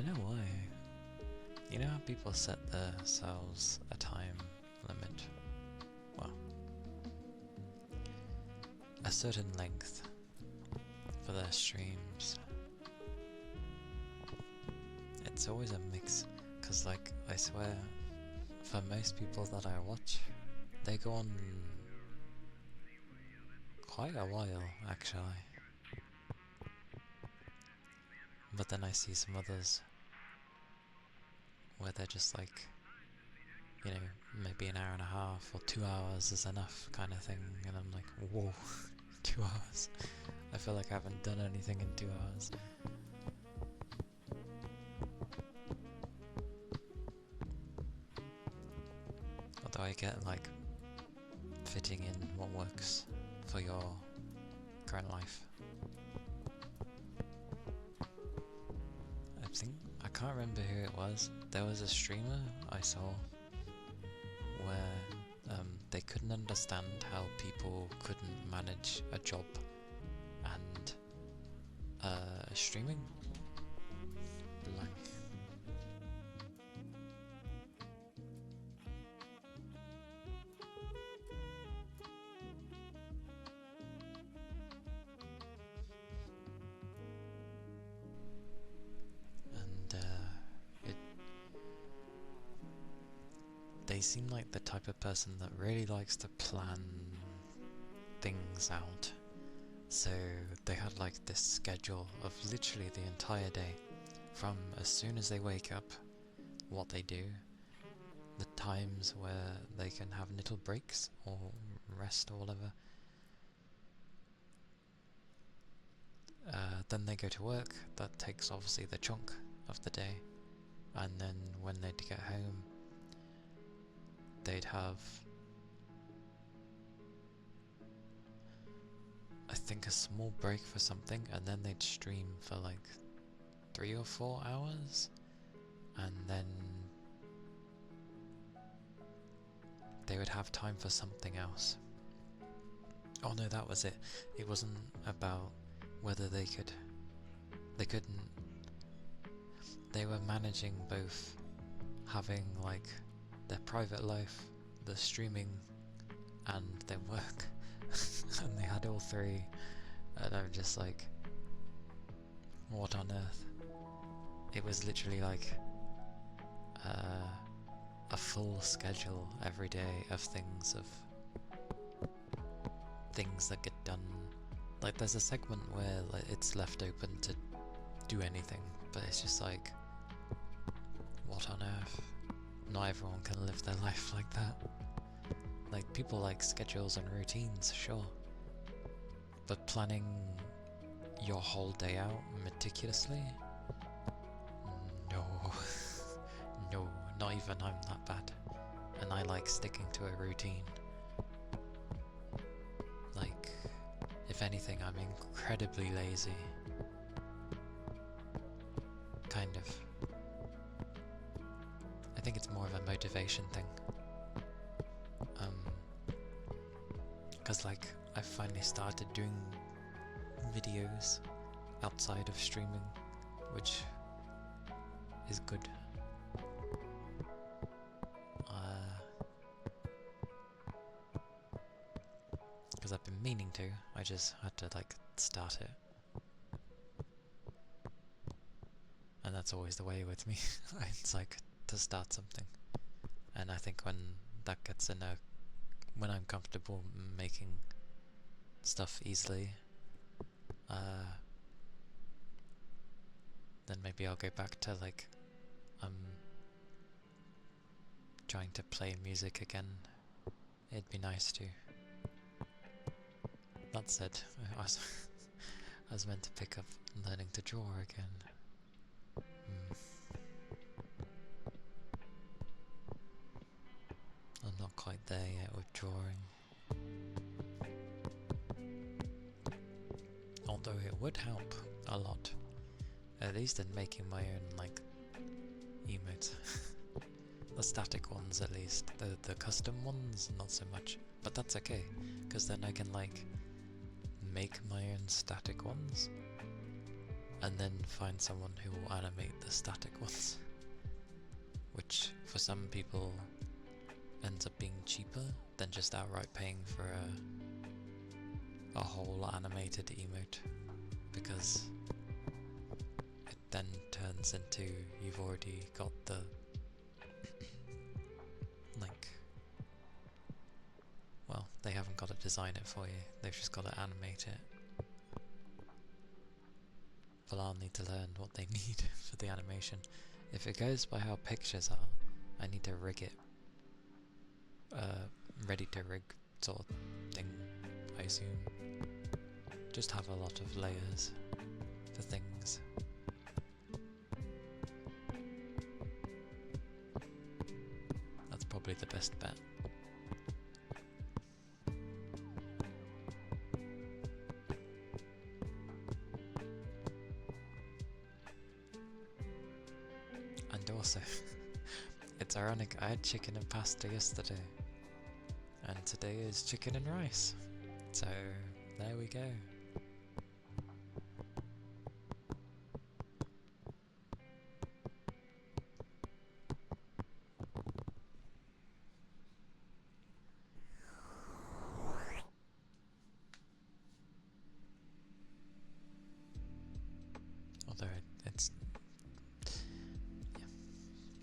don't know why. You know how people set themselves a time limit? Well, a certain length for their streams. It's always a mix, cause like, I swear, for most people that I watch, they go on quite a while, actually. But then I see some others where they're just like, you know, maybe an hour and a half or 2 hours is enough kind of thing, and I'm like, whoa, 2 hours? I feel like I haven't done anything in 2 hours. Although I get like fitting in what works for your current life. I can't remember who it was. There was a streamer I saw where they couldn't understand how people couldn't manage a job and streaming. Blank. They seem like the type of person that really likes to plan things out. So they had like this schedule of literally the entire day, from as soon as they wake up, what they do, the times where they can have little breaks or rest or whatever. Then they go to work. That takes obviously the chunk of the day, and then when they get home, they'd have, I think, a small break for something, and then they'd stream for like 3 or 4 hours, and then they would have time for something else. Oh no, that was it. It wasn't about whether they couldn't. They were managing both having like their private life, the streaming, and their work. And they had all three, and I'm just like, what on earth? It was literally like a full schedule every day of things that get done. Like there's a segment where like, it's left open to do anything, but it's just like, what on earth? Not everyone can live their life like that. Like, people like schedules and routines, sure. But planning your whole day out meticulously? No. No, not even I'm that bad. And I like sticking to a routine. Like, if anything, I'm incredibly lazy. Kind of. I think it's more of a motivation thing. Because like, I finally started doing videos outside of streaming, which is good. Because I've been meaning to, I just had to like start it. And that's always the way with me. It's like to start something. And I think when that gets in when I'm comfortable making stuff easily, then maybe I'll go back to like trying to play music again. It'd be nice to. That said, I was meant to pick up learning to draw again. I'm not quite there yet with drawing. Although it would help a lot. At least in making my own, like, emotes. The static ones at least. The custom ones, not so much. But that's okay, because then I can, like, make my own static ones. and then find someone who will animate the static ones, which for some people ends up being cheaper than just outright paying for a whole animated emote, because it then turns into you've already got the like, well, they haven't got to design it for you, they've just got to animate it. But I'll need to learn what they need for the animation. If it goes by how pictures are, I need to rig it. Ready to rig sort of thing, I assume. Just have a lot of layers for things. That's probably the best bet. And also, it's ironic, I had chicken and pasta yesterday, and today is chicken and rice. So, there we go. Although it's... yeah,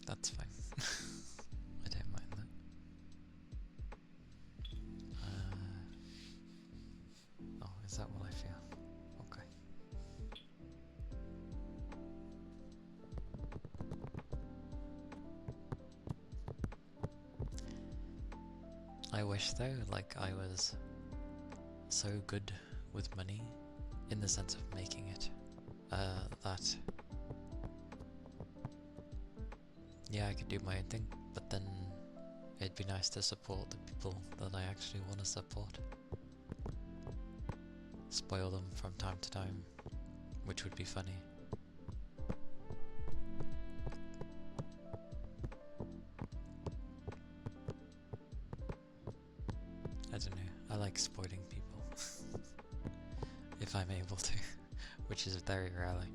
that's fine. I don't mind that. Oh, is that what I feel? Okay. I wish though, like I was so good with money, in the sense of making it, that yeah, I could do my own thing, but then it'd be nice to support the people that I actually want to support. Spoil them from time to time, which would be funny. I don't know, I like spoiling people. If I'm able to, which is very rarely.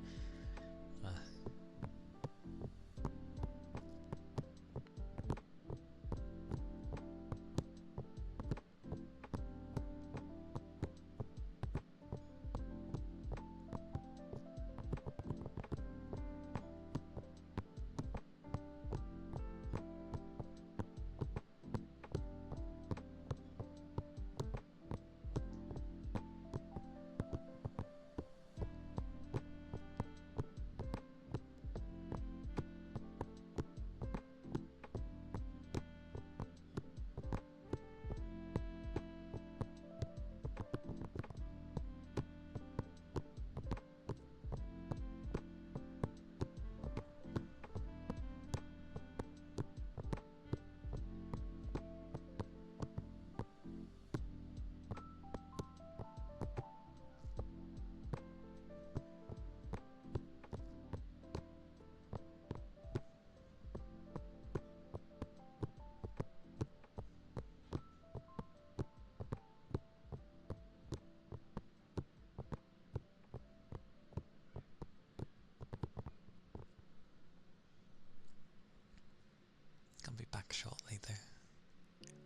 I'll be back shortly though.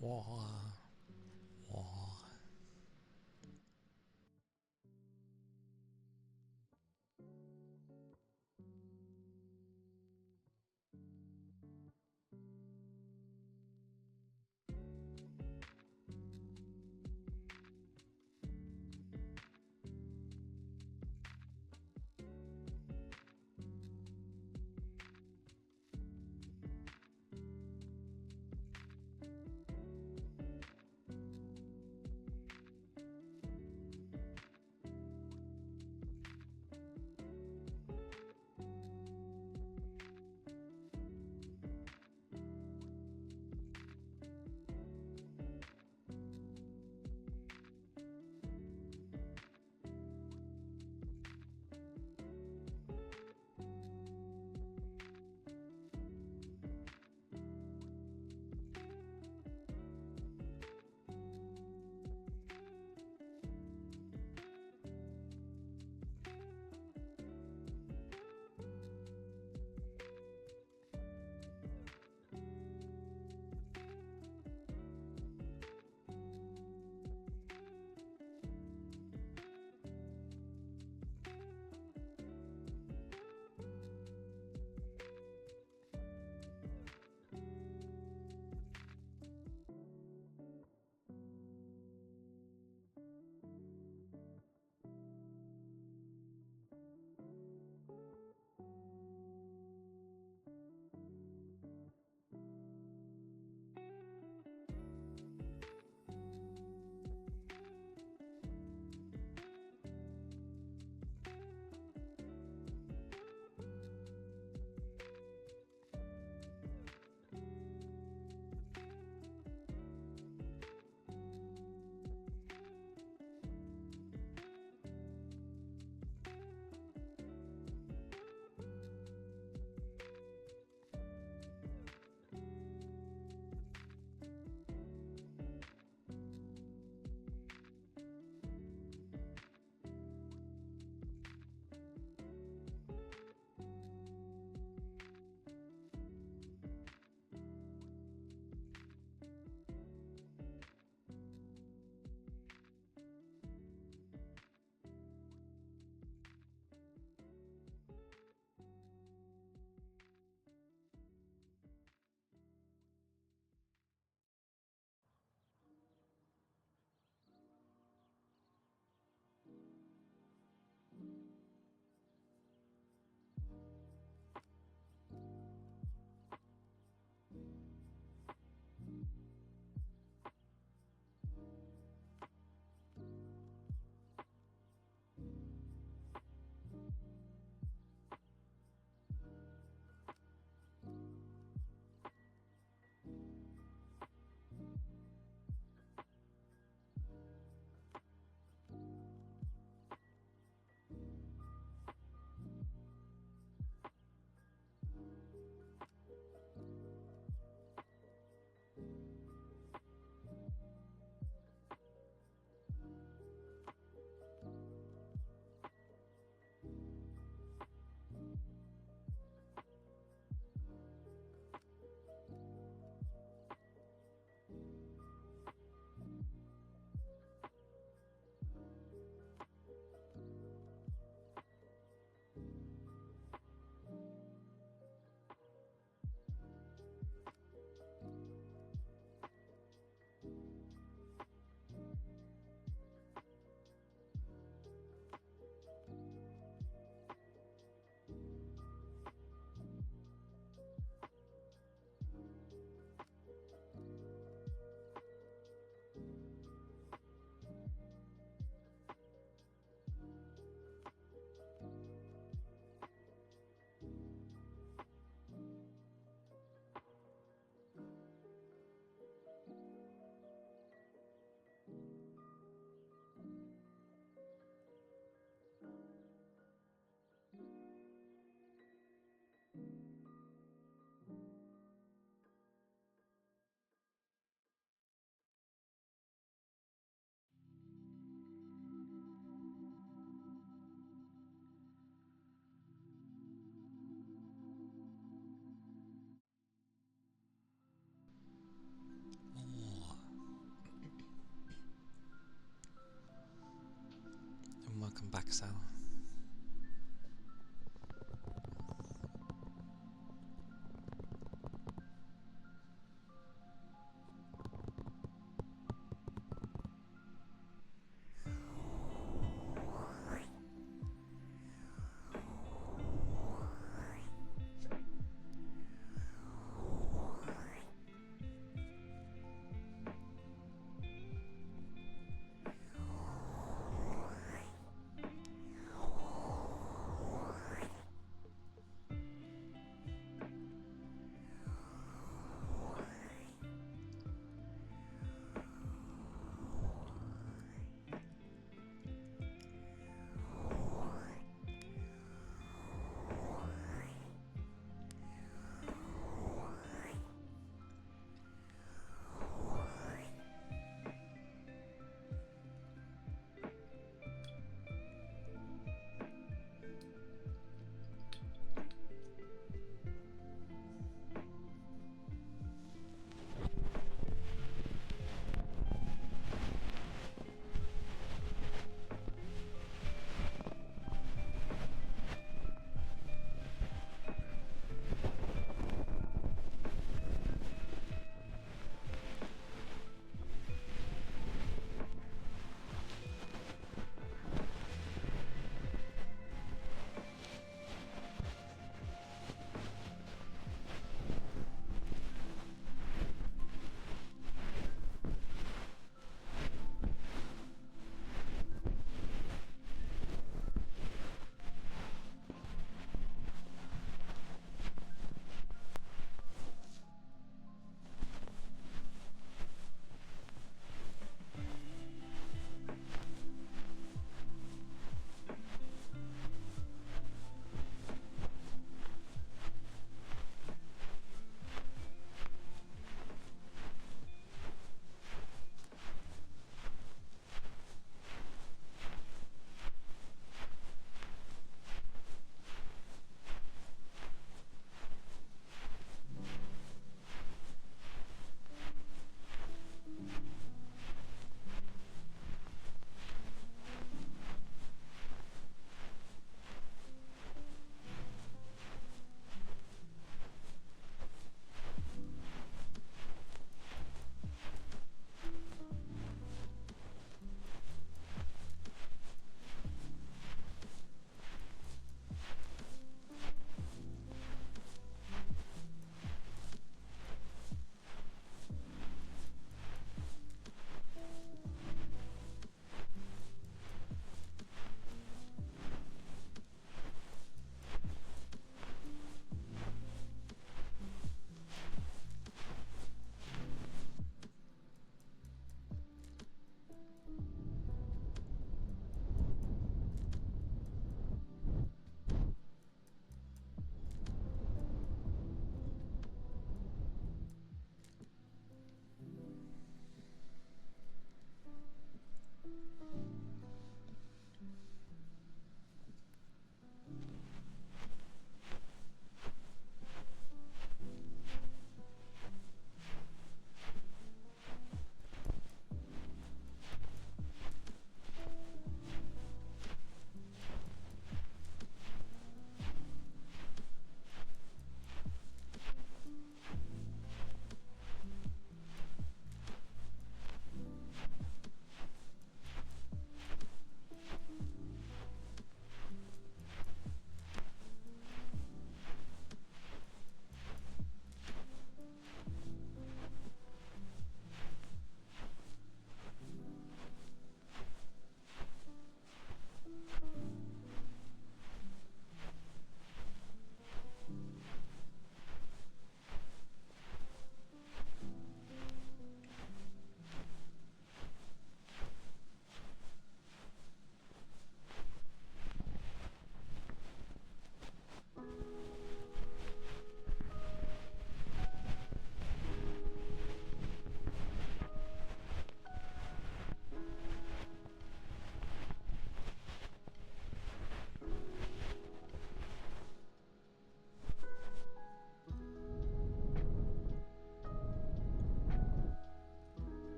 Whoa. Whoa. Welcome back, Sal.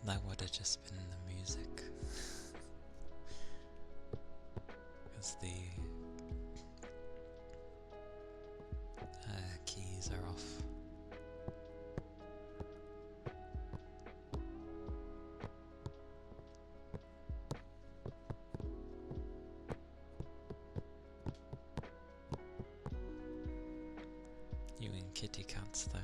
That would have just been the music. Because the keys are off. You and kitty cats though.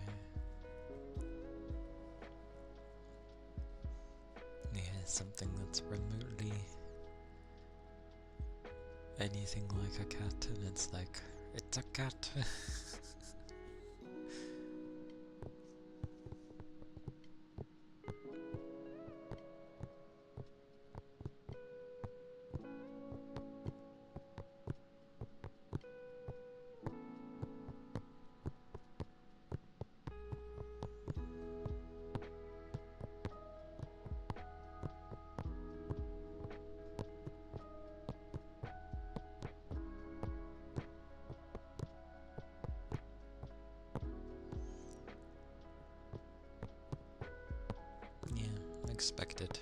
You hear something that's remotely anything like a cat and it's like, it's a cat. Expected.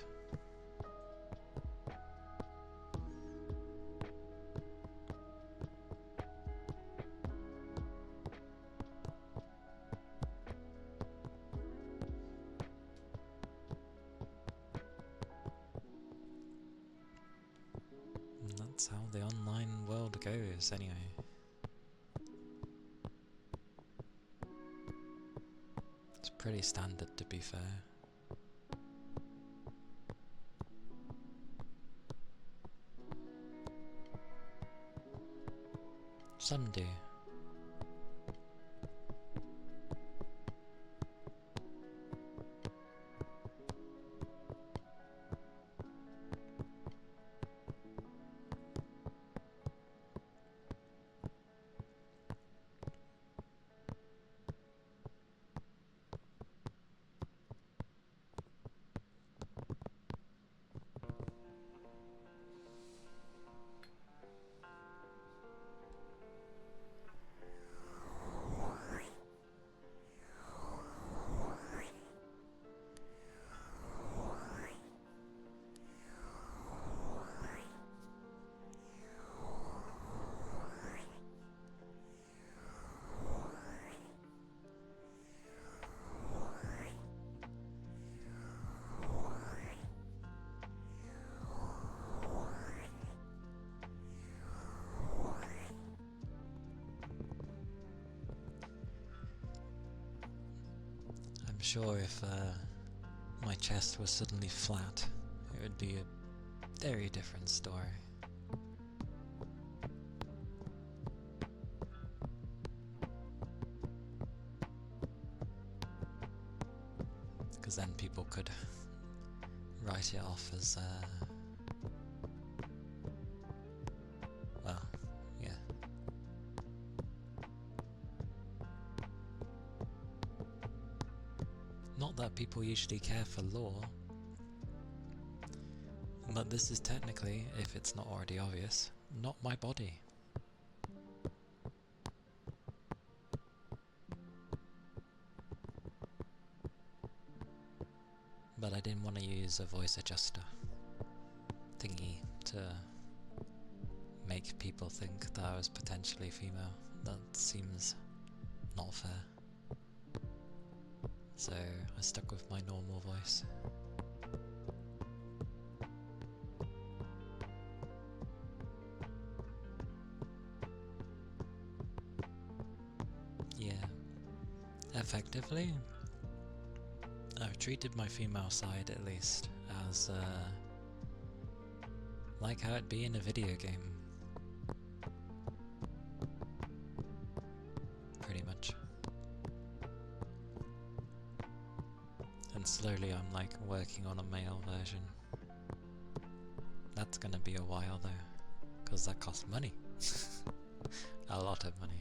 And that's how the online world goes, anyway. It's pretty standard, to be fair. Some do. I'm sure if my chest was suddenly flat, it would be a very different story. Because then people could write it off as, well, yeah. Not that people usually care for lore, but this is technically, if it's not already obvious, not my body. But I didn't want to use a voice adjuster thingy to make people think that I was potentially female. That seems not fair. So I stuck with my normal voice. Yeah, effectively, I've treated my female side, at least, as like how it'd be in a video game. Pretty much. And slowly I'm like working on a male version. That's gonna be a while though, because that costs money. A lot of money.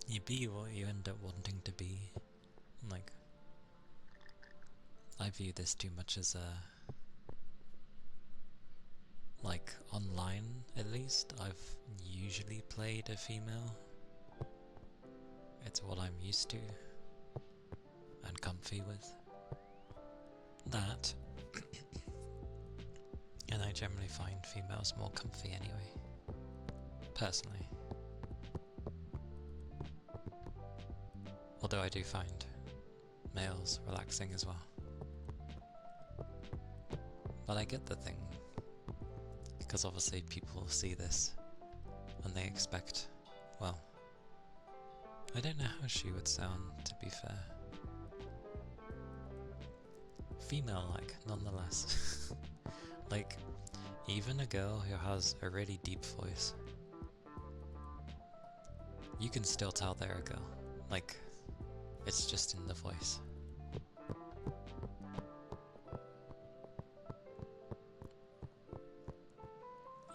You be what you end up wanting to be. Like, I view this too much as a, like, online at least, I've usually played a female. to what I'm used to and comfy with. That, and I generally find females more comfy anyway, personally. Although I do find males relaxing as well. But I get the thing, because obviously people see this and they expect, well, I don't know how she would sound, to be fair. Female-like, nonetheless. Like, even a girl who has a really deep voice, you can still tell they're a girl. Like, it's just in the voice.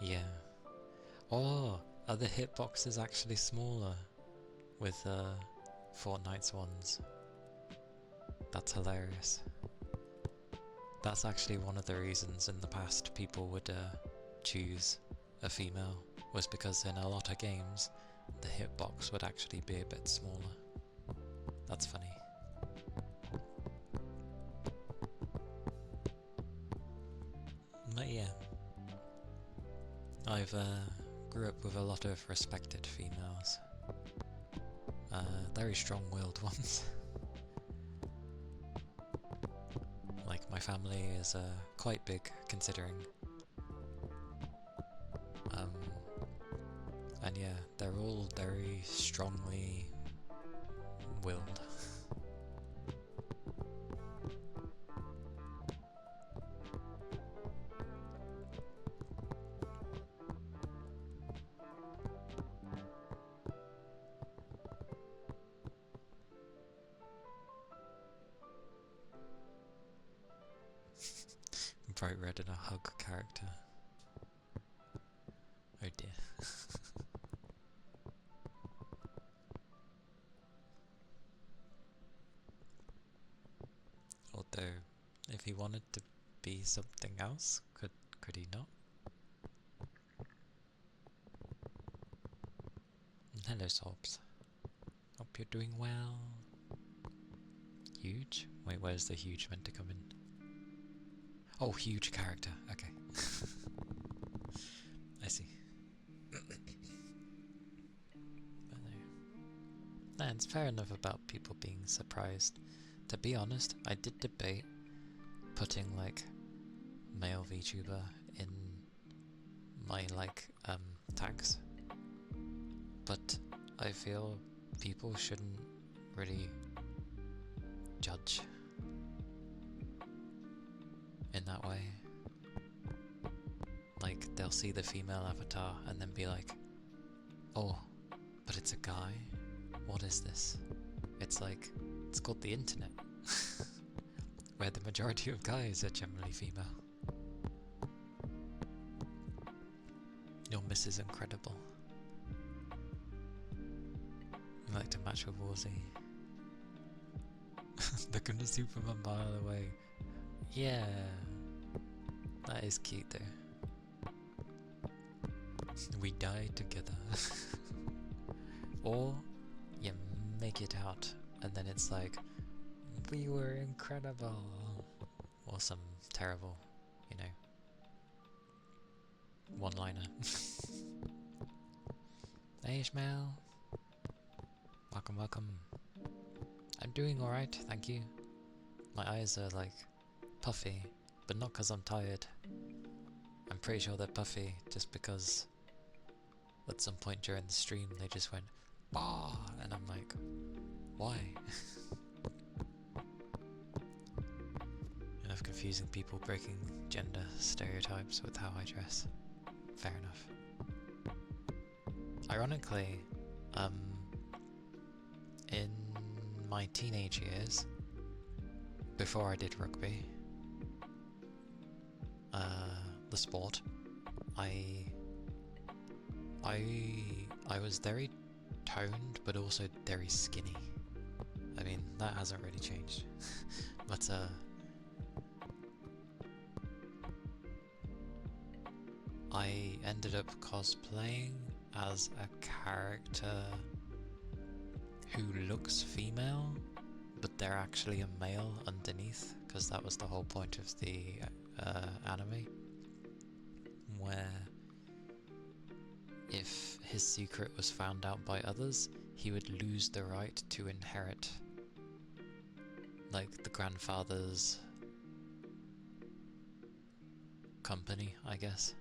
Yeah. Oh, are the hitboxes actually smaller with Fortnite's ones? That's hilarious. That's actually one of the reasons in the past people would choose a female, was because in a lot of games the hitbox would actually be a bit smaller. That's funny. But yeah, I've grew up with a lot of respected females. Very strong-willed ones. Like, my family is quite big, considering. And yeah, they're all very strongly willed. Bright red and a hug character. Oh dear. Although, if he wanted to be something else, could he not? Hello, Sobs. Hope you're doing well. Huge? Wait, where's the huge meant to come in? Oh, huge character. Okay. I see. But no, it's fair enough about people being surprised. To be honest, I did debate putting like male VTuber in my tags, but I feel people shouldn't really judge in that way. Like, they'll see the female avatar and then be like, oh, but it's a guy? What is this? It's like, it's called the internet, where the majority of guys are generally female. Your miss is incredible. You like to match with Warzy. Looking to see from a mile away. Yeah, that is cute though. We die together. Or you make it out and then it's like, we were incredible. Or some terrible, you know, one-liner. Hey Ishmael. Welcome, welcome. I'm doing alright, thank you. My eyes are like puffy, but not because I'm tired. I'm pretty sure they're puffy just because at some point during the stream they just went, bah! And I'm like, why? Enough confusing people breaking gender stereotypes with how I dress. Fair enough. Ironically, in my teenage years, before I did rugby, the sport, I was very toned, but also very skinny. I mean, that hasn't really changed. But I ended up cosplaying as a character who looks female, but they're actually a male underneath, because that was the whole point of the anime, where if his secret was found out by others, he would lose the right to inherit, like, the grandfather's company, I guess,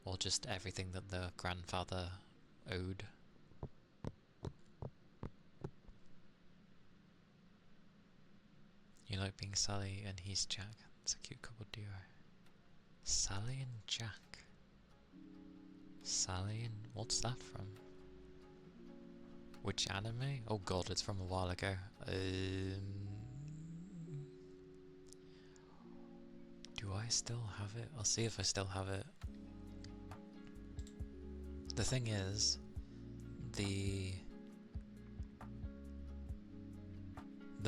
or just everything that the grandfather owed. You like being Sally and he's Jack. It's a cute couple duo. Sally and Jack. Sally and... what's that from? Which anime? Oh god, it's from a while ago. Do I still have it? I'll see if I still have it. The thing is, the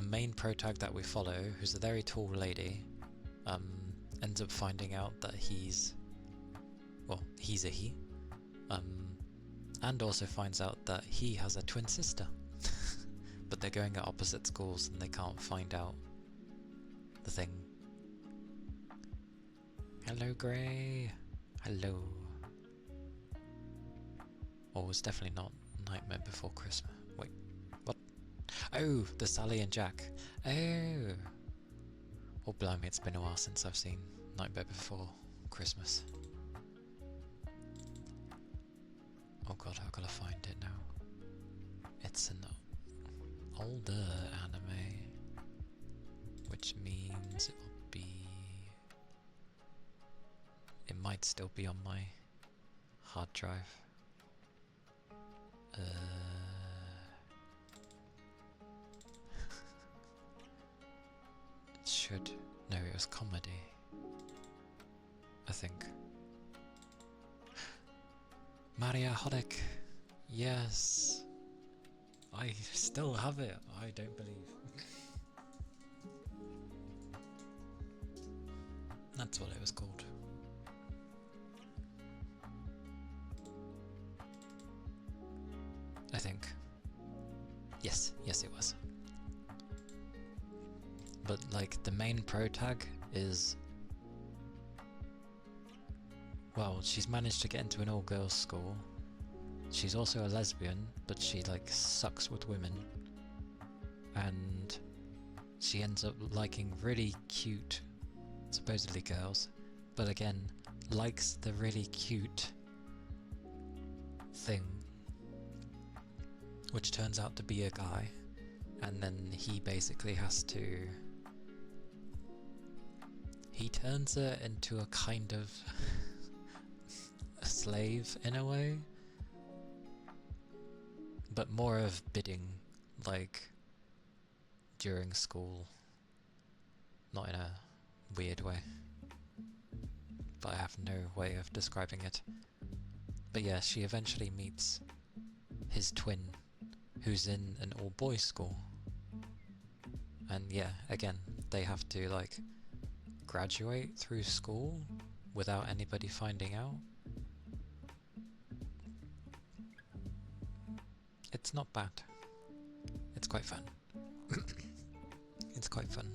main protag that we follow, who's a very tall lady, ends up finding out that he's a he, and also finds out that he has a twin sister, but they're going at opposite schools and they can't find out the thing. Hello, Grey. Hello. Oh, it's definitely not Nightmare Before Christmas. Wait, what? Oh, the Sally and Jack. Oh. Oh, blimey, it's been a while since I've seen Nightmare Before Christmas. Oh god, I've got to find it now. It's an older anime, which means it will be... it might still be on my hard drive. It should... no, it was comedy, I think. Maria Hodek! Yes! I still have it, I don't believe. That's what it was called. I think. Yes, it was. But like the main protag is... well, she's managed to get into an all-girls school. She's also a lesbian, but she like sucks with women. And she ends up liking really cute, supposedly girls, but again, likes the really cute thing, which turns out to be a guy, and then he basically has to... he turns her into a kind of a slave in a way, but more of bidding, like during school, not in a weird way, but I have no way of describing it. But yeah, she eventually meets his twin, who's in an all-boys school, and yeah, again, they have to like graduate through school without anybody finding out. It's not bad. It's quite fun. It's quite fun.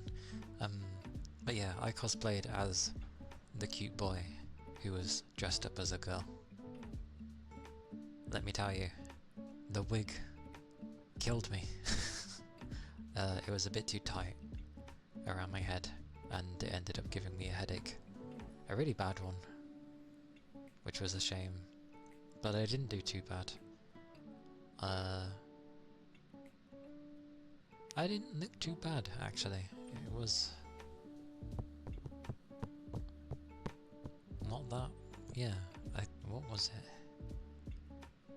But yeah, I cosplayed as the cute boy who was dressed up as a girl. Let me tell you, the wig killed me. It was a bit too tight around my head, and it ended up giving me a headache. A really bad one, which was a shame. But I didn't do too bad. I didn't look too bad, actually. It was not that... yeah, what was it?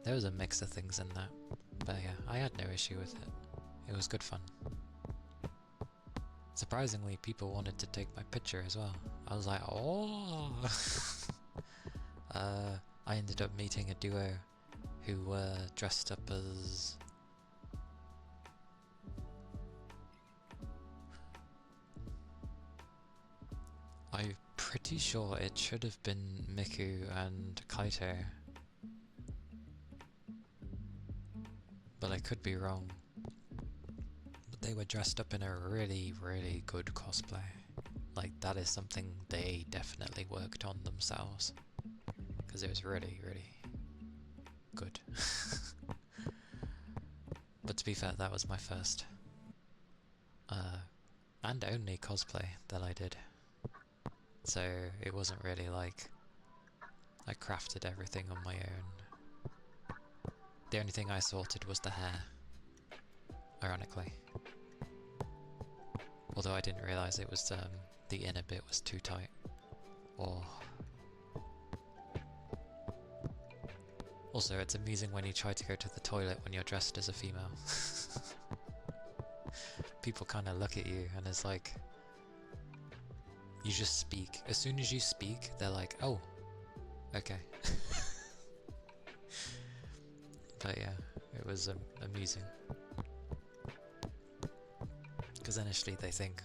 There was a mix of things in that, but yeah, I had no issue with it. It was good fun. Surprisingly, people wanted to take my picture as well. I was like, oh! I ended up meeting a duo who were dressed up as... I'm pretty sure it should have been Miku and Kaito. but I could be wrong. But they were dressed up in a really, really good cosplay. Like, that is something they definitely worked on themselves. Because it was really, really good. But to be fair, that was my first and only cosplay that I did. So it wasn't really like I crafted everything on my own. The only thing I sorted was the hair, ironically. Although I didn't realise it was the inner bit was too tight. Or also, it's amusing when you try to go to the toilet when you're dressed as a female. People kind of look at you and it's like, you just speak. As soon as you speak, they're like, oh, okay. But yeah, it was amusing. Because initially they think,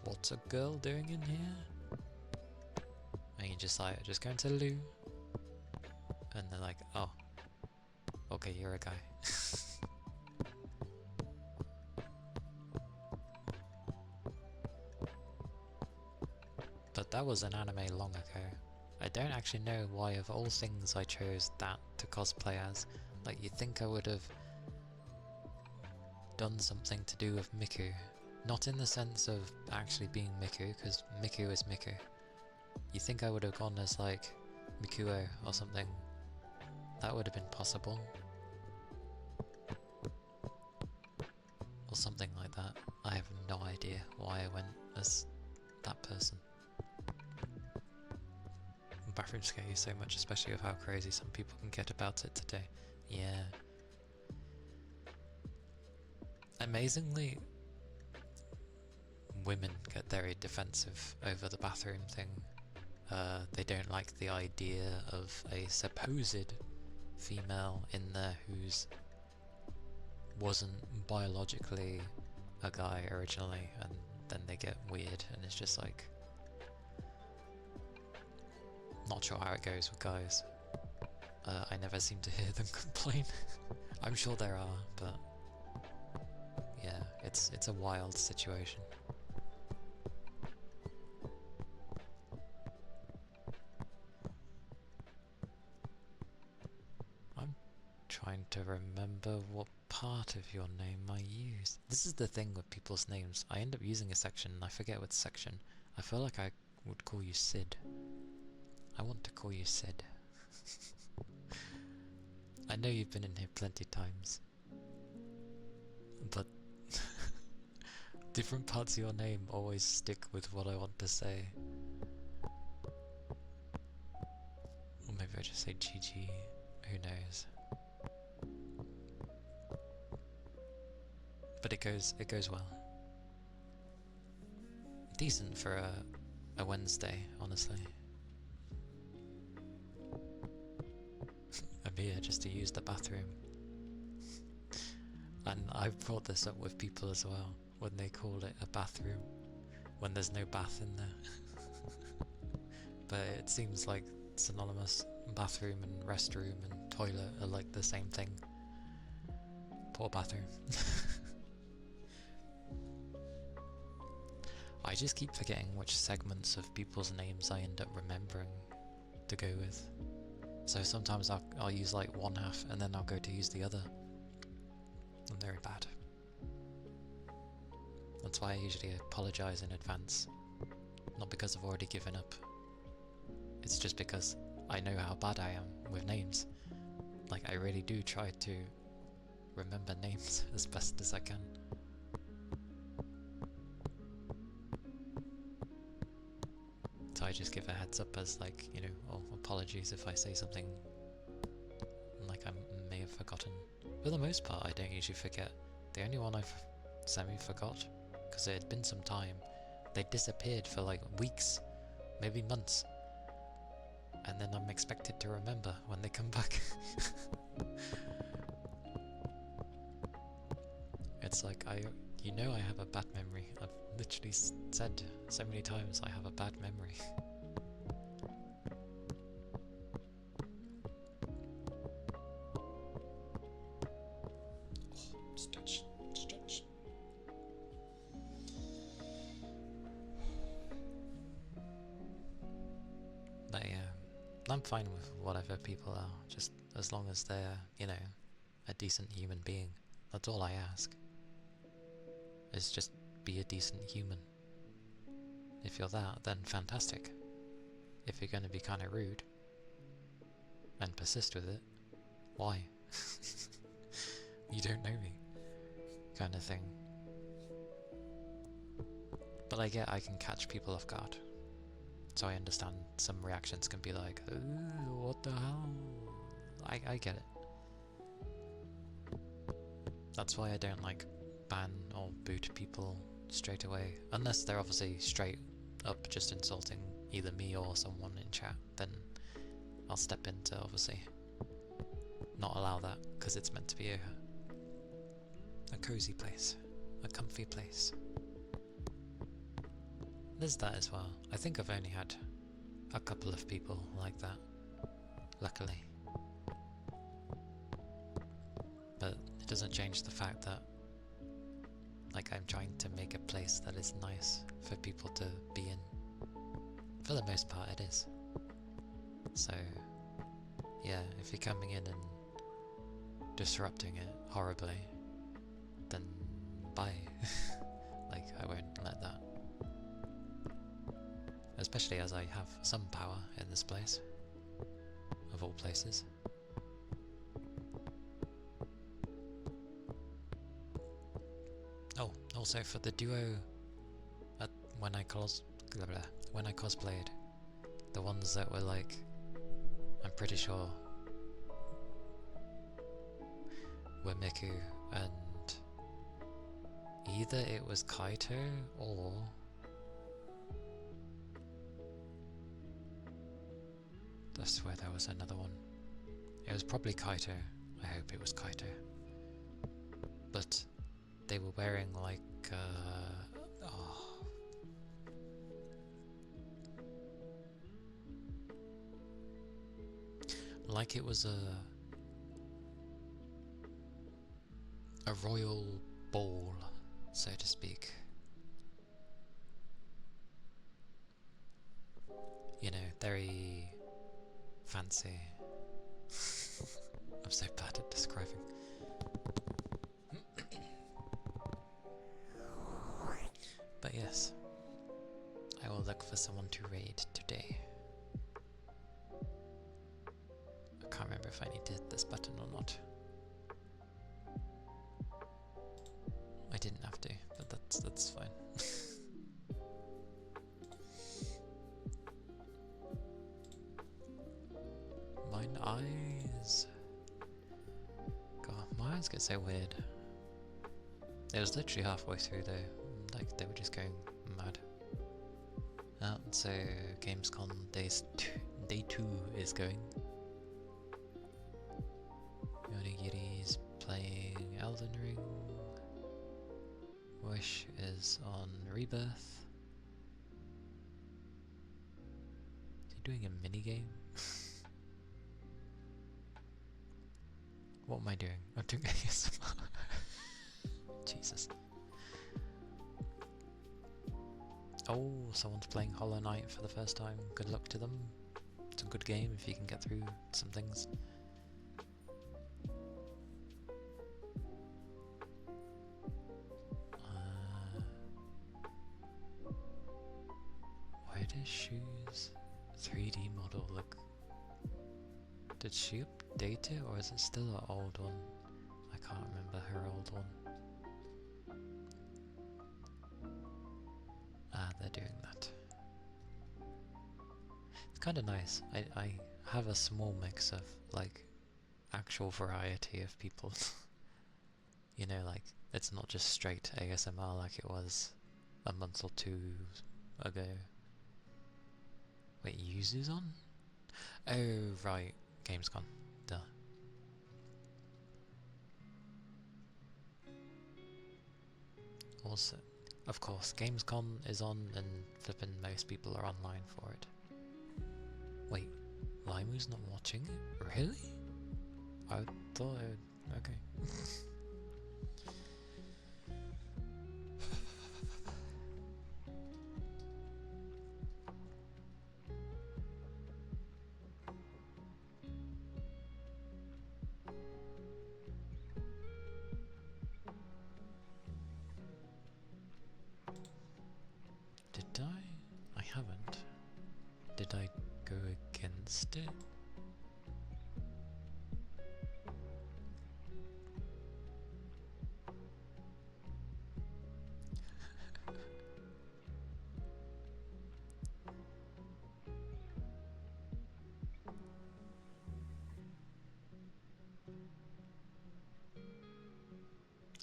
what's a girl doing in here? And you just like, just going to the loo. And they're like, oh, okay, you're a guy. But that was an anime long ago. I don't actually know why of all things I chose that to cosplay as. Like, you'd think I would have done something to do with Miku. Not in the sense of actually being Miku, because Miku is Miku. You think I would have gone as like Mikuo or something. That would have been possible. Or something like that. I have no idea why I went as that person. Bathrooms scare you so much, especially with how crazy some people can get about it today. Yeah. Amazingly, women get very defensive over the bathroom thing. They don't like the idea of a supposed female in there who's wasn't biologically a guy originally, and then they get weird, and it's just like, not sure how it goes with guys. I never seem to hear them complain. I'm sure there are, but yeah, it's a wild situation. I'm trying to remember what part of your name I used. This is the thing with people's names. I end up using a section and I forget what section. I feel like I would call you Sid. I want to call you Sid. I know you've been in here plenty times, but different parts of your name always stick with what I want to say. Or maybe I just say GG, who knows. But it goes well. Decent for a Wednesday, honestly. I'm here just to use the bathroom. And I've brought this up with people as well, when they call it a bathroom, when there's no bath in there. But it seems like synonymous. Bathroom and restroom and toilet are like the same thing. Poor bathroom. I just keep forgetting which segments of people's names I end up remembering to go with. So sometimes I'll use like one half and then I'll go to use the other. I'm very bad. That's why I usually apologise in advance. Not because I've already given up. It's just because I know how bad I am with names. Like, I really do try to remember names as best as I can. So I just give a heads up as like, you know, oh, apologies if I say something like I may have forgotten. For the most part, I don't usually forget. The only one I've semi-forgot, because it had been some time, they disappeared for like weeks, maybe months. And then I'm expected to remember when they come back. It's like, you know I have a bad memory. I've literally said so many times I have a bad memory. Stretch, stretch. But yeah, I'm fine with whatever people are, just as long as they're, you know, a decent human being. That's all I ask. Is just be a decent human. If you're that, then fantastic. If you're going to be kind of rude and persist with it, why? You don't know me, kind of thing. But I can catch people off guard. So I understand some reactions can be like, ooh, what the hell? I get it. That's why I don't like ban or boot people straight away. Unless they're obviously straight up just insulting either me or someone in chat, then I'll step in to obviously not allow that, because it's meant to be a cozy place, a comfy place. There's that as well. I think I've only had a couple of people like that, luckily. But it doesn't change the fact that, like, I'm trying to make a place that is nice for people to be in. For the most part, it is. So, yeah, if you're coming in and disrupting it horribly, then bye. Like, I won't let that. Especially as I have some power in this place, of all places. Oh, also for the duo, when I cosplayed, the ones that were like, I'm pretty sure, were Miku, and either it was Kaito or I swear there was another one. It was probably Kaito. I hope it was Kaito. But they were wearing like like it was a royal ball, so to speak. You know, very fancy. I'm so bad at describing. But yes, I will look for someone to raid today. I can't remember if I need to hit this button or not. I didn't have to, but that's fine. Mine eyes. God, my eyes get so weird. It was literally halfway through though, like they were just going mad. So Gamescom day 2 is going. Yonigiri's playing Elden Ring. Wish is on Rebirth. Is he doing a minigame? What am I doing? I'm doing ASMR. Jesus. Oh, someone's playing Hollow Knight for the first time. Good luck to them. It's a good game if you can get through some things. Why does Shoes 3D model look... Did she update it or is it still an old one? I can't remember her old one. They're doing that. It's kind of nice. I have a small mix of like actual variety of people. You know, like it's not just straight ASMR like it was a month or 2 ago. Wait, Yuzu's on? Oh right, Gamescom. Duh. Also, of course, Gamescom is on and flipping most people are online for it. Wait, Limu's not watching it? Really? I thought it... okay. did it.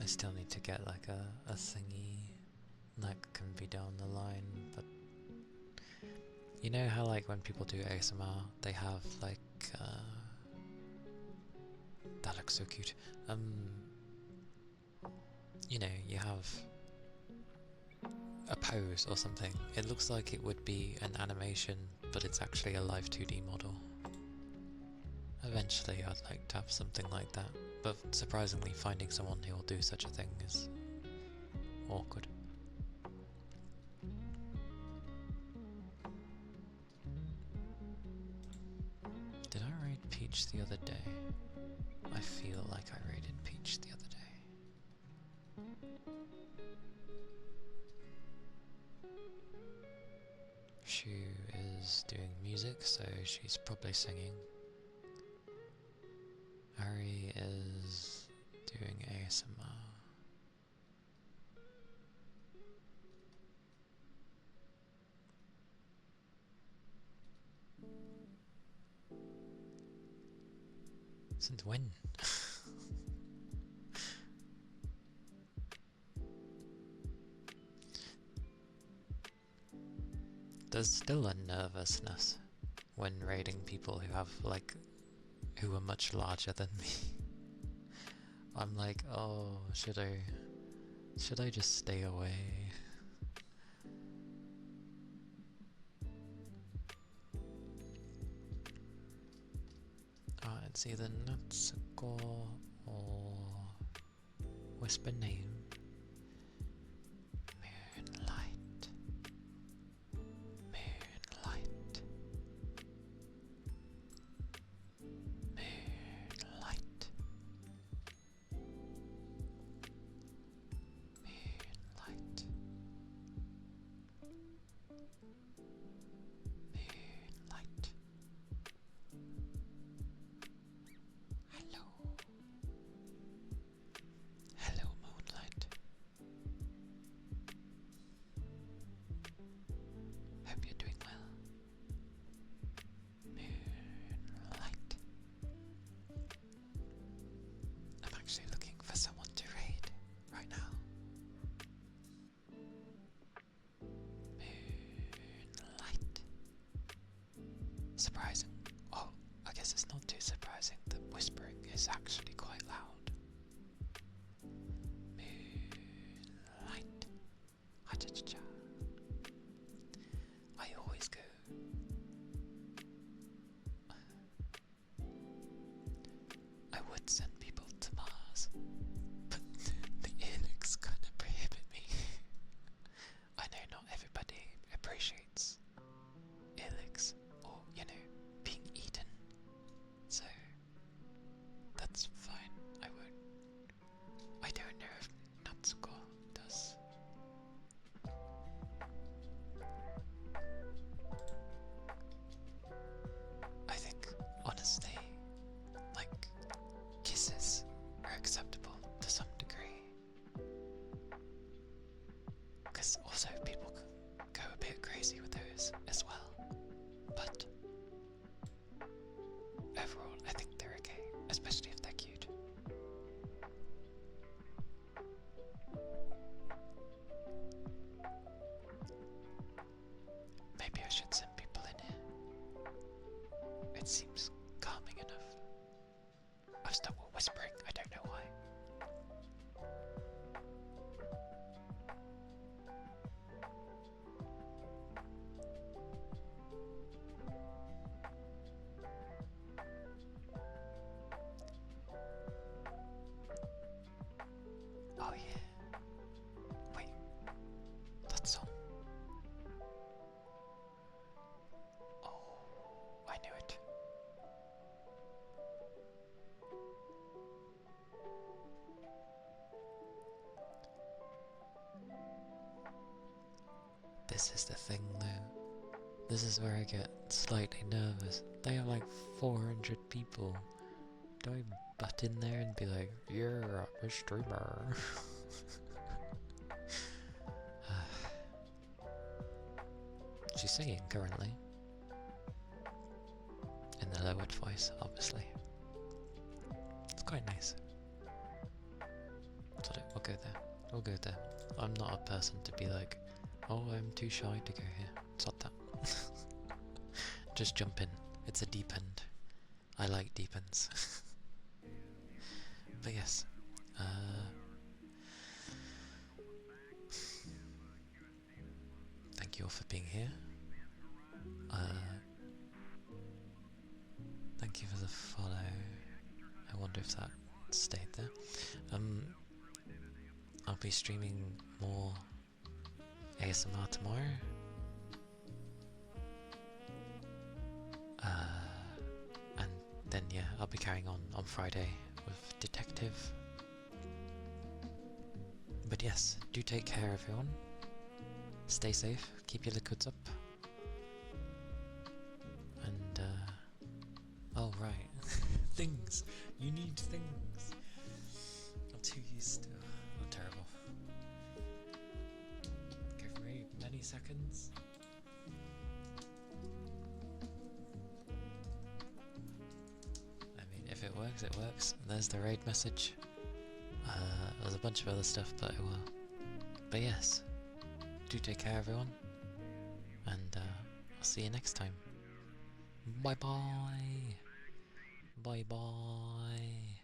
I still need to get like a thingy that can be down the line, but you know how like when people do ASMR, they have like that looks so cute. You know, you have a pose or something. It looks like it would be an animation, but it's actually a live 2D model. Eventually I'd like to have something like that, but surprisingly finding someone who will do such a thing is awkward. Did I raid Peach the other day? I feel like I raided Peach the other day. She is doing music, so she's probably singing. Harry is doing ASMR. Since when? There's still a nervousness when raiding people who have who are much larger than me. I'm like, oh, should I just stay away? It's either Natsuko or whisper name. Moonlight. Moonlight. Moonlight. Moonlight. Moonlight. Hello. Hello, Moonlight. Hope you're doing well. Moonlight. I'm actually looking for someone to raid right now. Moonlight. Surprising. Oh, I guess it's not too surprising that whispering is actually quite loud. Moonlight. Ha-cha-cha-cha. I always go. I would send people to Mars, but the earlocks kind of prohibit me. I know not everybody appreciates earlocks or, you know, being eaten, so that's fine. I don't know if Natsuko does. I think, honestly, like, kisses are acceptable to some degree. Because also people can go a bit crazy with those as well. But overall, I think they're okay, especially if they're cute. Maybe I should send people in here. It seems calming enough. I've stuck with whispering, I don't know why. Oh yeah. Wait. That's on. Oh, I knew it. This is the thing though. This is where I get slightly nervous. They have like 400 people. Do I butt in there and be like, "Yeah, I'm a streamer"? She's singing currently. In the lowered voice, obviously. It's quite nice. We'll go there. We'll go there. I'm not a person to be like, "Oh, I'm too shy to go here." It's not that. Just jump in. It's a deep end. I like deep ends. But yes. Thank you all for being here. Thank you for the follow. I wonder if that stayed there. I'll be streaming more ASMR tomorrow. And then yeah, I'll be carrying on Friday with Detective. But yes, do take care everyone. Stay safe, keep your liquids up. And oh right. Things! You need things! I'm too used to... I'm terrible. Give me many seconds. I mean, if it works, it works. There's the raid message. There's a bunch of other stuff, but it will. But yes, do take care everyone. And I'll see you next time. Bye bye! Bye bye!